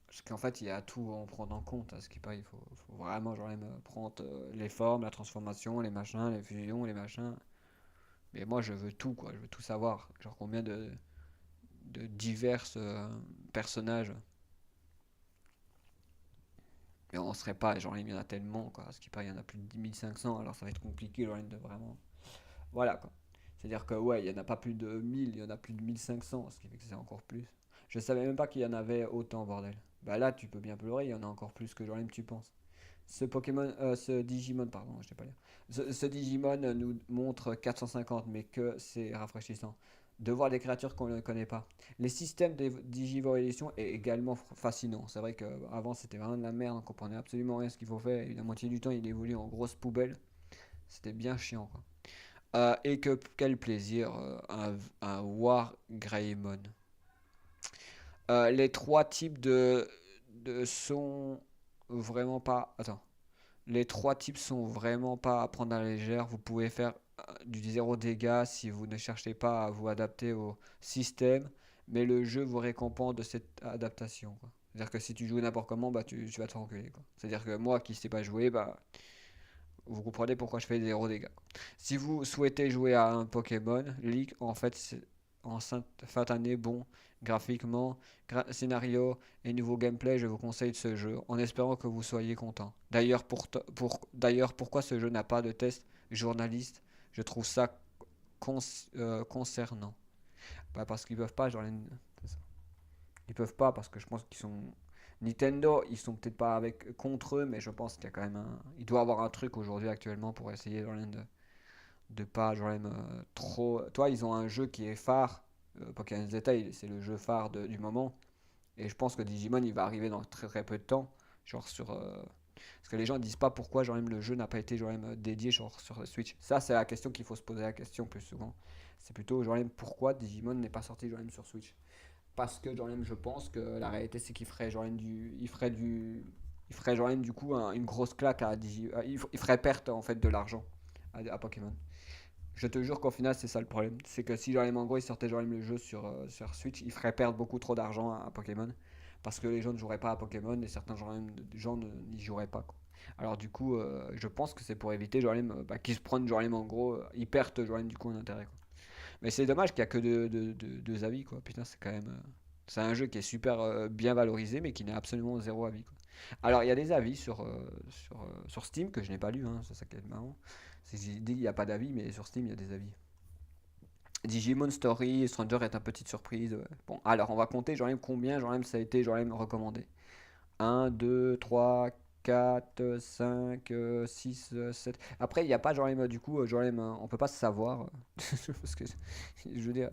Parce qu'en fait, il y a tout à en prendre en compte. À ce qui paraît, faut vraiment prendre les formes, la transformation, les machins, les fusions, les machins. Mais moi, je veux tout, quoi. Je veux tout savoir. Genre combien de divers personnages. Mais on serait pas, genre, il y en a tellement, quoi. À ce qui paraît, il y en a plus de 10 500, alors ça va être compliqué, genre, de vraiment. Voilà, quoi. C'est-à-dire que, ouais, il y en a pas plus de 1000, il y en a plus de 1500, ce qui fait que c'est encore plus. Je savais même pas qu'il y en avait autant, bordel. Bah là, tu peux bien pleurer, il y en a encore plus que genre, tu penses. Ce Digimon, pardon, je t'ai pas lire. Ce Digimon nous montre 450, mais que c'est rafraîchissant. De voir des créatures qu'on ne connaît pas. Les systèmes de Digivolution est également fascinant. C'est vrai qu'avant c'était vraiment de la merde, on comprenait absolument rien ce qu'il faut faire. Et la moitié du temps il évolue en grosse poubelle. C'était bien chiant, quoi. Et que quel plaisir, un War Greymon. Les trois types de sont vraiment pas. Attends. Les trois types sont vraiment pas à prendre à la légère. Vous pouvez faire du zéro dégâts si vous ne cherchez pas à vous adapter au système, mais le jeu vous récompense de cette adaptation, quoi. C'est-à-dire que si tu joues n'importe comment, bah tu vas te renculer, quoi. C'est-à-dire que moi qui ne sais pas jouer, bah vous comprenez pourquoi je fais des 0 dégâts. Si vous souhaitez jouer à un Pokémon League, en fait, c'est en fin d'année, bon, graphiquement, scénario et nouveau gameplay, je vous conseille ce jeu en espérant que vous soyez content. D'ailleurs, pourquoi ce jeu n'a pas de test journaliste? Je trouve ça concernant. Pas parce qu'ils peuvent pas, ils peuvent pas parce que je pense qu'ils sont Nintendo, ils sont peut-être pas avec contre eux, mais je pense qu'il y a quand même il doit avoir un truc aujourd'hui actuellement pour essayer de pas trop. Toi, ils ont un jeu qui est phare. Pokémon Z, c'est le jeu phare du moment, et je pense que Digimon, il va arriver dans très très peu de temps, genre sur. Parce que les gens disent pas pourquoi le jeu n'a pas été dédié genre sur Switch. Ça, c'est la question qu'il faut se poser la question plus souvent. C'est plutôt pourquoi Digimon n'est pas sorti sur Switch. Parce que je pense que la réalité c'est qu'il ferait il ferait du coup une grosse claque il ferait perte en fait de l'argent à Pokémon. Je te jure qu'au final c'est ça le problème, c'est que si en gros il sortait le jeu sur Switch, il ferait perdre beaucoup trop d'argent à Pokémon parce que les gens ne joueraient pas à Pokémon et certains gens n'y joueraient pas, quoi. Alors du coup, je pense que c'est pour éviter qu'ils se prennent en gros, ils perdent du coup en intérêt, quoi. Mais c'est dommage qu'il n'y a que deux avis, quoi. Putain, c'est quand même. C'est un jeu qui est super bien valorisé, mais qui n'a absolument zéro avis, quoi. Alors, il y a des avis sur Steam que je n'ai pas lu, hein, c'est ça qui est marrant. J'ai dit il n'y a pas d'avis, mais sur Steam, il y a des avis. Digimon Story, Stranger est une petite surprise. Ouais. Bon, alors on va compter, combien ça a été recommandé. Un 2 3 4, 5, 6, 7. Après, il n'y a pas genre les modes, du coup, genre les mains. On peut pas savoir. Parce que, je veux dire,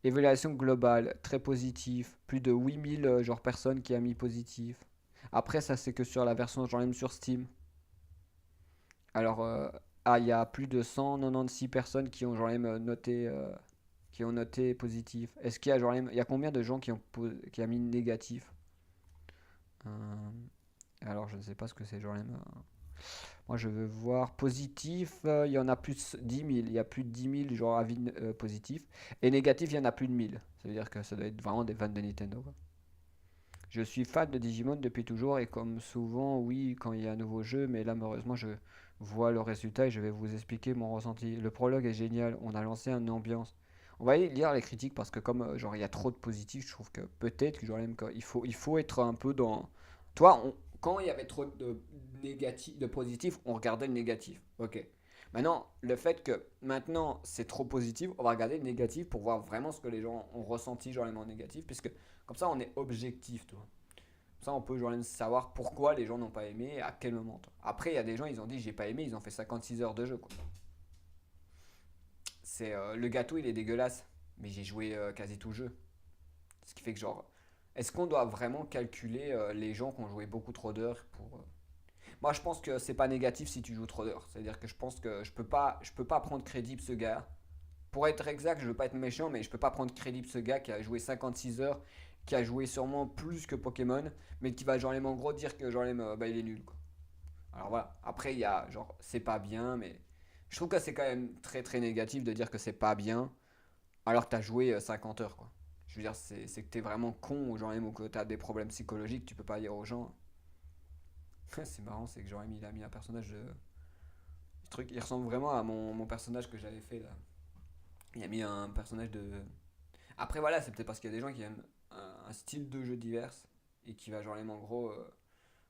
évaluation globale, très positif. Plus de 8000 genre personnes qui a mis positif. Après, ça, c'est que sur la version genre même sur Steam. Alors, il y a plus de 196 personnes qui ont genre même noté, qui ont noté positif. Est-ce qu'il y a genre il y a combien de gens qui ont qui a mis négatif? Euh, alors, je ne sais pas ce que c'est genre même. Moi, je veux voir positif. Il y en a plus de 10 000. Il y a plus de 10 000 genre avis positifs. Et négatif, il y en a plus de 1000. Ça veut dire que ça doit être vraiment des fans de Nintendo, quoi. Je suis fan de Digimon depuis toujours et comme souvent, oui, quand il y a un nouveau jeu, mais là, malheureusement, je vois le résultat et je vais vous expliquer mon ressenti. Le prologue est génial. On a lancé une ambiance. On va aller lire les critiques parce que comme genre il y a trop de positifs, je trouve que peut-être que genre même il faut être un peu dans. Toi, quand il y avait trop de négatifs, de positifs, on regardait le négatif. Ok. Maintenant, le fait que maintenant c'est trop positif, on va regarder le négatif pour voir vraiment ce que les gens ont ressenti genre en négatif, puisque comme ça on est objectif, toi. Comme ça on peut genre savoir pourquoi les gens n'ont pas aimé et à quel moment, toi. Après, il y a des gens, ils ont dit j'ai pas aimé, ils ont fait 56 heures de jeu, quoi. C'est le gâteau, il est dégueulasse, mais j'ai joué quasi tout le jeu. Ce qui fait que genre, est-ce qu'on doit vraiment calculer les gens qui ont joué beaucoup trop d'heures pour Moi, je pense que c'est pas négatif si tu joues trop d'heures. C'est-à-dire que je pense que je peux pas prendre crédit pour ce gars. Pour être exact, je veux pas être méchant, mais je peux pas prendre crédit pour ce gars qui a joué 56 heures, qui a joué sûrement plus que Pokémon, mais qui va genre en gros dire que genre bah, il est nul, quoi. Alors voilà. Après, il y a genre c'est pas bien, mais je trouve que c'est quand même très très négatif de dire que c'est pas bien alors que t'as joué 50 heures, quoi. Je veux dire, c'est que t'es vraiment con ou genre même ou que t'as des problèmes psychologiques, tu peux pas dire aux gens. C'est marrant, c'est que genre il a mis un personnage de truc, il ressemble vraiment à mon personnage que j'avais fait là. Il a mis un personnage de. Après voilà, c'est peut-être parce qu'il y a des gens qui aiment un style de jeu divers et qui va genre en gros,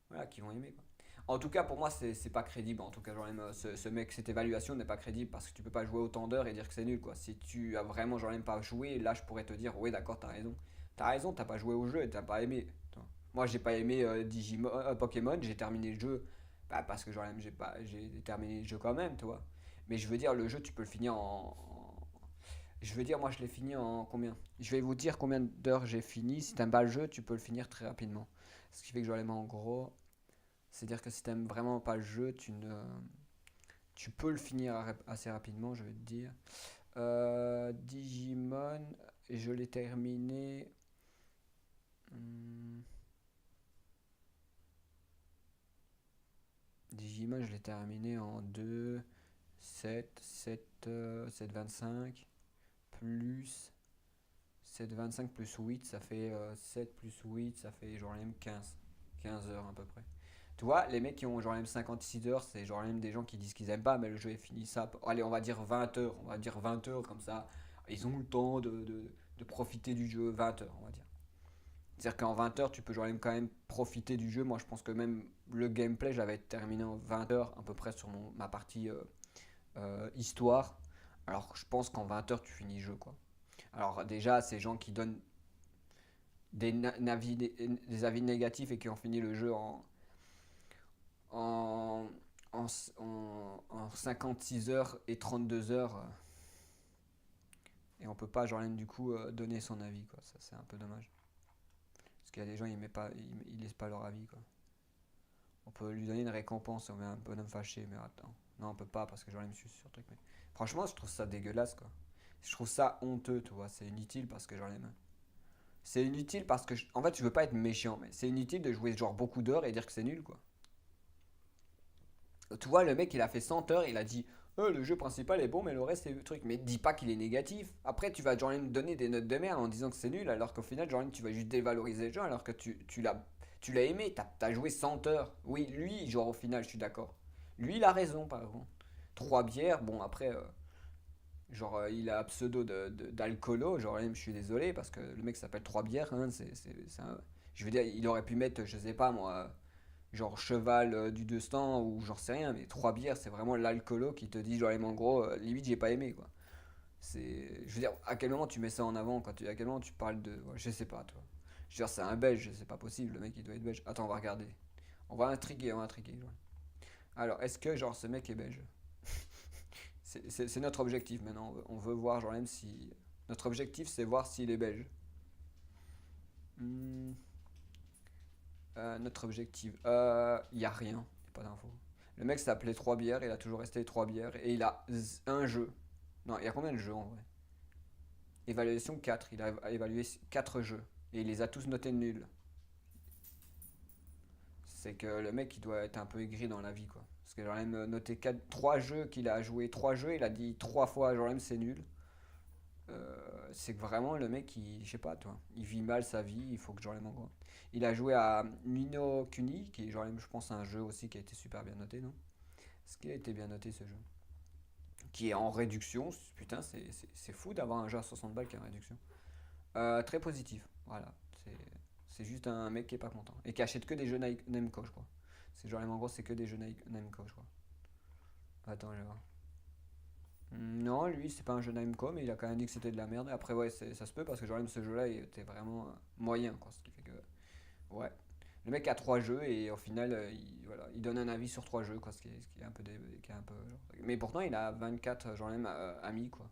voilà, qui vont aimer, quoi. En tout cas, pour moi, c'est pas crédible. En tout cas, genre, ce mec, cette évaluation n'est pas crédible parce que tu peux pas jouer autant d'heures et dire que c'est nul, quoi. Si tu as vraiment, genre, même pas joué, là, je pourrais te dire, oui, d'accord, t'as raison. T'as raison, t'as pas joué au jeu et t'as pas aimé. Moi, j'ai pas aimé Digimon, Pokémon, j'ai terminé le jeu bah, parce que, genre, même, j'ai terminé le jeu quand même, tu vois. Mais je veux dire, le jeu, tu peux le finir je veux dire, moi, je l'ai fini en combien? Je vais vous dire combien d'heures j'ai fini. Si t'aimes pas le jeu, tu peux le finir très rapidement. Ce qui fait que, genre, en gros. C'est-à-dire que si t'aimes vraiment pas le jeu, tu peux le finir assez rapidement, je vais te dire. Digimon, je l'ai terminé. hmm, Digimon, je l'ai terminé en 2, 7, 7, 7, 25 plus 7, 25 plus 8, ça fait 7 plus 8, ça fait genre même 15 heures à peu près. Tu vois, les mecs qui ont genre même 56 heures, c'est genre même des gens qui disent qu'ils aiment pas, mais le jeu est fini. Ça, allez, on va dire 20 heures. On va dire 20 heures comme ça. Ils ont le temps de profiter du jeu 20 heures, on va dire. C'est-à-dire qu'en 20 heures, tu peux genre même quand même profiter du jeu. Moi, je pense que même le gameplay, j'avais terminé en 20 heures à peu près sur ma partie histoire. Alors, je pense qu'en 20 heures, tu finis le jeu, quoi. Alors, déjà, ces gens qui donnent des avis négatifs et qui ont fini le jeu en, en, en 56 heures et 32 heures. Et on peut pas, genre, du coup, donner son avis, quoi. Ça, c'est un peu dommage. Parce qu'il y a des gens, ils laissent pas leur avis, quoi. On peut lui donner une récompense, on met un bonhomme fâché, mais attends. Non, on peut pas parce que j'en ai me suis sur le truc. Mais franchement, je trouve ça dégueulasse, quoi. Je trouve ça honteux, tu vois. C'est inutile parce que j'en ai marre. C'est inutile parce que, en fait, je veux pas être méchant, mais c'est inutile de jouer genre beaucoup d'heures et dire que c'est nul, quoi. Tu vois, le mec, il a fait 100 heures, il a dit le jeu principal est bon, mais le reste, c'est le truc. Mais dis pas qu'il est négatif. Après, tu vas genre me donner des notes de merde en disant que c'est nul, alors qu'au final, genre, tu vas juste dévaloriser le jeu, alors que tu l'as aimé, t'as joué 100 heures. Oui, lui, genre, au final, je suis d'accord. Lui, il a raison, par exemple. Trois bières, bon, après, genre, il a un pseudo d'alcoolo, genre, je suis désolé, parce que le mec s'appelle Trois bières, hein, je veux dire, il aurait pu mettre, je sais pas moi, genre cheval du 200 ou j'en sais rien, mais trois bières, c'est vraiment l'alcoolo qui te dit, genre, en gros, limite, j'ai pas aimé, quoi. Je veux dire, à quel moment tu mets ça en avant, à quel moment tu parles de, ouais, je sais pas, toi. Je veux dire, c'est un belge, c'est pas possible, le mec, il doit être belge. Attends, on va regarder. On va intriguer. Ouais. Alors, est-ce que genre ce mec est belge? C'est notre objectif maintenant. On veut voir genre même si. Notre objectif c'est voir s'il est belge. Hmm, notre objectif. Il y a rien. Y a pas d'infos. Le mec s'appelait 3 bières, il a toujours resté 3 bières et il a un jeu. Non, il y a combien de jeux en vrai? Évaluation 4. Il a évalué 4 jeux et il les a tous notés nuls. C'est que le mec il doit être un peu aigri dans la vie quoi. Parce que genre même noté 3 jeux qu'il a joué 3 jeux, il a dit 3 fois genre même c'est nul. C'est que vraiment le mec il je sais pas toi, il vit mal sa vie, il faut que genre même en gros. Il a joué à Nino Kuni qui est genre même je pense un jeu aussi qui a été super bien noté non? Est-ce qu'il a été bien noté ce jeu? Qui est en réduction, putain c'est fou d'avoir un jeu à 60 balles qui est en réduction. Très positif, voilà. C'est juste un mec qui est pas content. Et qui achète que des jeux Namco, je crois. C'est genre, en gros, c'est que des jeux Namco, je crois. Attends, je vais voir. Non, lui, c'est pas un jeu Namco, mais il a quand même dit que c'était de la merde. Après, ouais, ça se peut parce que genre, même ce jeu-là, il était vraiment moyen, quoi. Ce qui fait que. Ouais. Le mec a 3 jeux et au final, voilà, il donne un avis sur 3 jeux, quoi. Ce qui est un peu. Qui est un peu mais pourtant, il a 24, genre, même amis, quoi.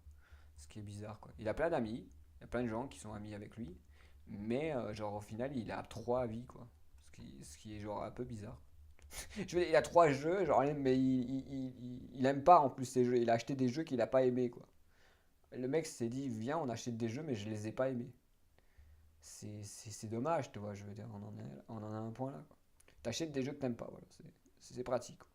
Ce qui est bizarre, quoi. Il a plein d'amis, il y a plein de gens qui sont amis avec lui, mais genre au final il a 3 avis, quoi. Ce qui est genre un peu bizarre. Je veux dire, il a 3 jeux, genre, mais il aime pas en plus ces jeux. Il a acheté des jeux qu'il a pas aimé, quoi. Le mec s'est dit, viens, on achète des jeux, mais je les ai pas aimés. C'est dommage, tu vois, je veux dire, on en a un point là, quoi. T'achètes des jeux que t'aimes pas, voilà, c'est pratique, quoi.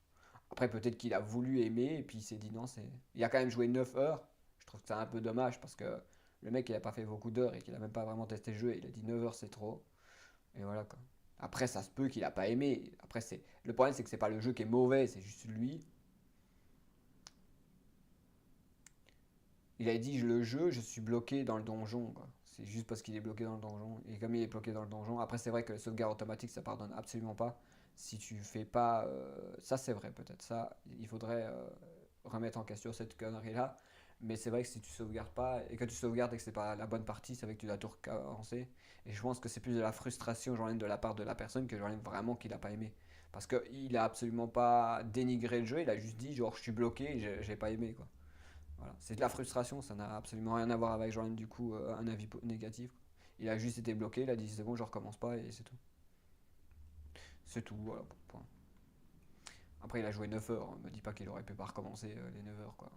Après, peut-être qu'il a voulu aimer, et puis il s'est dit, non, c'est. Il a quand même joué 9 heures. Je trouve que c'est un peu dommage, parce que le mec, il a pas fait beaucoup d'heures, et qu'il a même pas vraiment testé le jeu, et il a dit 9 heures, c'est trop. Et voilà, quoi. Après, ça se peut qu'il a pas aimé. Après, c'est le problème, c'est que c'est pas le jeu qui est mauvais, c'est juste lui. Il a dit le jeu, je suis bloqué dans le donjon, quoi. C'est juste parce qu'il est bloqué dans le donjon. Et comme il est bloqué dans le donjon, après c'est vrai que le sauvegarde automatique ça pardonne absolument pas. Si tu fais pas, ça c'est vrai peut-être. Ça, il faudrait remettre en question cette connerie là. Mais c'est vrai que si tu sauvegardes pas et que tu sauvegardes et que c'est pas la bonne partie, c'est vrai que tu dois tout recommencer. Et je pense que c'est plus de la frustration genre de la part de la personne que genre vraiment qu'il a pas aimé. Parce qu'il a absolument pas dénigré le jeu, il a juste dit genre je suis bloqué, j'ai pas aimé quoi. Voilà. C'est de la frustration, ça n'a absolument rien à voir avec genre, du coup un avis négatif. Il a juste été bloqué, il a dit c'est bon, je recommence pas et c'est tout. C'est tout, voilà. Point. Après, il a joué 9 heures, me dis pas qu'il aurait pu pas recommencer les 9 heures quoi.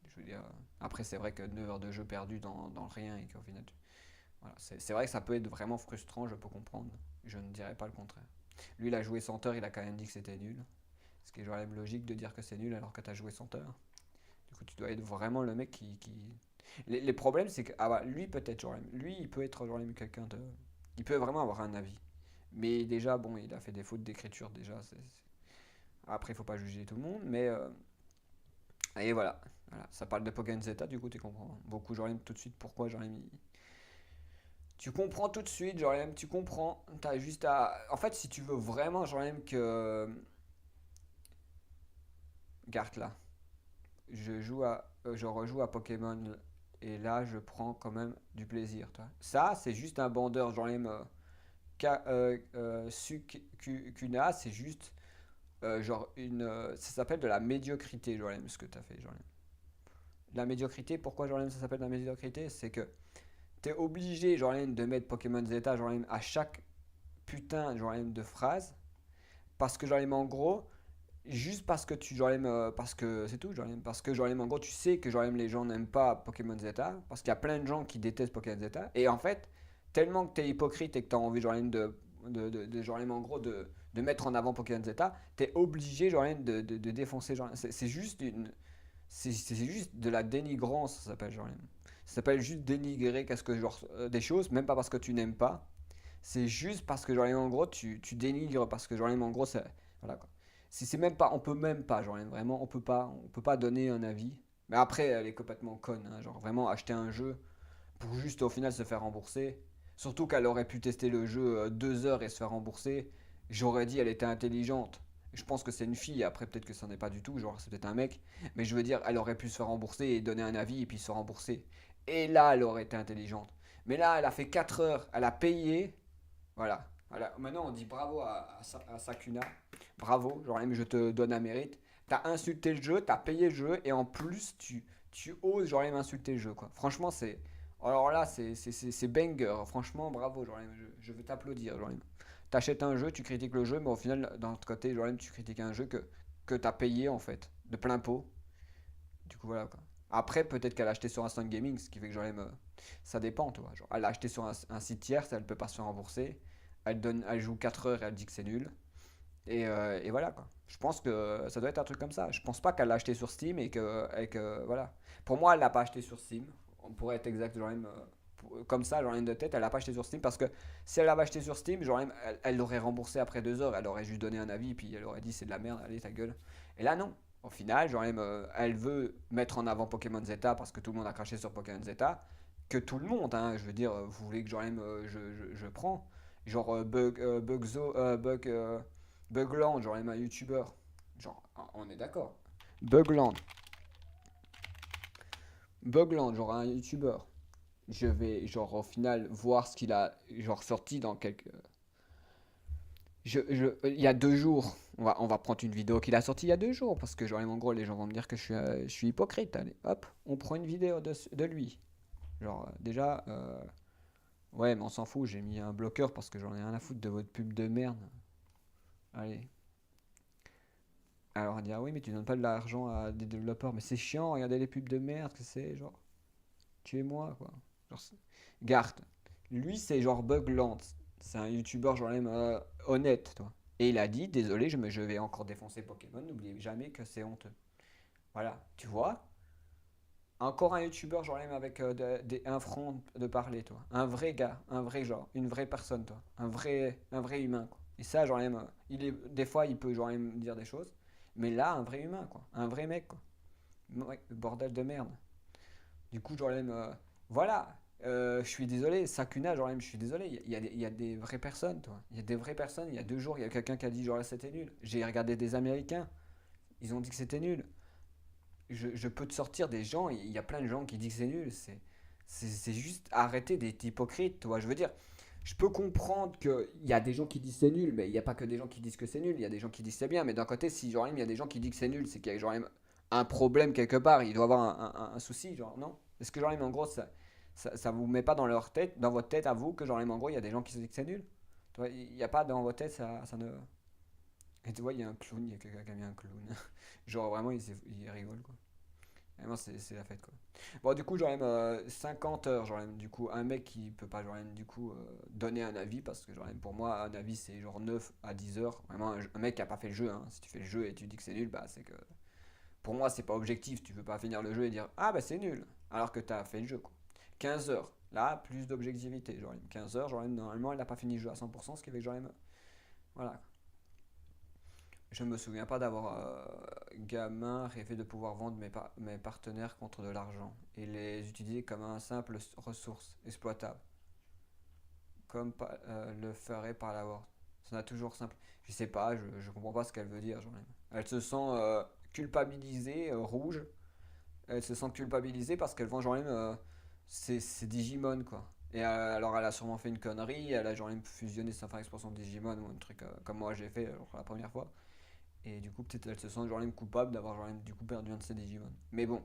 Je veux dire, après, c'est vrai que 9 heures de jeu perdu dans rien et qu'au final. Voilà. C'est vrai que ça peut être vraiment frustrant, je peux comprendre. Je ne dirais pas le contraire. Lui, il a joué 100 heures, il a quand même dit que c'était nul. Ce qui est genre même logique de dire que c'est nul alors que tu as joué 100 heures. Du coup, tu dois être vraiment le mec qui. Les problèmes, c'est que. Ah bah, lui, peut-être, genre, lui, il peut être, genre, quelqu'un de. Il peut vraiment avoir un avis. Mais déjà, bon, il a fait des fautes d'écriture, déjà. Après, il faut pas juger tout le monde, mais. Et voilà. Voilà. Ça parle de Pokémon Zeta, du coup, tu comprends beaucoup, genre, tout de suite pourquoi, genre, tu comprends tout de suite, genre, tu comprends. T'as juste à. En fait, si tu veux vraiment, genre, que. Garde là. Je rejoue à Pokémon et là je prends quand même du plaisir. Toi. Ça, c'est juste un bandeur, genre les Sukuna, c'est juste genre ça s'appelle de la médiocrité, genre ce que tu as fait, genre. La médiocrité, pourquoi genre ça s'appelle de la médiocrité? C'est que t'es obligé, genre de mettre Pokémon Zeta, genre à chaque putain, genre de phrase, parce que genre en gros, juste parce que tu genre parce que c'est tout genre parce que genre en gros tu sais que genre les gens n'aiment pas Pokémon Zeta parce qu'il y a plein de gens qui détestent Pokémon Zeta et en fait tellement que t'es hypocrite et que t'as envie genre genre en gros de mettre en avant Pokémon Zeta t'es obligé genre de défoncer genre c'est juste une c'est juste de la dénigrance ça s'appelle genre ça s'appelle juste dénigrer qu'est-ce que genre des choses même pas parce que tu n'aimes pas c'est juste parce que genre en gros tu dénigres parce que genre en gros c'est voilà quoi c'est même pas on peut même pas genre vraiment on peut pas donner un avis mais après elle est complètement conne hein, genre vraiment acheter un jeu pour juste au final se faire rembourser surtout qu'elle aurait pu tester le jeu 2 heures et se faire rembourser j'aurais dit elle était intelligente je pense que c'est une fille après peut-être que ça n'est pas du tout genre c'est peut-être un mec mais je veux dire elle aurait pu se faire rembourser et donner un avis et puis se rembourser et là elle aurait été intelligente mais là elle a fait 4 heures elle a payé voilà. Maintenant, on dit bravo à Sakuna. Bravo, genre même je te donne un mérite. T'as insulté le jeu, t'as payé le jeu, et en plus, tu oses genre même insulter le jeu, quoi. Franchement, c'est. Alors là, c'est banger. Franchement, bravo, genre même, je veux t'applaudir, genre même. T'achètes un jeu, tu critiques le jeu, mais au final, d'un autre côté, genre même, tu critiques un jeu que t'as payé, en fait, de plein pot. Du coup, voilà, quoi. Après, peut-être qu'elle a acheté sur Instant Gaming, ce qui fait que genre, ça dépend, tu vois. Genre, elle a acheté sur un site tiers, elle peut pas se faire rembourser. Elle joue 4 heures et elle dit que c'est nul. Et voilà, quoi. Je pense que ça doit être un truc comme ça. Je pense pas qu'elle l'a acheté sur Steam voilà. Pour moi, elle l'a pas acheté sur Steam. On pourrait être exact, genre même, comme ça, genre même de tête, elle l'a pas acheté sur Steam parce que si elle l'avait acheté sur Steam, genre même, elle l'aurait remboursé après 2 heures. Elle aurait juste donné un avis, puis elle aurait dit c'est de la merde, allez ta gueule. Et là, non. Au final, genre même, elle veut mettre en avant Pokémon Zeta parce que tout le monde a craché sur Pokémon Zeta. Que tout le monde, hein, je veux dire, vous voulez que genre même, je prends. Genre Bugland, genre même un youtubeur. Genre, on est d'accord. Bugland. Bugland, genre un youtubeur. Je vais, genre, au final, voir ce qu'il a, genre, sorti dans quelques. Il y a 2 jours, on va prendre une vidéo qu'il a sortie il y a 2 jours, parce que, genre, en gros, les gens vont me dire que je suis hypocrite. Allez, hop, on prend une vidéo de lui. Genre, déjà, ouais, mais on s'en fout, j'ai mis un bloqueur parce que j'en ai rien à foutre de votre pub de merde. Allez. Alors, on va dire, oui, mais tu donnes pas de l'argent à des développeurs. Mais c'est chiant, regardez les pubs de merde que c'est, genre, tuez-moi, quoi. Genre, Garth, lui, c'est genre Bugland. C'est un youtubeur, genre, même honnête, toi. Et il a dit, désolé, je vais encore défoncer Pokémon, n'oubliez jamais que c'est honteux. Voilà, tu vois. Encore un youtubeur, genre, même avec un front de parler, toi. Un vrai gars, un vrai genre, une vraie personne, toi. Un vrai humain, quoi. Et ça, genre, même, des fois, il peut, genre, même dire des choses. Mais là, un vrai humain, quoi. Un vrai mec, quoi. Ouais, bordel de merde. Du coup, genre, même, voilà. Je suis désolé, Sakuna, genre, même, je suis désolé. Il y a des vraies personnes, toi. Il y a des vraies personnes. Il y a 2 jours, il y a quelqu'un qui a dit, genre, là, c'était nul. J'ai regardé des Américains. Ils ont dit que c'était nul. Je peux te sortir des gens. Il y a plein de gens qui disent que c'est nul. C'est juste arrêter d'être hypocrite, toi. Je veux dire, je peux comprendre qu'il y a des gens qui disent c'est nul, mais il n'y a pas que des gens qui disent que c'est nul. Il y a des gens qui disent c'est bien. Mais d'un côté, si genre, il y a des gens qui disent que c'est nul, c'est qu'il y a genre, un problème quelque part. Il doit y avoir un souci, genre, non? Est-ce que genre, en gros, ça vous met pas dans leur tête, dans votre tête à vous, que genre, en gros, il y a des gens qui se disent que c'est nul? Toi, il n'y a pas dans votre tête, ça ne. Et tu vois, il y a un clown, il y a quelqu'un qui a mis un clown. Genre, vraiment, il rigole, quoi. Vraiment, c'est la fête, quoi. Bon, du coup, genre même 50 heures, genre même, du coup, un mec qui peut pas, genre même, du coup, donner un avis, parce que, genre même, pour moi, un avis, c'est genre 9 à 10 heures. Vraiment, un mec qui a pas fait le jeu, hein. Si tu fais le jeu et tu dis que c'est nul, bah, c'est que. Pour moi, c'est pas objectif. Tu peux pas finir le jeu et dire, ah, bah, c'est nul. Alors que t'as fait le jeu, quoi. 15 heures. Là, plus d'objectivité. Genre même 15 heures, genre même, normalement, il a pas fini le jeu à 100%, ce qui fait que, genre même. Voilà. Je me souviens pas d'avoir, gamin, rêvé de pouvoir vendre mes partenaires contre de l'argent et les utiliser comme un simple ressource exploitable, comme le ferait par la Word. Ça n'a toujours simple. Je sais pas, je comprends pas ce qu'elle veut dire, genre. Elle se sent culpabilisée, rouge. Elle se sent culpabilisée parce qu'elle vend genre même ses Digimon, quoi. Et alors elle a sûrement fait une connerie, elle a genre même fusionné sans faire expression de Digimon ou un truc comme moi j'ai fait pour la première fois. Et du coup, peut-être elle se sent genre même coupable d'avoir genre même du coup perdu un de ses Digimon. Mais bon,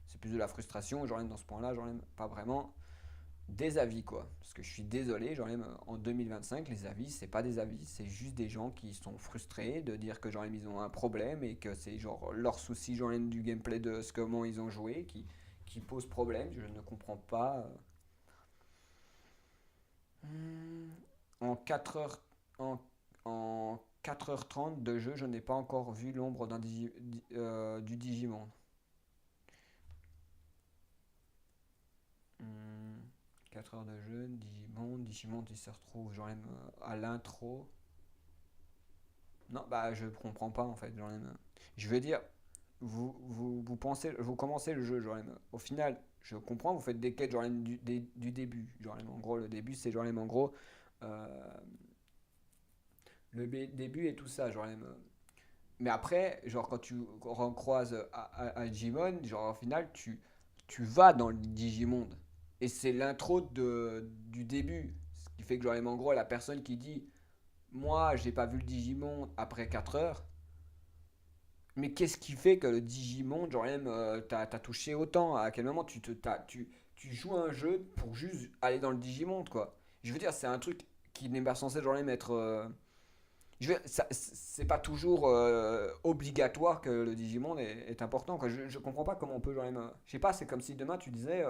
c'est plus de la frustration, genre même dans ce point-là, genre même pas vraiment des avis, quoi. Parce que je suis désolé, genre même en 2025, les avis, c'est pas des avis, c'est juste des gens qui sont frustrés de dire que genre même ils ont un problème et que c'est genre leur souci genre même du gameplay de ce comment ils ont joué qui pose problème. Je ne comprends pas. En 4 heures en, en 4h30 de jeu, je n'ai pas encore vu l'ombre du Digimon. Hmm, 4 heures de jeu, Digimon, il se retrouve genre même à l'intro. Non, bah je comprends pas en fait, genre même. Je veux dire, vous pensez, vous commencez le jeu, genre même. Au final, je comprends, vous faites des quêtes genre même du début. Genre même, en gros, le début c'est genre même en gros euh, début et tout ça, genre même. Mais après, genre quand tu recroises à Digimon, genre au final tu vas dans le Digimonde. Et c'est l'intro du début. Ce qui fait que genre en gros la personne qui dit moi, j'ai pas vu le Digimon après 4 heures. Mais qu'est-ce qui fait que le Digimon, genre même, t'as touché autant? À quel moment tu joues à un jeu pour juste aller dans le Digimon, quoi? Je veux dire, c'est un truc qui n'est pas censé genre même être. Je veux dire, c'est pas toujours obligatoire que le Digimon est important, quoi. Je comprends pas comment on peut genre même. Je sais pas, c'est comme si demain tu disais.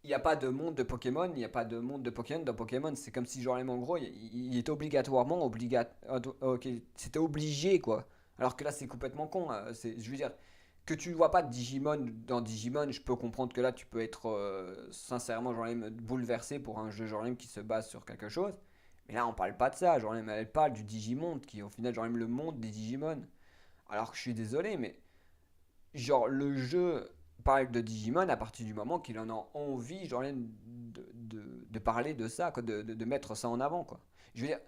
Il n'y a pas de monde de Pokémon, il n'y a pas de monde de Pokémon dans Pokémon. C'est comme si, genre, en gros, il est obligatoirement ok, c'était obligé, quoi. Alors que là, c'est complètement con. Je veux dire, que tu ne vois pas de Digimon dans Digimon, je peux comprendre que là, tu peux être sincèrement, genre, même bouleversé pour un jeu, genre, même qui se base sur quelque chose. Mais là, on parle pas de ça. Genre, même, elle parle du Digimon, qui est au final, genre, même le monde des Digimon. Alors que je suis désolé, mais genre le jeu parle de Digimon à partir du moment qu'il en a envie, genre de parler de ça, quoi, de mettre ça en avant, quoi. Je veux dire,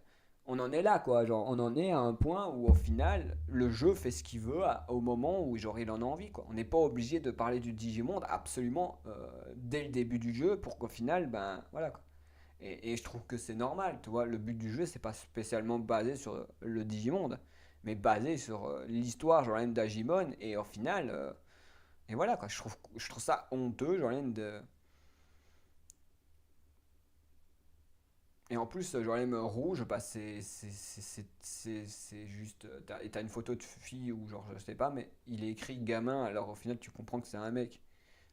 on en est là, quoi. Genre, on en est à un point où au final, le jeu fait ce qu'il veut au moment où genre il en a envie, quoi. On n'est pas obligé de parler du Digimon absolument dès le début du jeu pour qu'au final, ben voilà, quoi. Et je trouve que c'est normal, tu vois. Le but du jeu, c'est pas spécialement basé sur le Digimonde, mais basé sur l'histoire, genre même d'Agimon. Et au final, et voilà quoi, je trouve ça honteux, genre même de. Et en plus, genre même rouge, bah c'est juste. T'as une photo de fille ou genre, je sais pas, mais il est écrit gamin, alors au final, tu comprends que c'est un mec.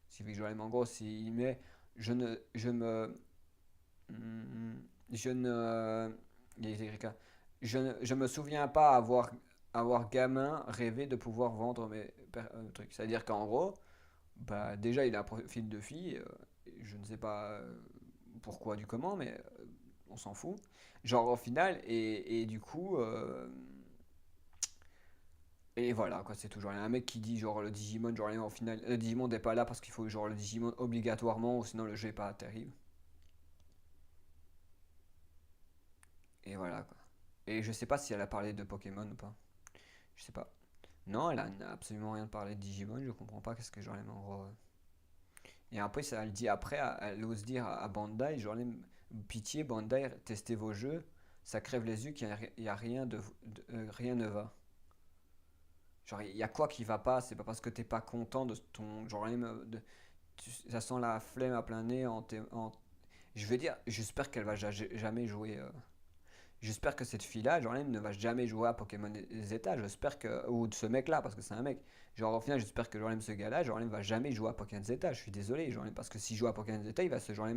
Ce qui fait que genre même en gros, s'il met. Je ne. Je me. Hmm, Je ne. Il est écrit quoi. Je me souviens pas avoir gamin rêvé de pouvoir vendre mes trucs. C'est-à-dire qu'en gros, bah, déjà il a un profil de fille, je ne sais pas pourquoi du comment, mais on s'en fout. Genre au final, et du coup, et voilà quoi, c'est toujours un mec qui dit genre le Digimon, genre au final, le Digimon n'est pas là parce qu'il faut genre le Digimon obligatoirement, ou sinon le jeu est pas terrible. Et voilà quoi. Et je sais pas si elle a parlé de Pokémon ou pas. Je sais pas. Non, elle a absolument rien parlé de Digimon, je comprends pas qu'est-ce que genre en gros. Et après, ça, elle dit après, elle ose dire à Bandai, genre, pitié, Bandai, testez vos jeux, ça crève les yeux qu'il y a rien rien ne va. Genre, il y a quoi qui va pas, c'est pas parce que t'es pas content de ton, genre, ça sent la flemme à plein nez je veux dire, j'espère qu'elle va jamais jouer. J'espère que cette fille-là, genre, elle ne va jamais jouer à Pokémon Zeta. J'espère que. Ou de ce mec-là, parce que c'est un mec. Genre, au final, j'espère que genre, ce gars-là, genre, va jamais jouer à Pokémon Zeta. Je suis désolé, genre, parce que s'il joue à Pokémon Zeta, il va se. Genre,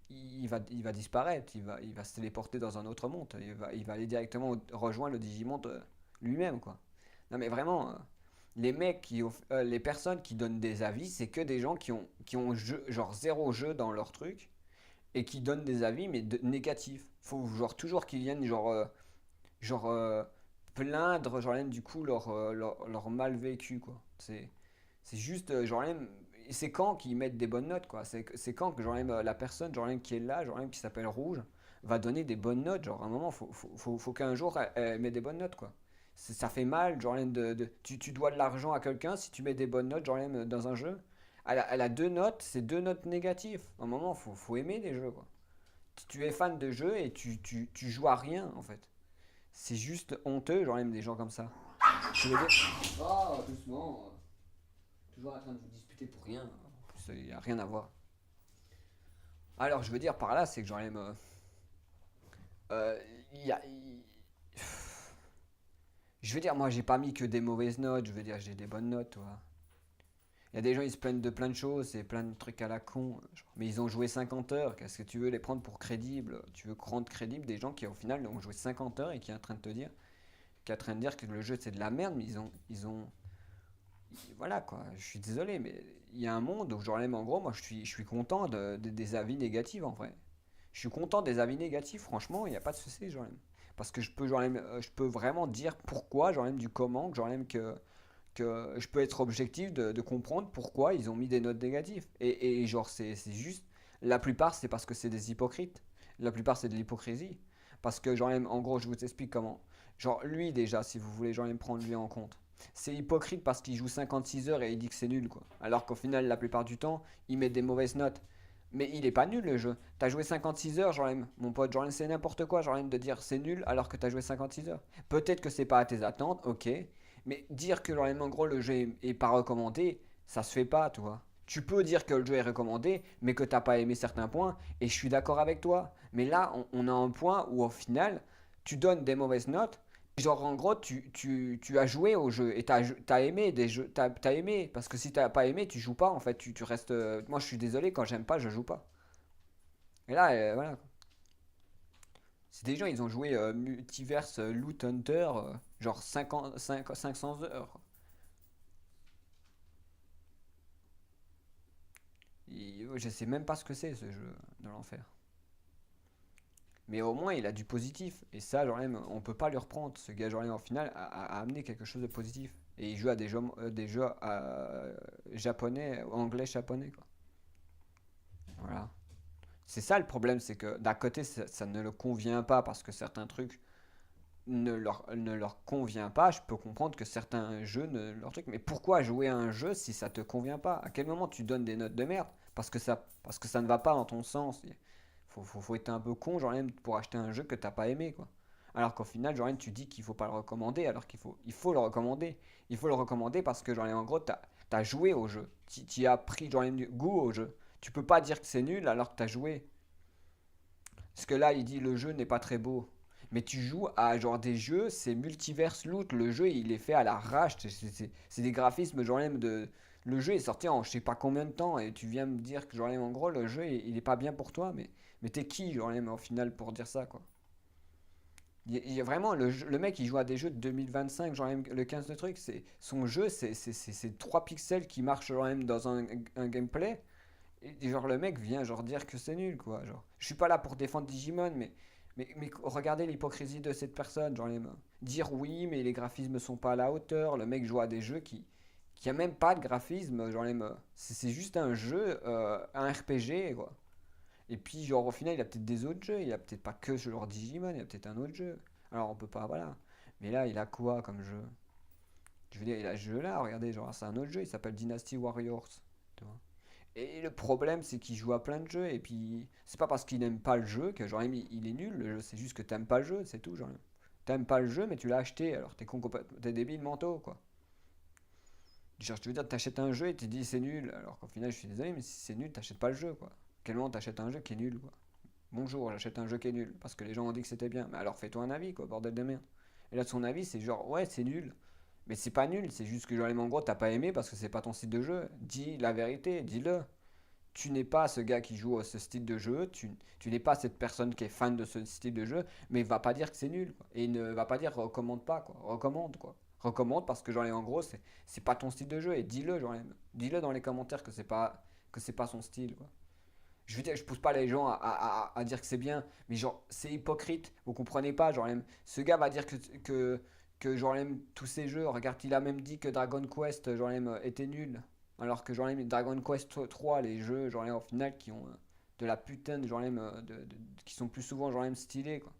il va disparaître. Il va se téléporter dans un autre monde. Il va aller directement rejoindre le Digimon lui-même, quoi. Non, mais vraiment. Les mecs les personnes qui donnent des avis, c'est que des gens qui ont genre zéro jeu dans leur truc et qui donnent des avis mais négatifs. Faut genre toujours qu'ils viennent genre plaindre genre même, du coup leur mal vécu quoi. C'est juste genre même c'est quand qu'ils mettent des bonnes notes quoi. C'est quand que genre même, la personne genre même qui est là genre même qui s'appelle Rouge va donner des bonnes notes genre à un moment faut qu'un jour elle met des bonnes notes quoi. Ça fait mal genre même tu dois de l'argent à quelqu'un si tu mets des bonnes notes genre même dans un jeu. Elle a deux notes, c'est deux notes négatives. À un moment, faut aimer les jeux, quoi. Tu es fan de jeux et tu joues à rien, en fait. C'est juste honteux, genre, même des gens comme ça. Je veux dire. Oh, doucement. Toujours en train de vous disputer pour rien. En plus, il n'y a rien à voir. Alors, je veux dire par là, c'est que, genre, même. Euh, il y a. Je veux dire, moi, j'ai pas mis que des mauvaises notes. Je veux dire, j'ai des bonnes notes, toi. Il y a des gens, ils se plaignent de plein de choses, c'est plein de trucs à la con. Mais ils ont joué 50 heures. Qu'est-ce que tu veux les prendre pour crédibles? Tu veux rendre crédibles des gens qui, au final, ont joué 50 heures et qui sont en train de te dire, qui est en train de dire que le jeu c'est de la merde, mais voilà quoi. Je suis désolé, mais il y a un monde où, genre, en gros, moi, je suis content des avis négatifs en vrai. Je suis content des avis négatifs, franchement, il n'y a pas de souci, genre, parce que je peux, je peux vraiment dire pourquoi, genre, du comment, genre, que je peux être objectif de comprendre pourquoi ils ont mis des notes négatives. Et genre, c'est juste, la plupart, c'est parce que c'est des hypocrites. La plupart, c'est de l'hypocrisie. Parce que, genre, en gros, je vous explique comment. Genre, lui, déjà, si vous voulez, genre, prendre lui en compte. C'est hypocrite parce qu'il joue 56 heures et il dit que c'est nul, quoi. Alors qu'au final, la plupart du temps, il met des mauvaises notes. Mais il est pas nul le jeu. T'as joué 56 heures, genre, mon pote, genre, c'est n'importe quoi, genre, de dire c'est nul alors que t'as joué 56 heures. Peut-être que c'est pas à tes attentes, ok. Mais dire que, genre, en gros, le jeu est pas recommandé, ça se fait pas, tu vois. Tu peux dire que le jeu est recommandé, mais que t'as pas aimé certains points, et je suis d'accord avec toi. Mais là, on a un point où, au final, tu donnes des mauvaises notes. Genre, en gros, tu as joué au jeu et t'as aimé des jeux, t'as aimé. Parce que si t'as pas aimé, tu joues pas en fait. Tu restes. Moi, je suis désolé, quand j'aime pas, je joue pas. Et là, voilà. C'est des gens, ils ont joué Multiverse Loot Hunter, genre 500 heures. Je sais même pas ce que c'est ce jeu de l'enfer. Mais au moins, il a du positif. Et ça, genre, on peut pas lui reprendre. Ce gars, genre, en final, a amené quelque chose de positif. Et il joue à des jeux japonais, anglais, japonais, quoi. Voilà. C'est ça le problème, c'est que d'un côté, ça ne le convient pas parce que certains trucs ne leur convient pas. Je peux comprendre que certains jeux ne leur truc. Mais pourquoi jouer à un jeu si ça te convient pas? À quel moment tu donnes des notes de merde parce que ça ne va pas dans ton sens? Faut être un peu con, genre même pour acheter un jeu que t'as pas aimé, quoi. Alors qu'au final, genre tu dis qu'il faut pas le recommander, alors il faut le recommander. Il faut le recommander parce que genre en gros t'as joué au jeu, tu as pris genre du goût au jeu. Tu peux pas dire que c'est nul alors que t'as joué. Parce que là, il dit le jeu n'est pas très beau. Mais tu joues à genre des jeux, c'est multiverse loot. Le jeu, il est fait à l'arrache. C'est des graphismes, genre même de. Le jeu est sorti en je sais pas combien de temps et tu viens me dire que genre même en gros le jeu il est pas bien pour toi. Mais t'es qui genre même au final pour dire ça quoi? Il y a vraiment le mec il joue à des jeux de 2025, genre même le 15 de truc. Son jeu, c'est 3 pixels qui marchent genre même dans un gameplay. Et genre le mec vient genre dire que c'est nul quoi. Genre, je suis pas là pour défendre Digimon, mais regardez l'hypocrisie de cette personne. Genre dire oui, mais les graphismes sont pas à la hauteur. Le mec joue à des jeux qui a même pas de graphisme. Genre c'est juste un jeu, un RPG quoi. Et puis genre au final il a peut-être des autres jeux. Il a peut-être pas que ce genre Digimon. Il a peut-être un autre jeu. Alors on peut pas voilà. Mais là il a quoi comme jeu? Je veux dire il a ce jeu là. Regardez genre c'est un autre jeu. Il s'appelle Dynasty Warriors. Tu vois. Et le problème, c'est qu'il joue à plein de jeux, et puis c'est pas parce qu'il n'aime pas le jeu que genre il est nul, le jeu, c'est juste que t'aimes pas le jeu, c'est tout. Genre, t'aimes pas le jeu, mais tu l'as acheté, alors t'es débile mentaux, quoi. Genre, tu veux dire, t'achètes un jeu et tu dis c'est nul, alors qu'au final, je suis désolé, mais si c'est nul, t'achètes pas le jeu, quoi. Quel moment t'achètes un jeu qui est nul, quoi. Bonjour, j'achète un jeu qui est nul, parce que les gens ont dit que c'était bien. Mais alors fais-toi un avis, quoi, bordel de merde. Et là, son avis, c'est genre, ouais, c'est nul. Mais c'est pas nul, c'est juste que genre, en gros, t'as pas aimé parce que c'est pas ton style de jeu. Dis la vérité, dis-le. Tu n'es pas ce gars qui joue à ce style de jeu, tu n'es pas cette personne qui est fan de ce style de jeu, mais va pas dire que c'est nul, quoi. Et ne va pas dire recommande pas, quoi. Recommande, quoi. Recommande parce que, genre, en gros, c'est pas ton style de jeu, et dis-le, genre, dis-le dans les commentaires que c'est pas son style, quoi. Je veux dire, je pousse pas les gens à dire que c'est bien, mais genre, c'est hypocrite, vous comprenez pas, genre, ce gars va dire que genre, tous ces jeux, regarde, il a même dit que Dragon Quest, genre, était nul. Alors que genre Dragon Quest 3, les jeux genre au final qui ont de la putain de genre qui sont plus souvent genre stylés quoi.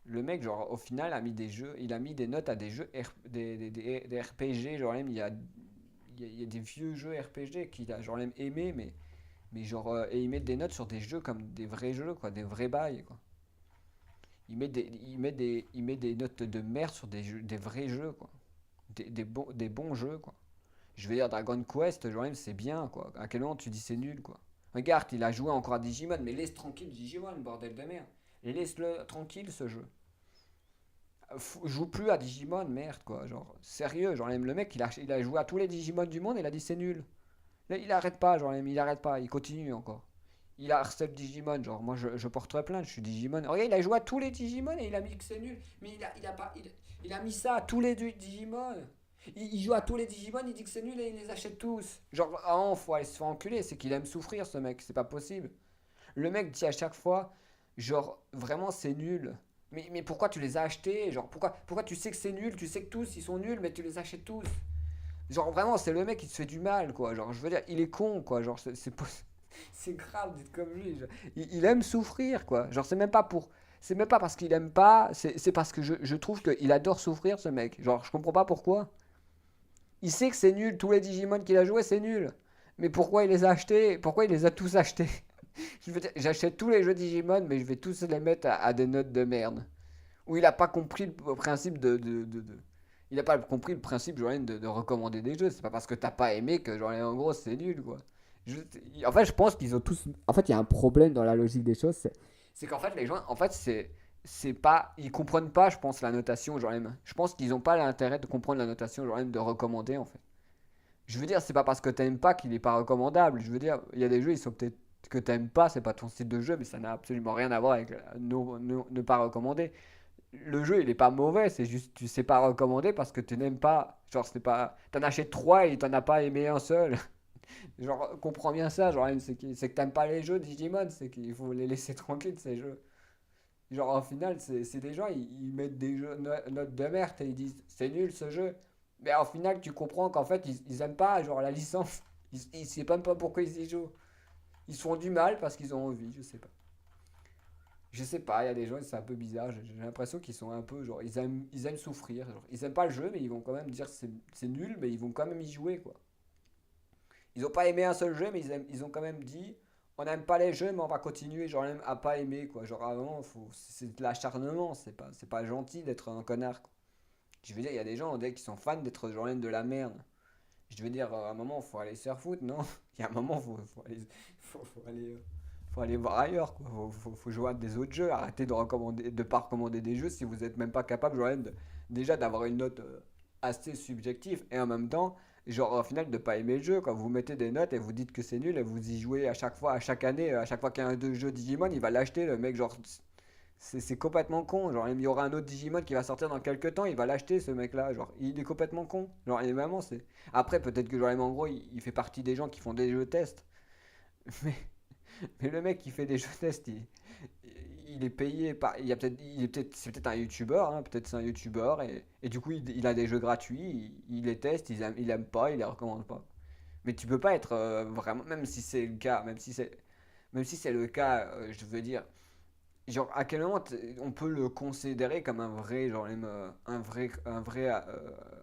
Le mec genre au final a mis des jeux, il a mis des notes à des jeux des RPG genre il y a des vieux jeux RPG qu'il a genre aimé mais genre et il met des notes sur des jeux comme des vrais jeux quoi, des vrais bails quoi. Il met des notes de merde sur des vrais jeux quoi. Des bons jeux quoi. Je veux dire, Dragon Quest, genre même, c'est bien, quoi. À quel moment tu dis c'est nul, quoi. Regarde, il a joué encore à Digimon, mais laisse tranquille Digimon, bordel de merde. Et laisse-le tranquille, ce jeu. Joue plus à Digimon, merde, quoi. Genre, sérieux, genre, même le mec, il a joué à tous les Digimon du monde et il a dit c'est nul. Là, il arrête pas, genre, il arrête pas, il continue encore. Il a harcèle Digimon, genre, moi, je porterai plainte, je suis Digimon. Regarde, il a joué à tous les Digimon et il a mis que c'est nul. Mais il a pas, il a mis ça à tous les Digimon. Il joue à tous les Digimon, il dit que c'est nul et il les achète tous. Genre, ah, faut aller se faire enculer, c'est qu'il aime souffrir ce mec, c'est pas possible. Le mec dit à chaque fois, genre, vraiment c'est nul. Mais pourquoi tu les as achetés? Genre, pourquoi tu sais que c'est nul? Tu sais que tous ils sont nuls, mais tu les achètes tous. Genre, vraiment, c'est le mec qui te fait du mal, quoi. Genre, je veux dire, il est con, quoi. Genre, c'est grave d'être comme lui. Genre. Il aime souffrir, quoi. Genre, c'est même pas pour. C'est même pas parce qu'il aime pas, c'est parce que je trouve qu'il adore souffrir, ce mec. Genre, je comprends pas pourquoi. Il sait que c'est nul, tous les Digimon qu'il a joué, c'est nul. Mais pourquoi il les a achetés? Pourquoi il les a tous achetés? Je veux dire, j'achète tous les jeux Digimon, mais je vais tous les mettre à des notes de merde. Ou il a pas compris le principe Il a pas compris le principe, genre, de recommander des jeux. C'est pas parce que t'as pas aimé que, genre, en gros, c'est nul, quoi. Je- En fait, je pense qu'ils ont tous. En fait, il y a un problème dans la logique des choses. C'est qu'en fait, les gens, en fait, c'est pas. Ils comprennent pas, je pense, la notation, genre, même. Je pense qu'ils ont pas l'intérêt de comprendre la notation, genre, même de recommander, en fait. Je veux dire, c'est pas parce que t'aimes pas qu'il est pas recommandable. Je veux dire, il y a des jeux, ils sont peut-être que t'aimes pas, c'est pas ton style de jeu, mais ça n'a absolument rien à voir avec ne pas recommander. Le jeu, il est pas mauvais, c'est juste tu sais pas recommander parce que tu n'aimes pas. Genre, c'est pas. T'en achètes trois et t'en as pas aimé un seul. Genre, comprends bien ça. Genre, c'est que t'aimes pas les jeux Digimon, c'est qu'il faut les laisser tranquilles, ces jeux. Genre, au final, c'est des gens, ils mettent des jeux, notes de merde et ils disent c'est nul ce jeu. Mais au final, tu comprends qu'en fait, ils aiment pas, genre, la licence. Ils savent même pas pourquoi ils y jouent. Ils se font du mal parce qu'ils ont envie, je sais pas. Je sais pas, il y a des gens, c'est un peu bizarre. J'ai l'impression qu'ils sont un peu, genre, ils aiment souffrir. Genre, ils aiment pas le jeu, mais ils vont quand même dire c'est nul, mais ils vont quand même y jouer, quoi. Ils ont pas aimé un seul jeu, mais ils ont quand même dit on n'aime pas les jeux, mais on va continuer, genre, même à pas aimer, quoi. Genre, avant, c'est de l'acharnement, c'est pas gentil d'être un connard, quoi. Je veux dire, il y a des gens, on dirait, qui sont fans d'être, genre, même de la merde. Je veux dire, à un moment, faut aller se faire foutre, non? Il y a un moment, faut aller, faut aller voir ailleurs, quoi. Faut jouer à des autres jeux. Arrêtez de pas recommander des jeux si vous êtes même pas capable, genre, déjà d'avoir une note assez subjective et en même temps, genre, au final, de pas aimer le jeu. Quand vous mettez des notes et vous dites que c'est nul et vous y jouez à chaque fois, à chaque année, à chaque fois qu'il y a un jeu Digimon, il va l'acheter, le mec, genre, c'est complètement con. Genre, il y aura un autre Digimon qui va sortir dans quelques temps, il va l'acheter ce mec-là. Genre, il est complètement con. Genre, et vraiment, c'est. Après, peut-être que, genre, en gros, il fait partie des gens qui font des jeux tests. Mais, mais le mec qui fait des jeux tests, il est payé par. C'est peut-être un youtubeur, hein, peut-être c'est un youtubeur, et du coup, il a des jeux gratuits, il les teste, il aime pas, il les recommande pas. Mais tu peux pas être vraiment. Même si c'est le cas, même si c'est le cas, je veux dire. Genre, à quel moment on peut le considérer comme un vrai, genre, même, un vrai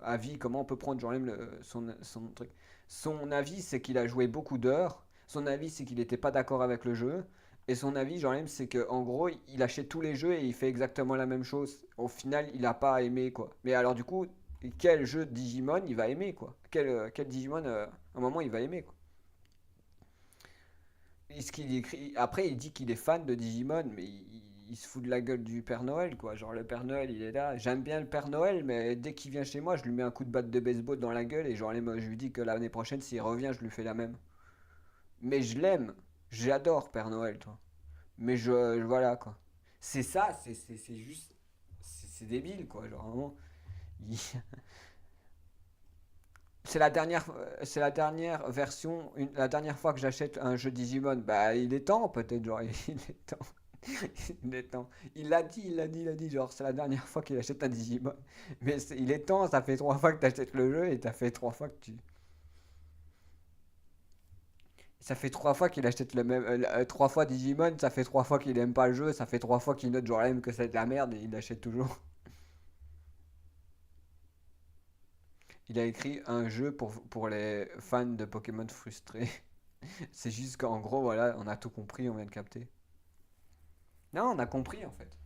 avis? Comment on peut prendre, genre, même, son truc? Son avis, c'est qu'il a joué beaucoup d'heures. Son avis, c'est qu'il n'était pas d'accord avec le jeu. Et son avis, genre, même, c'est qu'en gros, il achète tous les jeux et il fait exactement la même chose. Au final, il n'a pas aimé, quoi. Mais alors, du coup, quel jeu Digimon il va aimer, quoi? Quel Digimon, à un moment, il va aimer, quoi? Ce qu'il écrit... Après, il dit qu'il est fan de Digimon, mais il se fout de la gueule du Père Noël, quoi. Genre, le Père Noël, il est là. J'aime bien le Père Noël, mais dès qu'il vient chez moi, je lui mets un coup de batte de baseball dans la gueule et genre, je lui dis que l'année prochaine, s'il revient, je lui fais la même. Mais je l'aime. J'adore Père Noël, toi. Mais voilà, quoi. C'est ça, c'est juste. C'est débile, quoi. Genre, vraiment. il- C'est la dernière version, la dernière fois que j'achète un jeu Digimon. Bah, il est temps, peut-être, genre, il est temps. Il est temps. Il l'a dit, genre, c'est la dernière fois qu'il achète un Digimon. Mais il est temps, ça fait trois fois que tu achètes le jeu et t'as fait trois fois que tu. Ça fait trois fois qu'il achète le même. Trois fois Digimon, ça fait trois fois qu'il aime pas le jeu, ça fait trois fois qu'il note genre même que c'est de la merde et il l'achète toujours. Il a écrit un jeu pour les fans de Pokémon frustrés. C'est juste qu'en gros, voilà, on a tout compris, on vient de capter. Non, on a compris en fait.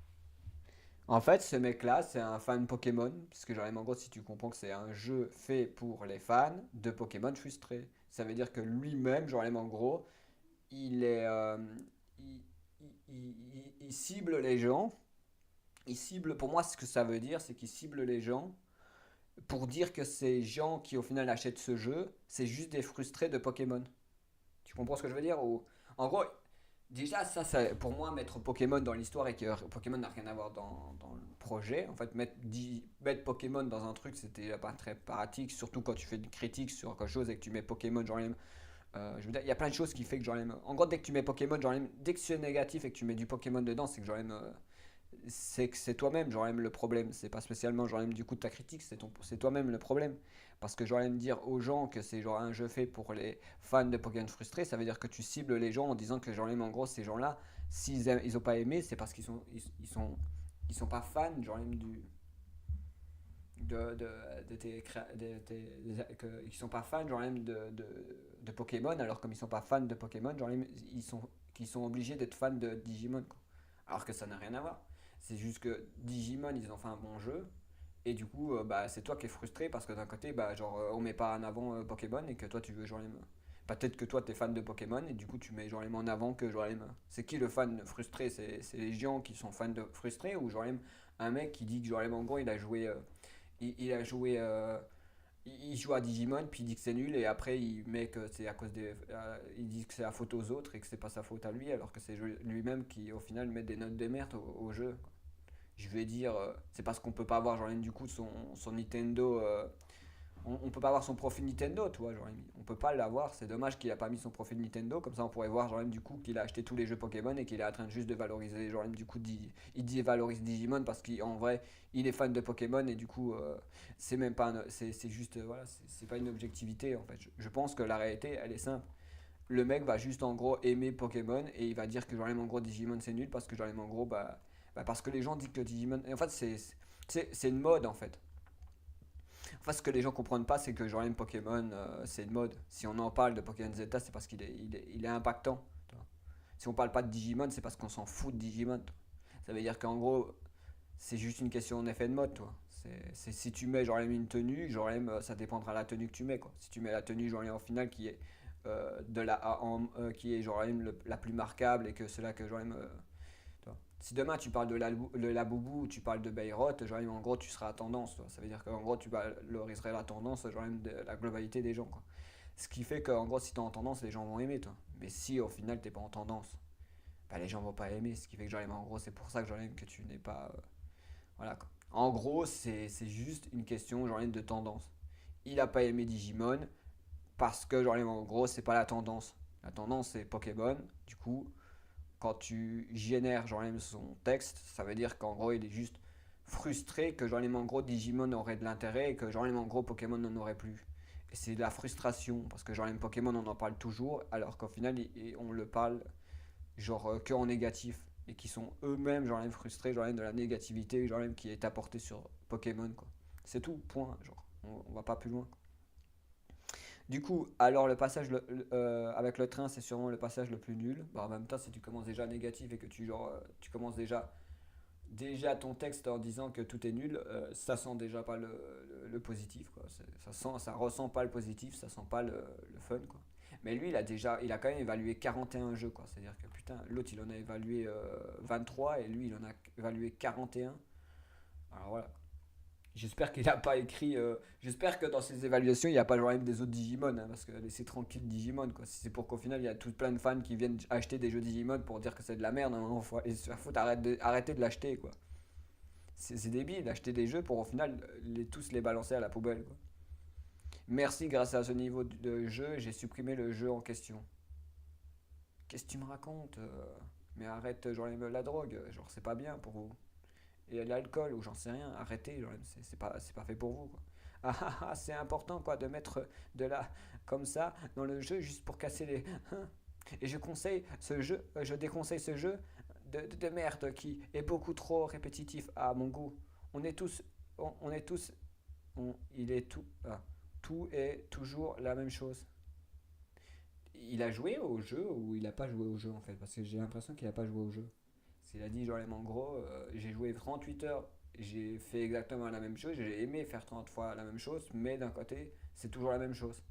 En fait, ce mec-là, c'est un fan Pokémon, puisque genre, en gros, si tu comprends que c'est un jeu fait pour les fans de Pokémon frustrés, ça veut dire que lui-même, genre, en gros, il est, il, il cible les gens. Il cible, pour moi, ce que ça veut dire, c'est qu'il cible les gens pour dire que ces gens qui, au final, achètent ce jeu, c'est juste des frustrés de Pokémon. Tu comprends ce que je veux dire? En gros, déjà, ça, pour moi, mettre Pokémon dans l'histoire et que Pokémon n'a rien à voir dans le projet. En fait, mettre Pokémon dans un truc, c'était pas très pratique, surtout quand tu fais une critique sur quelque chose et que tu mets Pokémon, genre, je veux dire, il y a plein de choses qui fait que, genre, en gros, dès que tu mets Pokémon, genre, dès que c'est négatif et que tu mets du Pokémon dedans, c'est que, genre, c'est que c'est toi-même, genre, le problème. C'est pas spécialement, genre, du coup, de ta critique, c'est toi-même le problème. Parce que, genre, dire aux gens que c'est, genre, un jeu fait pour les fans de Pokémon frustrés, ça veut dire que tu cibles les gens en disant que, genre, en gros, ces gens-là, ils ont pas aimé, c'est parce ils sont pas fans, genre, de tes, ils sont pas fans, genre, de Pokémon, alors comme ils sont pas fans de Pokémon, genre qu'ils sont obligés d'être fans de Digimon, quoi. Alors que ça n'a rien à voir. C'est juste que Digimon, ils ont fait un bon jeu, et du coup, bah, c'est toi qui es frustré parce que d'un côté, bah, genre, on met pas en avant Pokémon et que toi, tu veux genre peut-être que toi, tu es fan de Pokémon et du coup, tu mets genre en avant que genre c'est qui le fan frustré? C'est les gens qui sont fans de frustrés ou genre un mec qui dit que genre en gros, il a joué il joue à Digimon, puis il dit que c'est nul, et après il met que c'est à cause des. Il dit que c'est la faute aux autres et que c'est pas sa faute à lui, alors que c'est lui-même qui au final met des notes de merde au jeu. Je vais dire, c'est parce qu'on peut pas avoir genre du coup son Nintendo on peut pas avoir son profil Nintendo, tu vois, genre, on peut pas l'avoir, c'est dommage qu'il a pas mis son profil Nintendo, comme ça on pourrait voir genre même du coup qu'il a acheté tous les jeux Pokémon et qu'il est en train juste de valoriser, genre même du coup il dit valorise Digimon parce qu'en vrai il est fan de Pokémon et du coup c'est même pas c'est juste voilà, c'est pas une objectivité en fait. Je pense que la réalité elle est simple. Le mec va juste en gros aimer Pokémon et il va dire que genre même en gros Digimon c'est nul parce que genre même en gros parce que les gens disent que Digimon en fait c'est une mode en fait. Enfin, ce que les gens comprennent pas, c'est que genre même Pokémon, c'est une mode. Si on en parle de Pokémon Z, c'est parce qu'il est impactant. Tu vois. Si on parle pas de Digimon, c'est parce qu'on s'en fout de Digimon. Ça veut dire qu'en gros, c'est juste une question d'effet de mode, toi. Si tu mets genre même une tenue, genre même, ça dépendra de la tenue que tu mets, quoi. Si tu mets la tenue genre même en finale qui est qui est genre même la plus marquable et que cela que genre même toi. Si demain tu parles de la Boubou ou tu parles de Bayreuth, genre en gros tu seras à tendance. Toi. Ça veut dire qu'en gros tu valoriserais la tendance, genre même de la globalité des gens. Quoi. Ce qui fait qu'en gros si tu es en tendance, les gens vont aimer toi. Mais si au final t'es pas en tendance, bah, les gens vont pas aimer. Ce qui fait que genre en gros c'est pour ça que genre que tu n'es pas. Voilà quoi. En gros c'est juste une question genre de tendance. Il a pas aimé Digimon parce que genre en gros c'est pas la tendance. La tendance c'est Pokémon. Du coup quand tu génères genre même son texte, ça veut dire qu'en gros il est juste frustré que genre en gros Digimon aurait de l'intérêt et que genre en gros Pokémon n'en aurait plus. Et c'est de la frustration parce que genre Pokémon on en parle toujours alors qu'au final on le parle genre que en négatif et qui sont eux-mêmes genre frustrés genre de la négativité genre qui est apportée sur Pokémon quoi. C'est tout, point, genre on va pas plus loin. Du coup, alors le passage avec le train, c'est sûrement le passage le plus nul. Bah, en même temps, si tu commences déjà négatif et que tu commences déjà ton texte en disant que tout est nul, ça sent déjà pas le positif, quoi. Ça ressent pas le positif, ça sent pas le fun, quoi. Mais lui, il a quand même évalué 41 jeux, quoi. C'est-à-dire que putain, l'autre il en a évalué 23 et lui il en a évalué 41. Alors voilà. J'espère qu'il n'a pas écrit. J'espère que dans ses évaluations, il n'y a pas genre même des autres Digimon. Hein, parce que laissez tranquille Digimon. Quoi. Si c'est pour qu'au final, il y a tout plein de fans qui viennent acheter des jeux Digimon pour dire que c'est de la merde. Hein, faut arrêter de l'acheter. Quoi. C'est débile d'acheter des jeux pour au final tous les balancer à la poubelle. Quoi. Merci, grâce à ce niveau de jeu, j'ai supprimé le jeu en question. Qu'est-ce que tu me racontes Mais arrête, genre, la drogue. Genre, c'est pas bien pour vous. Et l'alcool ou j'en sais rien, arrêtez, genre, c'est pas fait pour vous. Quoi. Ah ah ah, c'est important quoi de mettre de la comme ça dans le jeu juste pour casser les. Et je déconseille ce jeu de merde qui est beaucoup trop répétitif à mon goût. On est tous, on est tous, il est tout, tout est toujours la même chose. Il a joué au jeu ou il a pas joué au jeu en fait parce que j'ai l'impression qu'il a pas joué au jeu. Il a dit genre en gros, j'ai joué 38 heures, j'ai fait exactement la même chose, j'ai aimé faire 30 fois la même chose, mais d'un côté, c'est toujours la même chose.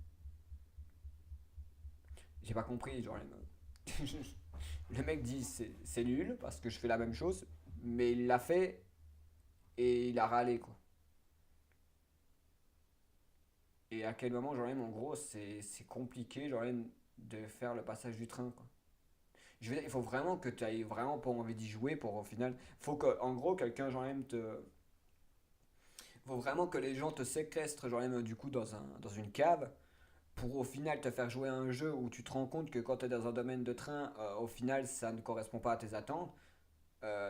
J'ai pas compris, genre le mec dit c'est nul parce que je fais la même chose, mais il l'a fait et il a râlé quoi. Et à quel moment, genre en gros, c'est compliqué, genre de faire le passage du train quoi. Je veux dire, il faut vraiment que tu aies vraiment pas envie d'y jouer pour au final. Faut que, en gros, quelqu'un, genre même, faut vraiment que les gens te séquestrent, genre même, du coup, dans une cave, pour au final te faire jouer à un jeu où tu te rends compte que quand tu es dans un domaine de train, au final, ça ne correspond pas à tes attentes.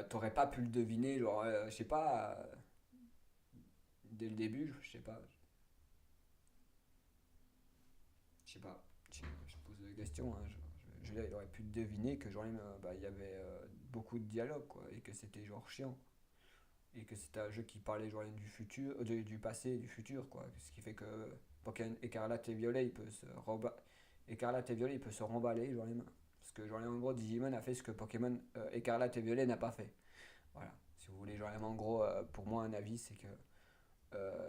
T'aurais pas pu le deviner, genre, je sais pas, dès le début, je sais pas, je sais pas, je pose des questions, hein, il aurait pu deviner que genre, bah, il y avait beaucoup de dialogue, quoi, et que c'était genre chiant. Et que c'était un jeu qui parlait genre du futur, du passé et du futur, quoi. Ce qui fait que Pokémon Écarlate et Violet, il peut se Écarlate et Violet, il peut se remballer, genre les mains. Parce que genre en gros, Digimon a fait ce que Pokémon Écarlate et Violet n'a pas fait. Voilà. Si vous voulez, genre en gros, pour moi, un avis, c'est que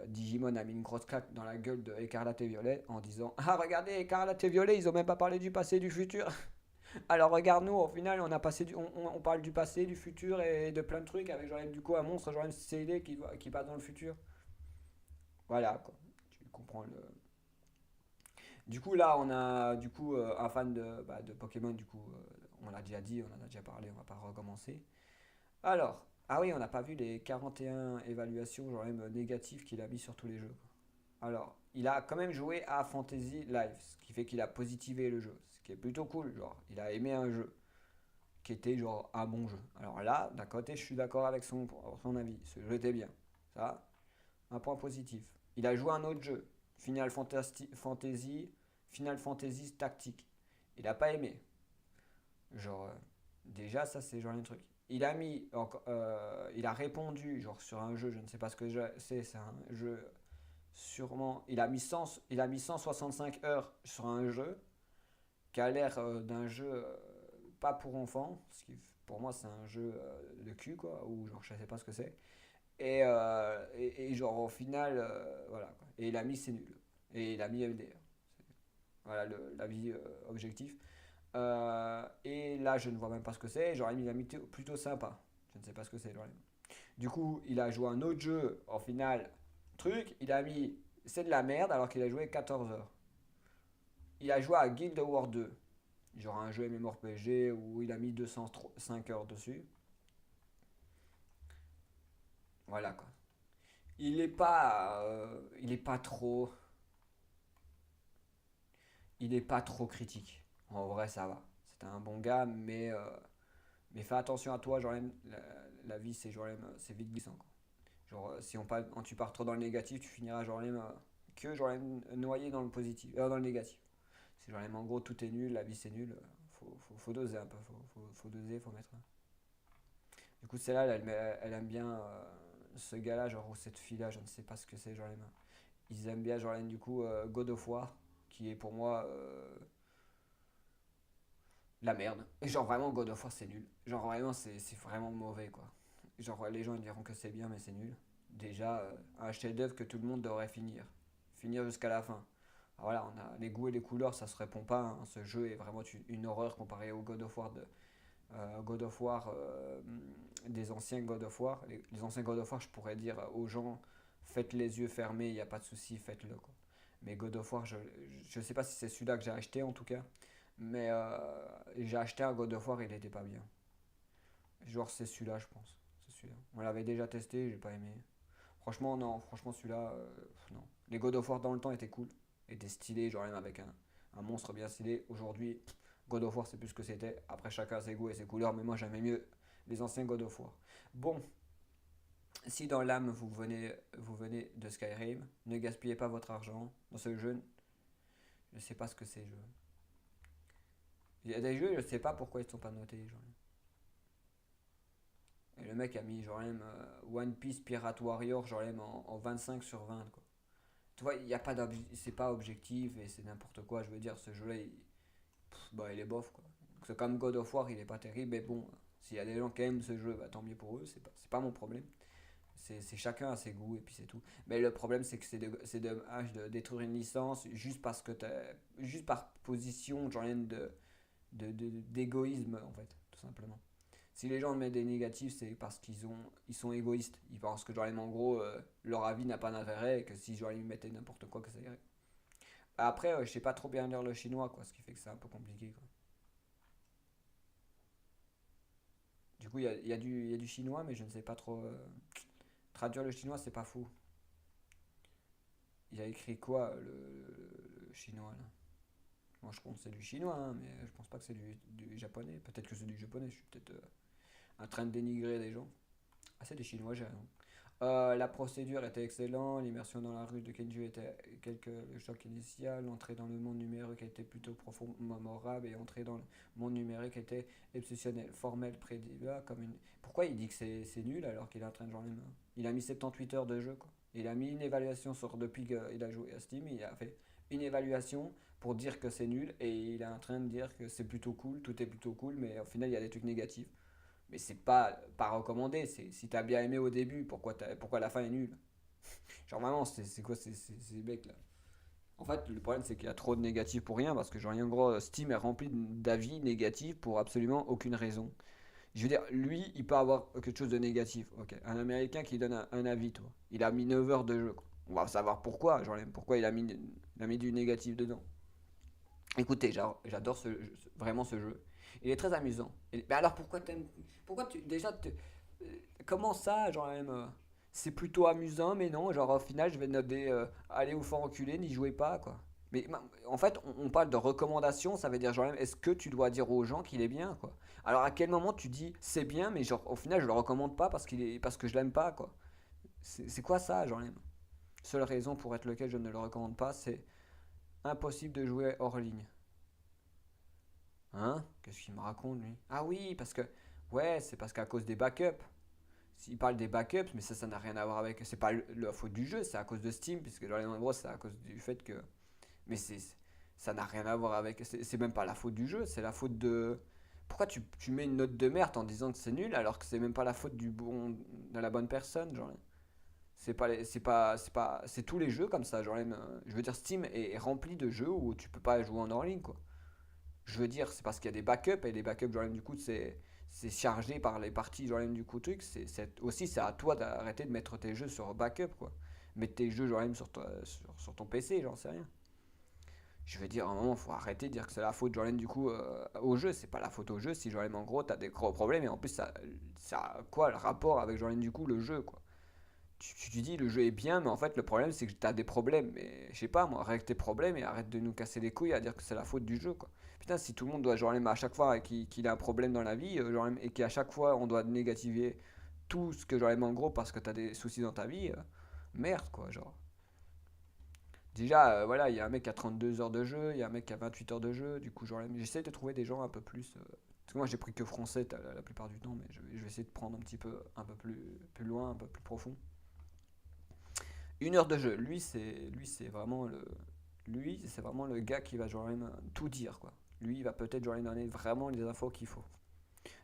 Digimon a mis une grosse claque dans la gueule de Écarlate et Violet en disant: Ah, regardez, Écarlate et Violet, ils ont même pas parlé du passé et du futur. Alors regarde nous, au final, on a passé on parle du passé, du futur et de plein de trucs avec genre du coup un monstre genre une CD qui passe dans le futur. Voilà quoi. Tu comprends le. Du coup là, on a du coup un fan de Pokémon. Du coup, on l'a déjà dit, on en a déjà parlé, on va pas recommencer. Alors, ah oui, on n'a pas vu les 41 évaluations genre même négatives qu'il a mis sur tous les jeux. Alors, il a quand même joué à Fantasy Live, ce qui fait qu'il a positivé le jeu, ce qui est plutôt cool. Genre, il a aimé un jeu qui était genre un bon jeu. Alors là, d'un côté, je suis d'accord avec son avis. Ce jeu était bien. Ça, un point positif. Il a joué à un autre jeu, Fantasy, Final Fantasy Tactique. Il n'a pas aimé. Genre, déjà, ça, c'est genre un truc. Il a répondu genre sur un jeu, je ne sais pas ce que c'est un jeu sûrement. Il a mis 165 heures sur un jeu qui a l'air d'un jeu pas pour enfants, ce qui pour moi c'est un jeu de cul quoi, ou genre je sais pas ce que c'est. Et genre au final, voilà quoi. Et il a mis c'est nul. Et il a mis MDR. Voilà l'avis objectif. Et là je ne vois même pas ce que c'est, genre il a mis plutôt sympa. Je ne sais pas ce que c'est genre. Du coup il a joué un autre jeu, au final, truc, il a mis c'est de la merde alors qu'il a joué 14 heures. Il a joué à Guild Wars 2, genre un jeu MMORPG où il a mis 205 heures dessus. Voilà quoi. Il est pas trop, il est pas trop critique. En vrai, ça va. C'est un bon gars, mais fais attention à toi. Genre, la vie, c'est vite glissant. Quoi. Genre, si tu pars trop dans le négatif, tu finiras genre que genre noyé dans le positif, dans le négatif. C'est genre en gros tout est nul, la vie c'est nul. Faut doser un peu, faut doser, faut mettre. Du coup, celle-là, elle aime bien ce gars-là, genre, ou cette fille-là, je ne sais pas ce que c'est, genre, ils aiment bien, genre, du coup, God of War, qui est pour moi la merde. Et genre, vraiment, God of War, c'est nul. Genre, vraiment, c'est vraiment mauvais, quoi. Genre, les gens ils diront que c'est bien, mais c'est nul. Déjà, un chef-d'œuvre que tout le monde devrait finir. Finir jusqu'à la fin. Alors voilà, on a les goûts et les couleurs, ça se répond pas. Hein. Ce jeu est vraiment une horreur comparé au God of War, des anciens God of War. Les anciens God of War, je pourrais dire aux gens, faites les yeux fermés, il n'y a pas de souci, faites-le. Quoi. Mais God of War, je ne sais pas si c'est celui-là que j'ai acheté en tout cas, mais j'ai acheté un God of War, il n'était pas bien. Genre c'est celui-là, je pense. C'est celui-là. On l'avait déjà testé, j'ai pas aimé. Franchement, non, franchement celui-là, non. Les God of War dans le temps étaient cool, étaient stylés, genre même avec un monstre bien stylé. Aujourd'hui, God of War, c'est plus ce que c'était. Après, chacun a ses goûts et ses couleurs, mais moi, j'aimais mieux les anciens God of War. Bon, si dans l'âme, vous venez de Skyrim, ne gaspillez pas votre argent dans ce jeu. Je ne sais pas ce que c'est, jeu. Il y a des jeux, je ne sais pas pourquoi ils ne sont pas notés. Genre. Et le mec a mis, genre, même One Piece Pirate Warrior, genre, même en 25 sur 20, quoi. Tu vois, il y a pas c'est pas objectif et c'est n'importe quoi. Je veux dire, ce jeu-là, il est bof, quoi. C'est comme God of War, il est pas terrible, mais bon, s'il y a des gens qui aiment ce jeu, bah, tant mieux pour eux, c'est pas mon problème. C'est chacun a ses goûts et puis c'est tout. Mais le problème, c'est que c'est dommage de détruire une licence juste par position, genre d'égoïsme, en fait, tout simplement. Si les gens mettent des négatifs, c'est parce ils sont égoïstes. Ils pensent que, genre, en gros, leur avis n'a pas d'intérêt et que si, genre, ils mettaient n'importe quoi, que ça irait. Après, je sais pas trop bien lire le chinois, quoi, ce qui fait que c'est un peu compliqué, quoi. Du coup, il y a du chinois, mais je ne sais pas trop. Traduire le chinois, c'est pas fou. Il a écrit quoi, le chinois, là? Moi, je pense que c'est du chinois, hein, mais je pense pas que c'est du japonais. Peut-être que c'est du japonais, je suis peut-être en train de dénigrer des gens. Ah, c'est des chinois, j'ai raison. La procédure était excellente, l'immersion dans la rue de Kenju était le choc initial, l'entrée dans le monde numérique était plutôt profondément mémorable et l'entrée dans le monde numérique était exceptionnelle, formelle, prédit comme une. Pourquoi il dit que c'est nul alors qu'il est en train de jouer les mains. Il a mis 78 heures de jeu quoi. Il a mis une évaluation sur depuis qu'il a joué à Steam, il a fait une évaluation pour dire que c'est nul et il est en train de dire que c'est plutôt cool, tout est plutôt cool, mais au final il y a des trucs négatifs. Mais c'est pas recommandé, c'est si t'as bien aimé au début, pourquoi la fin est nulle? Genre vraiment, c'est quoi ces mecs là? En fait, le problème c'est qu'il y a trop de négatifs pour rien parce que genre en gros, Steam est rempli d'avis négatifs pour absolument aucune raison. Je veux dire, lui, il peut avoir quelque chose de négatif. Ok, un Américain qui donne un avis, toi. Il a mis 9 heures de jeu, quoi. On va savoir pourquoi, genre, pourquoi il a mis du négatif dedans. Écoutez, j'adore vraiment ce jeu. Il est très amusant. Mais alors pourquoi t'aimes. Pourquoi tu. Déjà, comment ça, genre, même. C'est plutôt amusant, mais non, genre, au final, je vais noter. Allez vous faire enculer, n'y jouez pas, quoi. Mais en fait, on parle de recommandation, ça veut dire, genre, est-ce que tu dois dire aux gens qu'il est bien, quoi. Alors, à quel moment tu dis c'est bien, mais genre, au final, je le recommande pas parce que je l'aime pas, quoi. C'est quoi ça, genre, même. Seule raison pour être lequel je ne le recommande pas, c'est impossible de jouer hors ligne. Hein? Qu'est-ce qu'il me raconte, lui? Ah oui, parce que. Ouais, c'est parce qu'à cause des backups. Il parle des backups, mais ça n'a rien à voir avec. C'est pas la faute du jeu, c'est à cause de Steam, puisque dans les endroits, c'est à cause du fait que. Mais ça n'a rien à voir avec. C'est même pas la faute du jeu, c'est la faute de. Pourquoi tu mets une note de merde en disant que c'est nul alors que c'est même pas la faute de la bonne personne, genre. C'est tous les jeux comme ça, genre. Je veux dire, Steam est rempli de jeux où tu peux pas jouer en hors ligne, quoi. Je veux dire, c'est parce qu'il y a des backups et les backups, genre, du coup, c'est chargé par les parties, genre, du coup, truc. Aussi, c'est à toi d'arrêter de mettre tes jeux sur backup, quoi. Mettre tes jeux, genre, sur ton PC, j'en sais rien. Je veux dire, à un moment, faut arrêter de dire que c'est la faute, genre, du coup, au jeu. C'est pas la faute au jeu si, genre, en gros, t'as des gros problèmes et en plus, ça a quoi le rapport avec, genre, du coup, le jeu, quoi. Tu dis le jeu est bien, mais en fait le problème c'est que tu as des problèmes. Mais je sais pas, moi, règle tes problèmes et arrête de nous casser les couilles à dire que c'est la faute du jeu, quoi. Putain, si tout le monde doit genre à chaque fois qu'il a un problème dans la vie, et qu'à chaque fois on doit négativer tout ce que genre en gros parce que t'as des soucis dans ta vie, merde quoi, genre. Déjà, voilà, il y a un mec qui a 32 heures de jeu, il y a un mec qui a 28 heures de jeu, du coup, genre, j'essaie de trouver des gens un peu plus. Parce que moi j'ai pris que français la plupart du temps, mais je vais essayer de prendre un peu plus loin, un peu plus profond. Une heure de jeu. Lui, c'est vraiment le gars qui va genre même tout dire quoi. Lui, il va peut-être genre donner vraiment les infos qu'il faut.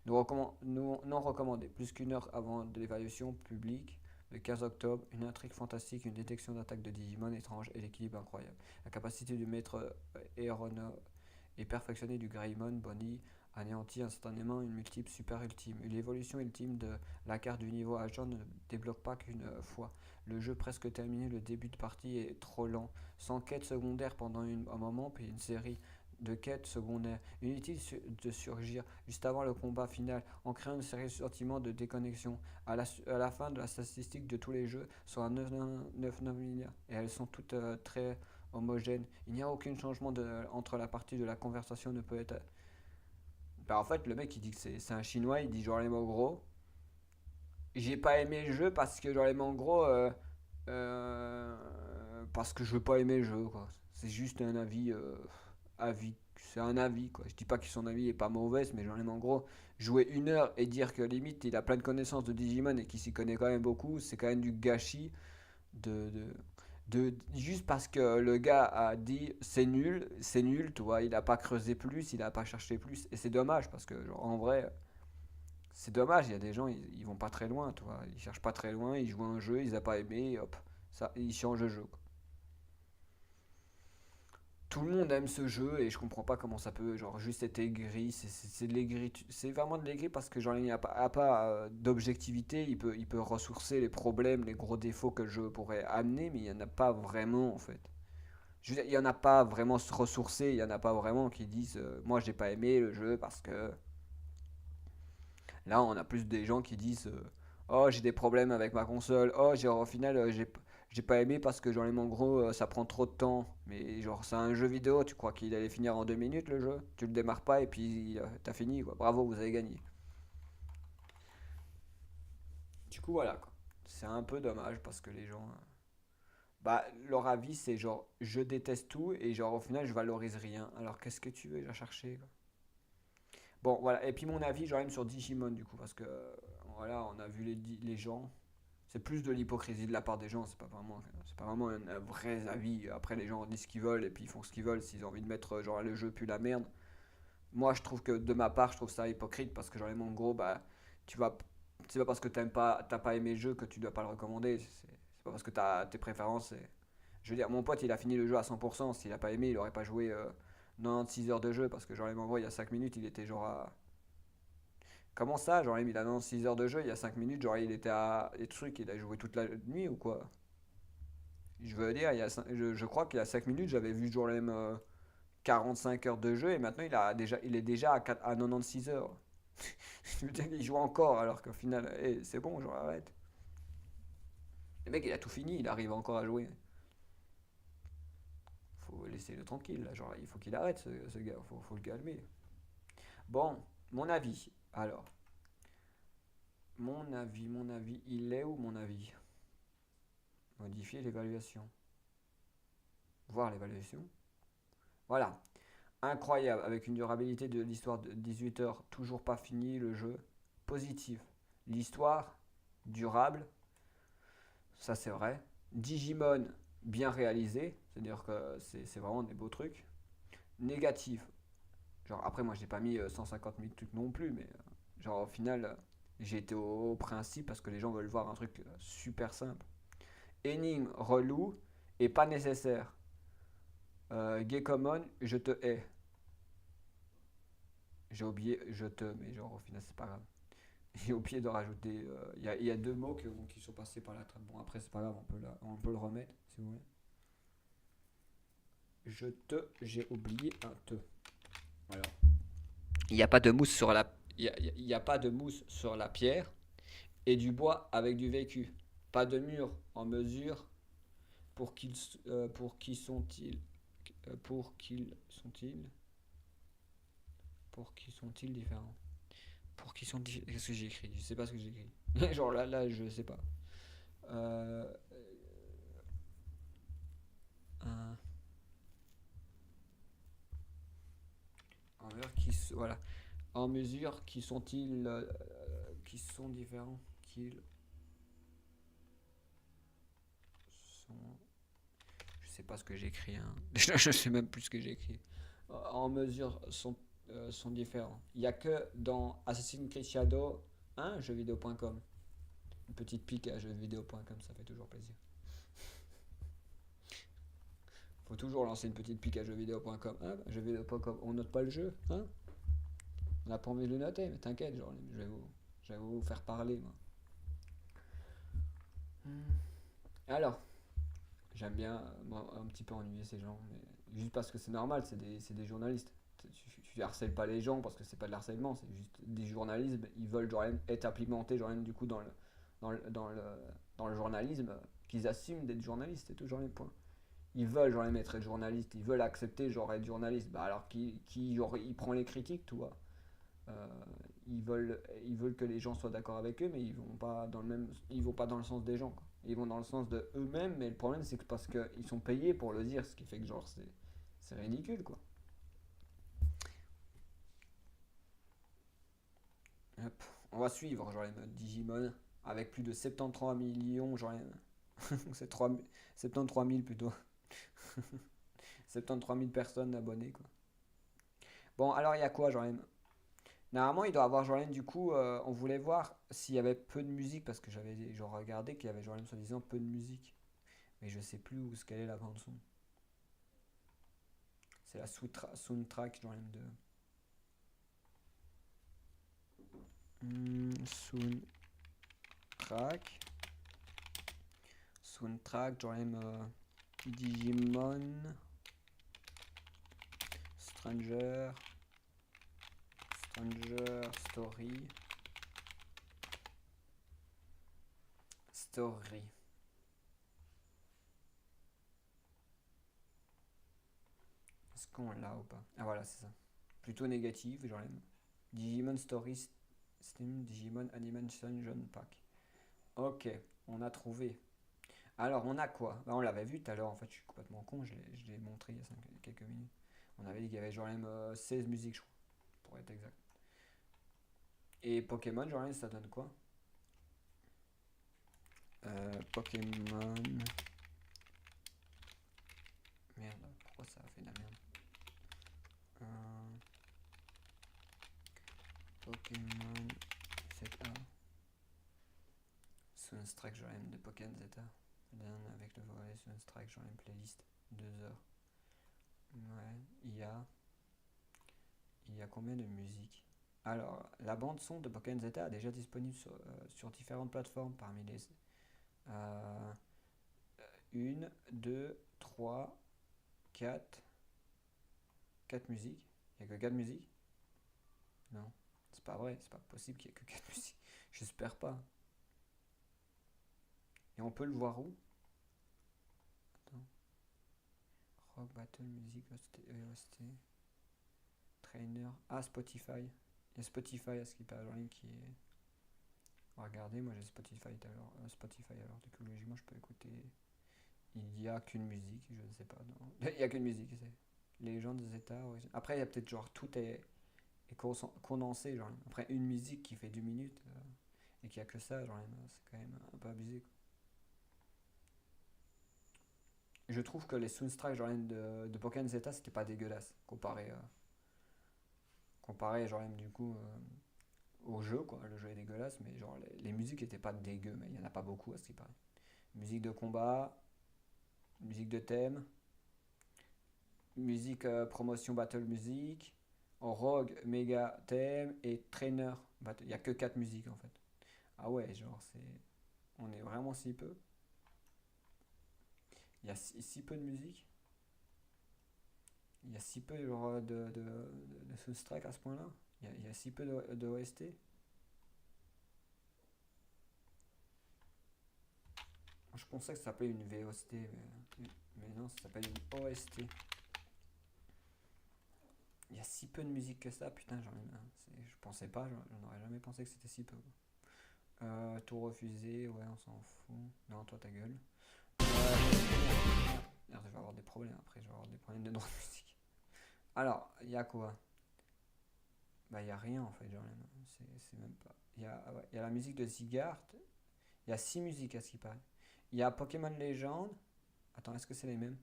Nous non recommandé. Plus qu'une heure avant de l'évaluation publique, le 15 octobre, une intrigue fantastique, une détection d'attaque de Digimon étrange et l'équilibre incroyable. La capacité du maître Aerono et perfectionné du Greymon Bonnie anéantit instantanément une multiple super ultime. L'évolution ultime de la carte du niveau agent ne débloque pas qu'une fois. Le jeu presque terminé, le début de partie est trop lent. Sans quête secondaire pendant un moment, puis une série de quêtes secondaires. Inutile de surgir juste avant le combat final en créant une série de sentiments de déconnexion. À la fin de la statistique de tous les jeux sont à 9,9 milliards et elles sont toutes très homogènes. Il n'y a aucun changement entre la partie de la conversation ne peut être. Bah, en fait, le mec il dit que c'est un chinois, il dit genre les mots gros. J'ai pas aimé le jeu parce que genre les mots en gros. Euh, Parce que je veux pas aimer le jeu, quoi. C'est juste un avis. Avis. C'est un avis, quoi. Je dis pas que son avis est pas mauvais, mais j'en ai en gros. Jouer une heure et dire que limite il a plein de connaissances de Digimon et qu'il s'y connaît quand même beaucoup, c'est quand même du gâchis de, de, juste parce que le gars a dit c'est nul, tu vois. Il a pas creusé plus, il a pas cherché plus. Et c'est dommage parce que, genre, en vrai, c'est dommage. Il y a des gens, ils vont pas très loin, tu vois. Ils cherchent pas très loin, ils jouent un jeu, ils a pas aimé, hop, ça, ils changent de jeu, quoi. Tout le monde aime ce jeu et je comprends pas comment ça peut genre juste être aigri. C'est de l'aigri, c'est vraiment de l'aigri parce que genre il n'y a pas d'objectivité. Il peut ressourcer les problèmes, les gros défauts que le jeu pourrait amener, mais il n'y en a pas vraiment en fait. Je veux dire, il y en a pas vraiment ressourcé, il y en a pas vraiment qui disent moi j'ai pas aimé le jeu parce que là on a plus des gens qui disent oh j'ai des problèmes avec ma console, oh j'ai au final j'ai pas aimé parce que genre en gros ça prend trop de temps. Mais genre c'est un jeu vidéo, tu crois qu'il allait finir en 2 minutes le jeu? Tu le démarres pas et puis t'as fini quoi. Bravo, vous avez gagné. Du coup voilà quoi. C'est un peu dommage parce que les gens bah leur avis c'est genre je déteste tout et genre au final je valorise rien. Alors qu'est-ce que tu veux la chercher quoi? Bon voilà, et puis mon avis genre même sur Digimon du coup parce que voilà, on a vu les gens. C'est plus de l'hypocrisie de la part des gens, c'est pas vraiment un vrai avis. Après, les gens disent ce qu'ils veulent et puis ils font ce qu'ils veulent. S'ils ont envie de mettre genre le jeu pue la merde. Moi, je trouve que de ma part, je trouve ça hypocrite parce que genre, en gros, bah, tu vas, c'est pas parce que t'as pas aimé le jeu que tu dois pas le recommander. C'est pas parce que t'as tes préférences. Je veux dire, mon pote, il a fini le jeu à 100%. S'il a pas aimé, il aurait pas joué 96 heures de jeu parce que genre, en gros, il y a 5 minutes, il était genre à. Comment ça? Genre, il a 96 heures de jeu, il y a 5 minutes, genre, il était à des trucs, il a joué toute la nuit ou quoi? Je veux dire, je crois qu'il y a 5 minutes, j'avais vu genre même 45 heures de jeu et maintenant il est déjà à 96 heures. Je veux dire, il joue encore alors qu'au final, c'est bon, genre arrête. Le mec, il a tout fini, il arrive encore à jouer. Faut laisser le tranquille, là, genre, il faut qu'il arrête ce gars, faut le calmer. Bon, mon avis, alors. Mon avis, il est où mon avis? Modifier l'évaluation. Voir l'évaluation. Voilà. Incroyable, avec une durabilité de l'histoire de 18 heures, toujours pas fini le jeu. Positif. L'histoire, durable, ça c'est vrai. Digimon, bien réalisé, c'est-à-dire que c'est vraiment des beaux trucs. Négatif, genre après moi j'ai pas mis 150 000 trucs non plus, mais genre au final j'ai été au principe parce que les gens veulent voir un truc super simple. Énigme relou et pas nécessaire. Gay Common, je te hais. J'ai oublié je te, mais genre au final c'est pas grave. J'ai oublié de rajouter. Il y a deux mots qui sont passés par la trappe. Bon après c'est pas grave, on peut le remettre si vous voulez. J'ai oublié un te. Voilà. Il n'y a pas de mousse sur la, il y a pas de mousse sur la pierre et du bois avec du vécu. Pas de mur en mesure pour qu'ils, pour qui sont-ils, pour qu'ils sont-ils, pour qui sont-ils différents. Pour qui sont différents. Qu'est-ce que j'ai écrit? Je sais pas ce que j'ai écrit. Genre là, je sais pas. Euh, un, en mesure voilà. En mesure qui sont-ils, qui sont différents, qu'ils sont. Je sais pas ce que j'ai écrit. Hein. Je sais même plus ce que j'ai écrit. En mesure sont différents. Il n'y a que dans Assassin's Creed Shadow 1, jeuxvideo.com. Une petite pique à jeuxvideo.com, ça fait toujours plaisir. Faut toujours lancer une petite pique à jeuxvideo.com. Hein, jeuxvideo.com, on note pas le jeu, hein? On a pas envie de le noter, mais t'inquiète, genre, je vais vous faire parler, moi. Alors, j'aime bien un petit peu ennuyer ces gens, mais juste parce que c'est normal, c'est des journalistes. Tu harcèles pas les gens parce que c'est pas de l'harcèlement, c'est juste des journalistes, ils veulent genre être implémentés genre du coup dans le, dans le, dans le journalisme, qu'ils assument d'être journalistes, c'est toujours les points. Ils veulent genre être journalistes, ils veulent accepter genre être journaliste, bah alors qui genre il prend les critiques, tu vois. Euh, ils veulent que les gens soient d'accord avec eux, mais ils vont pas dans le sens des gens. Quoi. Ils vont dans le sens de eux-mêmes, mais le problème c'est que parce qu'ils sont payés pour le dire, ce qui fait que genre c'est ridicule quoi. Hop. On va suivre genre les modes Digimon avec plus de 73 millions, genre c'est 73 000 plutôt, 73 000 personnes abonnées quoi. Bon alors il y a quoi genre normalement, il doit avoir genre du coup, on voulait voir s'il y avait peu de musique parce que j'avais genre regardé qu'il y avait genre soi-disant peu de musique. Mais je sais plus où ce qu'elle est la bande son. C'est la soundtrack genre de soundtrack soundtrack genre Digimon Stranger Story Story. Est-ce qu'on l'a ou pas? Ah voilà, c'est ça. Plutôt négative, genre Digimon Story Steam Digimon Animation John Pack. Ok, on a trouvé. Alors, on a quoi? Bah, on l'avait vu tout à l'heure, en fait, je suis complètement con, je l'ai montré il y a quelques minutes. On avait dit qu'il y avait genre même 16 musiques, je crois, pour être exact. Et Pokémon, genre ça donne quoi? Pokémon. Merde, pourquoi ça a fait de la merde? Pokémon ZA. Sunstrike, j'aurais même de Pokémon ZA. Avec le volet Sunstrike, j'aurais une playlist 2 heures. Ouais, il y a combien de musiques? Alors, la bande son de Pokémon ZA est déjà disponible sur différentes plateformes, parmi les 1, 2, 3, 4 musiques. Il n'y a que 4 musiques? Non, c'est pas vrai, c'est pas possible qu'il y ait que 4 musiques. J'espère pas. Et on peut le voir où? Attends. Rock, Battle, Music, OST, Trainer. Ah, Spotify. Il y a Spotify à ce qui parle en ligne qui est. Regardez, moi j'ai Spotify alors. Spotify alors, du coup, logiquement, je peux écouter. Il n'y a qu'une musique, je ne sais pas. Non. Il n'y a qu'une musique, c'est. Légende des États. Après, il y a peut-être genre tout est condensé. Genre. Après, une musique qui fait 2 minutes et qu'il n'y a que ça, genre, c'est quand même un peu abusé. Quoi. Je trouve que les Sunstrike genre, de Pokémon Zeta, c'était pas dégueulasse comparé genre, du coup au jeu. Quoi. Le jeu est dégueulasse, mais genre les musiques étaient pas dégueu, mais il n'y en a pas beaucoup à ce qui paraît. Musique de combat, musique de thème, musique promotion battle music, rogue méga thème et trainer battle. Il n'y a que 4 musiques en fait. Ah ouais, genre c'est. On est vraiment si peu. Il y a si peu de musique. Il y a si peu genre, de Sunstrike à ce point-là. Il y a si peu de OST. Je pensais que ça s'appelait une VOST, mais non, ça s'appelle une OST. Il y a si peu de musique que ça, putain, je pensais pas, j'en aurais jamais pensé que c'était si peu. Tout refusé, ouais, on s'en fout. Non, toi ta gueule. Merde, je vais avoir des problèmes après, je vais avoir des problèmes de droit de musique. Alors, il y a quoi? Bah, il y a rien en fait, genre, c'est même pas. Il y a la musique de Zygarde. Il y a 6 musiques à ce qui paraît. Il y a Pokémon Legend. Attends, est-ce que c'est les mêmes?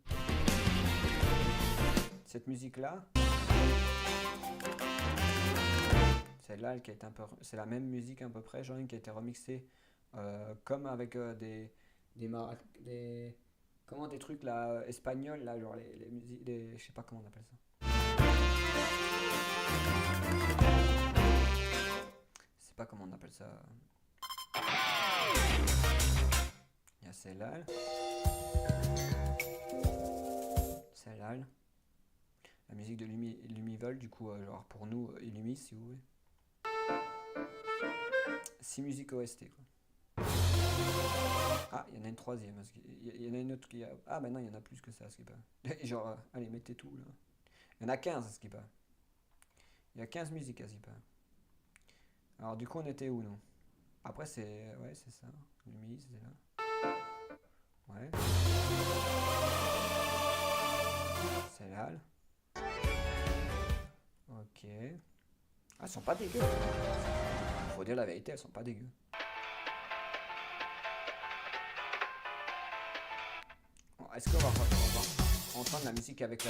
Cette musique-là. Celle-là, qui a été un peu. C'est la même musique à peu près, genre qui a été remixée comme avec des comment des trucs là espagnols là, genre les musiques, je sais pas comment on appelle ça. Je sais pas comment on appelle ça. Il y a celle-là. Celle-là. La musique de Lumivol, du coup, genre pour nous, Illumis si vous voulez. 6 musiques OST quoi. Ah, il y en a une troisième. Il y en a une autre qui a. Ah, bah non, il y en a plus que ça, ce qui pas. Genre, allez, mettez tout là. Il y en a 15 à ce qui pas. Il y a 15 musiques à ce qui pas. Alors, du coup, on était où nous? Après, c'est. Ouais, c'est ça. Lumis, c'est là. Ouais. C'est là. Ok. Ah, elles sont pas dégueu. Faut dire la vérité, elles sont pas dégueu. Bon, est-ce qu'on va entendre la musique avec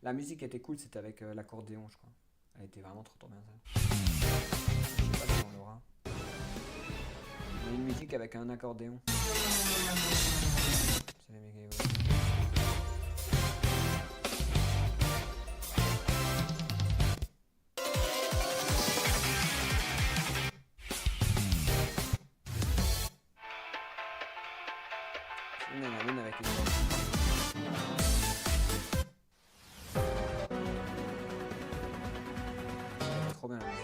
la musique était cool, c'était avec l'accordéon, je crois. Elle était vraiment trop bien ça. Je sais pas si on l'aura. Il y a une musique avec un accordéon. C'est les méga. Il y en a une avec une trop bien la musique.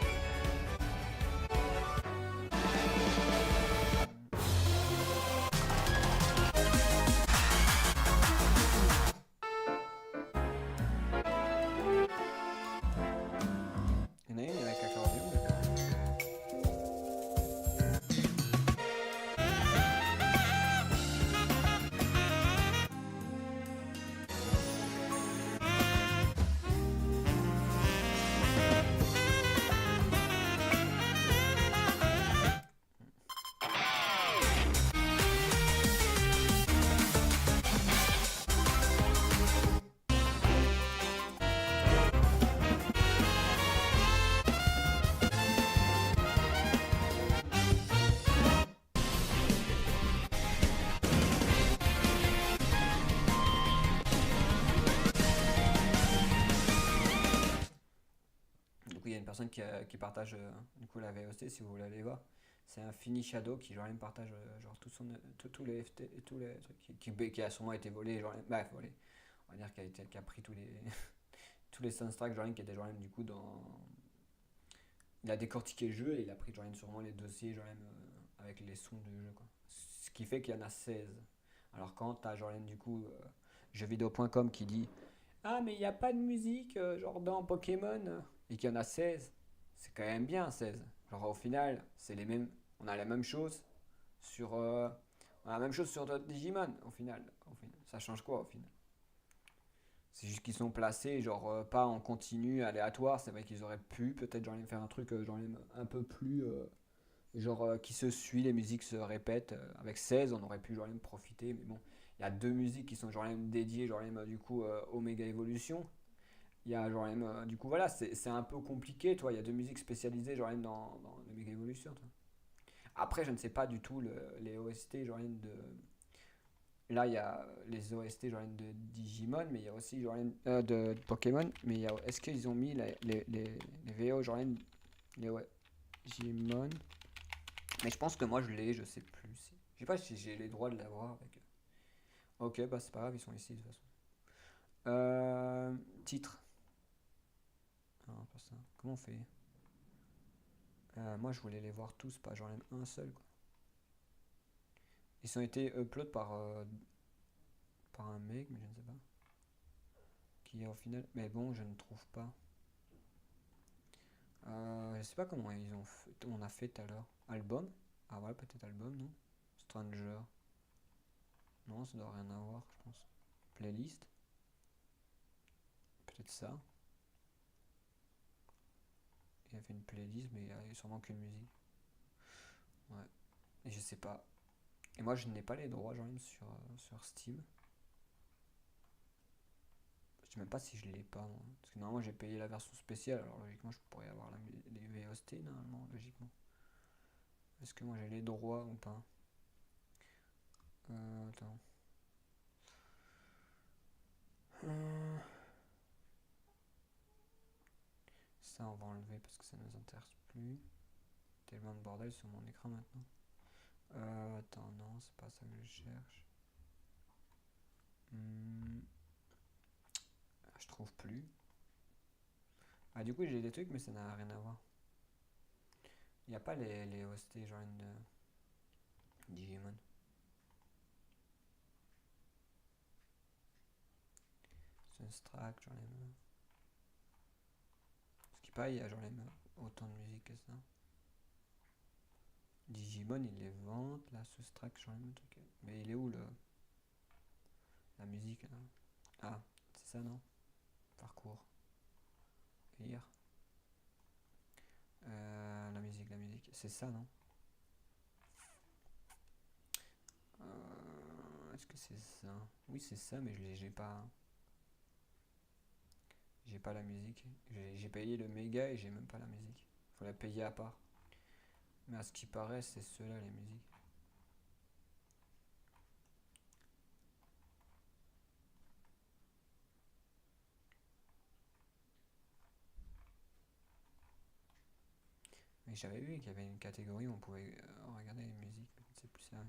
Il y en a une avec accordéon. personne qui partage du coup la VOC si vous voulez aller voir. C'est un Fini Shadow qui genre il me partage genre tous les FT et tous les trucs qui a sûrement été volé, genre bref volé. On va dire qui a pris tous les tous les soundtracks genre qui étaient genre du coup dans il a décortiqué le jeu et il a pris genre sûrement les dossiers genre avec les sons du jeu quoi. Ce qui fait qu'il y en a 16. Alors quand t'as genre du coup jeuxvideo.com qui dit ah, mais il n'y a pas de musique, genre dans Pokémon, et qu'il y en a 16. C'est quand même bien, 16. Genre au final, c'est les mêmes. On a la même chose sur. On a la même chose sur d'autres Digimon, au final. Ça change quoi au final? C'est juste qu'ils sont placés, genre pas en continu, aléatoire. C'est vrai qu'ils auraient pu peut-être genre faire un truc genre un peu plus. Genre qui se suit, les musiques se répètent. Avec 16, on aurait pu genre profiter, mais bon. Il y a deux musiques qui sont genre dédiées genre du coup Omega Evolution. Il y a genre du coup voilà, c'est un peu compliqué, toi. Il y a deux musiques spécialisées genre dans le Mega Evolution, toi. Après, je ne sais pas du tout les OST genre de. Là, il y a les OST genre de Digimon, mais il y a aussi genre de Pokémon. Mais est-ce qu'ils ont mis les VO genre les ouais, Digimon? Mais je pense que moi je l'ai, je sais plus. Je sais pas si j'ai les droits de l'avoir avec. Ok, bah c'est pas grave, ils sont ici de toute façon. Titre. Non, pas ça. Comment on fait? Moi, je voulais les voir tous, pas genre un seul, quoi. Ils ont été upload par un mec, mais je ne sais pas. Qui est au final. Mais bon, je ne trouve pas. Je sais pas comment on a fait tout à l'heure. Album? Ah ouais, peut-être album, non? Stranger. Non, ça doit rien avoir, je pense. Playlist? Peut-être ça. Il a fait une playlist, mais il y a sûrement qu'une musique. Ouais. Et je sais pas. Et moi, je n'ai pas les droits, genre, sur Steam. Je sais même pas si je l'ai pas, moi. Parce que normalement, j'ai payé la version spéciale, alors logiquement, je pourrais avoir les VOST, normalement, logiquement. Est-ce que moi j'ai les droits ou pas? Attends. Euh, Ça, on va enlever parce que ça ne nous intéresse plus. Tellement de bordel sur mon écran maintenant. Attends, non, c'est pas ça que je cherche. Hmm, je trouve plus. Ah, du coup, j'ai des trucs, mais ça n'a rien à voir. Il n'y a pas les OST genre de Digimon. Sunstruck, genre les. Ce qui paraît, il y a genre les autant de musique que ça. Digimon, il les vend, là, Sunstruck, genre les trucs. Mais il est où la musique là? Ah, c'est ça, non? Parcours. Lire. La musique. C'est ça, non? Est-ce que c'est ça? Oui, c'est ça, mais j'ai pas. J'ai pas la musique. J'ai payé le méga et j'ai même pas la musique. Faut la payer à part. Mais à ce qui paraît, c'est ceux-là les musiques. Mais j'avais vu qu'il y avait une catégorie où on pouvait regarder les musiques, mais c'est plus sérieux.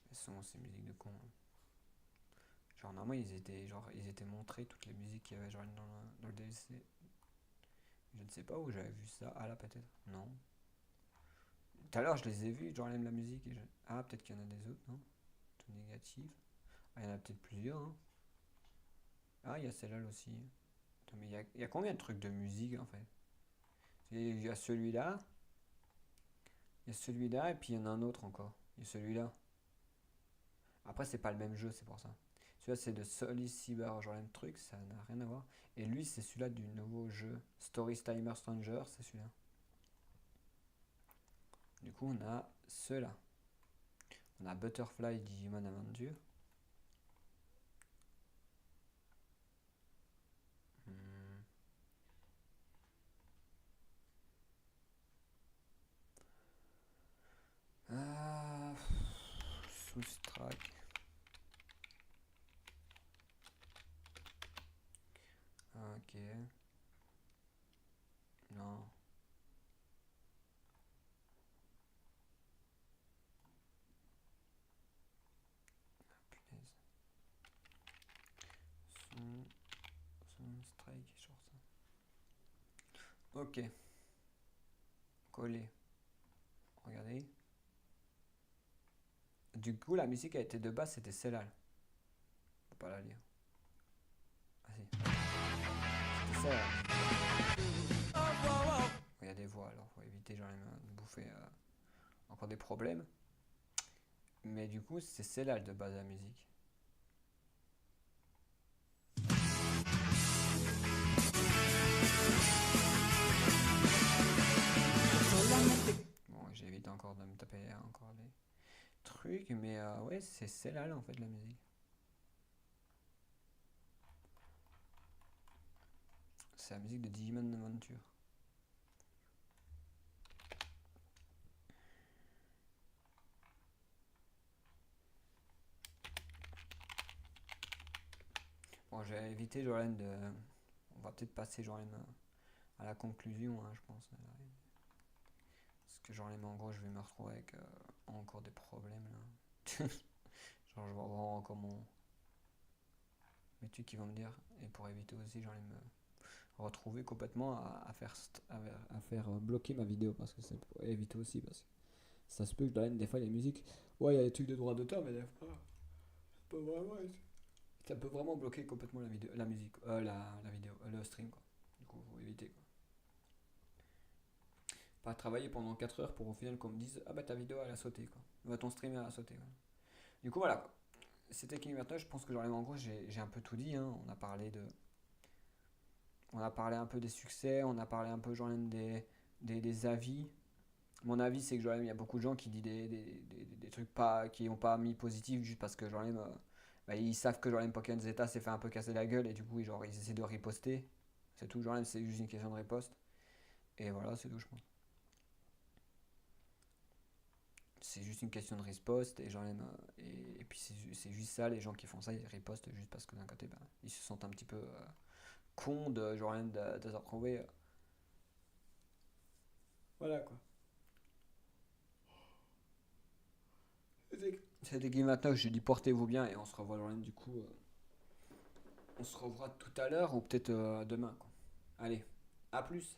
Elles sont ces musiques de con, hein. Genre normalement ils étaient montrés toutes les musiques qu'il y avait genre dans le DLC. Je ne sais pas où j'avais vu ça. Ah là peut-être. Non. Tout à l'heure je les ai vus, genre la musique. Ah peut-être qu'il y en a des autres, non? Tout négatif. Ah, il y en a peut-être plusieurs, hein. Ah il y a celle-là aussi. Attends, mais il y a combien de trucs de musique en fait? Il y a celui-là. Il y a celui-là et puis il y en a un autre encore. Il y a celui-là. Après, c'est pas le même jeu, c'est pour ça. Celui-là, c'est de Solid Cyber, genre un truc, ça n'a rien à voir. Et lui, c'est celui-là du nouveau jeu. Story Timer Stranger, c'est celui-là. Du coup, on a ceux-là. On a Butterfly Digimon Adventure. Hmm. Ah, Soustrack. Ok. Non. Punaise. Son strike, genre ça. Ok. Coller. Regardez. Du coup, la musique a été de base, c'était celle-là. Faut pas la lire. Ah si. C'était ça. Il y a des voix, alors faut éviter genre de bouffer encore des problèmes. Mais du coup, c'est celle-là de base de la musique. Bon, j'évite encore de me taper encore des trucs, mais ouais, c'est celle-là en fait la musique. C'est la musique de Digimon Adventure. Bon, j'ai évité Jolan de. On va peut-être passer Jolan à la conclusion, hein, je pense. Parce que Jolan, en gros, je vais me retrouver avec encore des problèmes là. Genre, je vais avoir encore mes trucs qui vont me dire. Et pour éviter aussi, Jolan me retrouver complètement à faire bloquer ma vidéo. Parce que c'est pour éviter aussi. Parce que ça se peut que Jolan, des fois, les musiques. Ouais, il y a des trucs de droit d'auteur, mais des fois. C'est pas vraiment. Ça peut vraiment bloquer complètement la vidéo, la musique, la vidéo, le stream quoi. Du coup, faut éviter quoi. Pas travailler pendant 4 heures pour au final qu'on me dise ah bah ta vidéo elle a sauté quoi. Bah, ton stream elle a sauté. Quoi. Du coup voilà quoi. C'était King maintenant, je pense que en gros j'ai un peu tout dit. Hein. On a parlé un peu des succès, on a parlé un peu genre des avis. Mon avis c'est que genre il y a beaucoup de gens qui disent des trucs pas qui ont pas mis positif juste parce que genre bah, ils savent que genre Pokémon Zeta s'est fait un peu casser la gueule et du coup genre ils essaient de riposter. C'est tout, genre c'est juste une question de riposte. Et voilà, c'est tout je pense. C'est juste une question de riposte et genre et puis c'est juste ça, les gens qui font ça ils ripostent juste parce que d'un côté bah, ils se sentent un petit peu cons de genre de se retrouver. Voilà quoi. C'était Game maintenant, j'ai dit portez-vous bien et on se revoit genre du coup. On se revoit tout à l'heure ou peut-être demain quoi. Allez, à plus.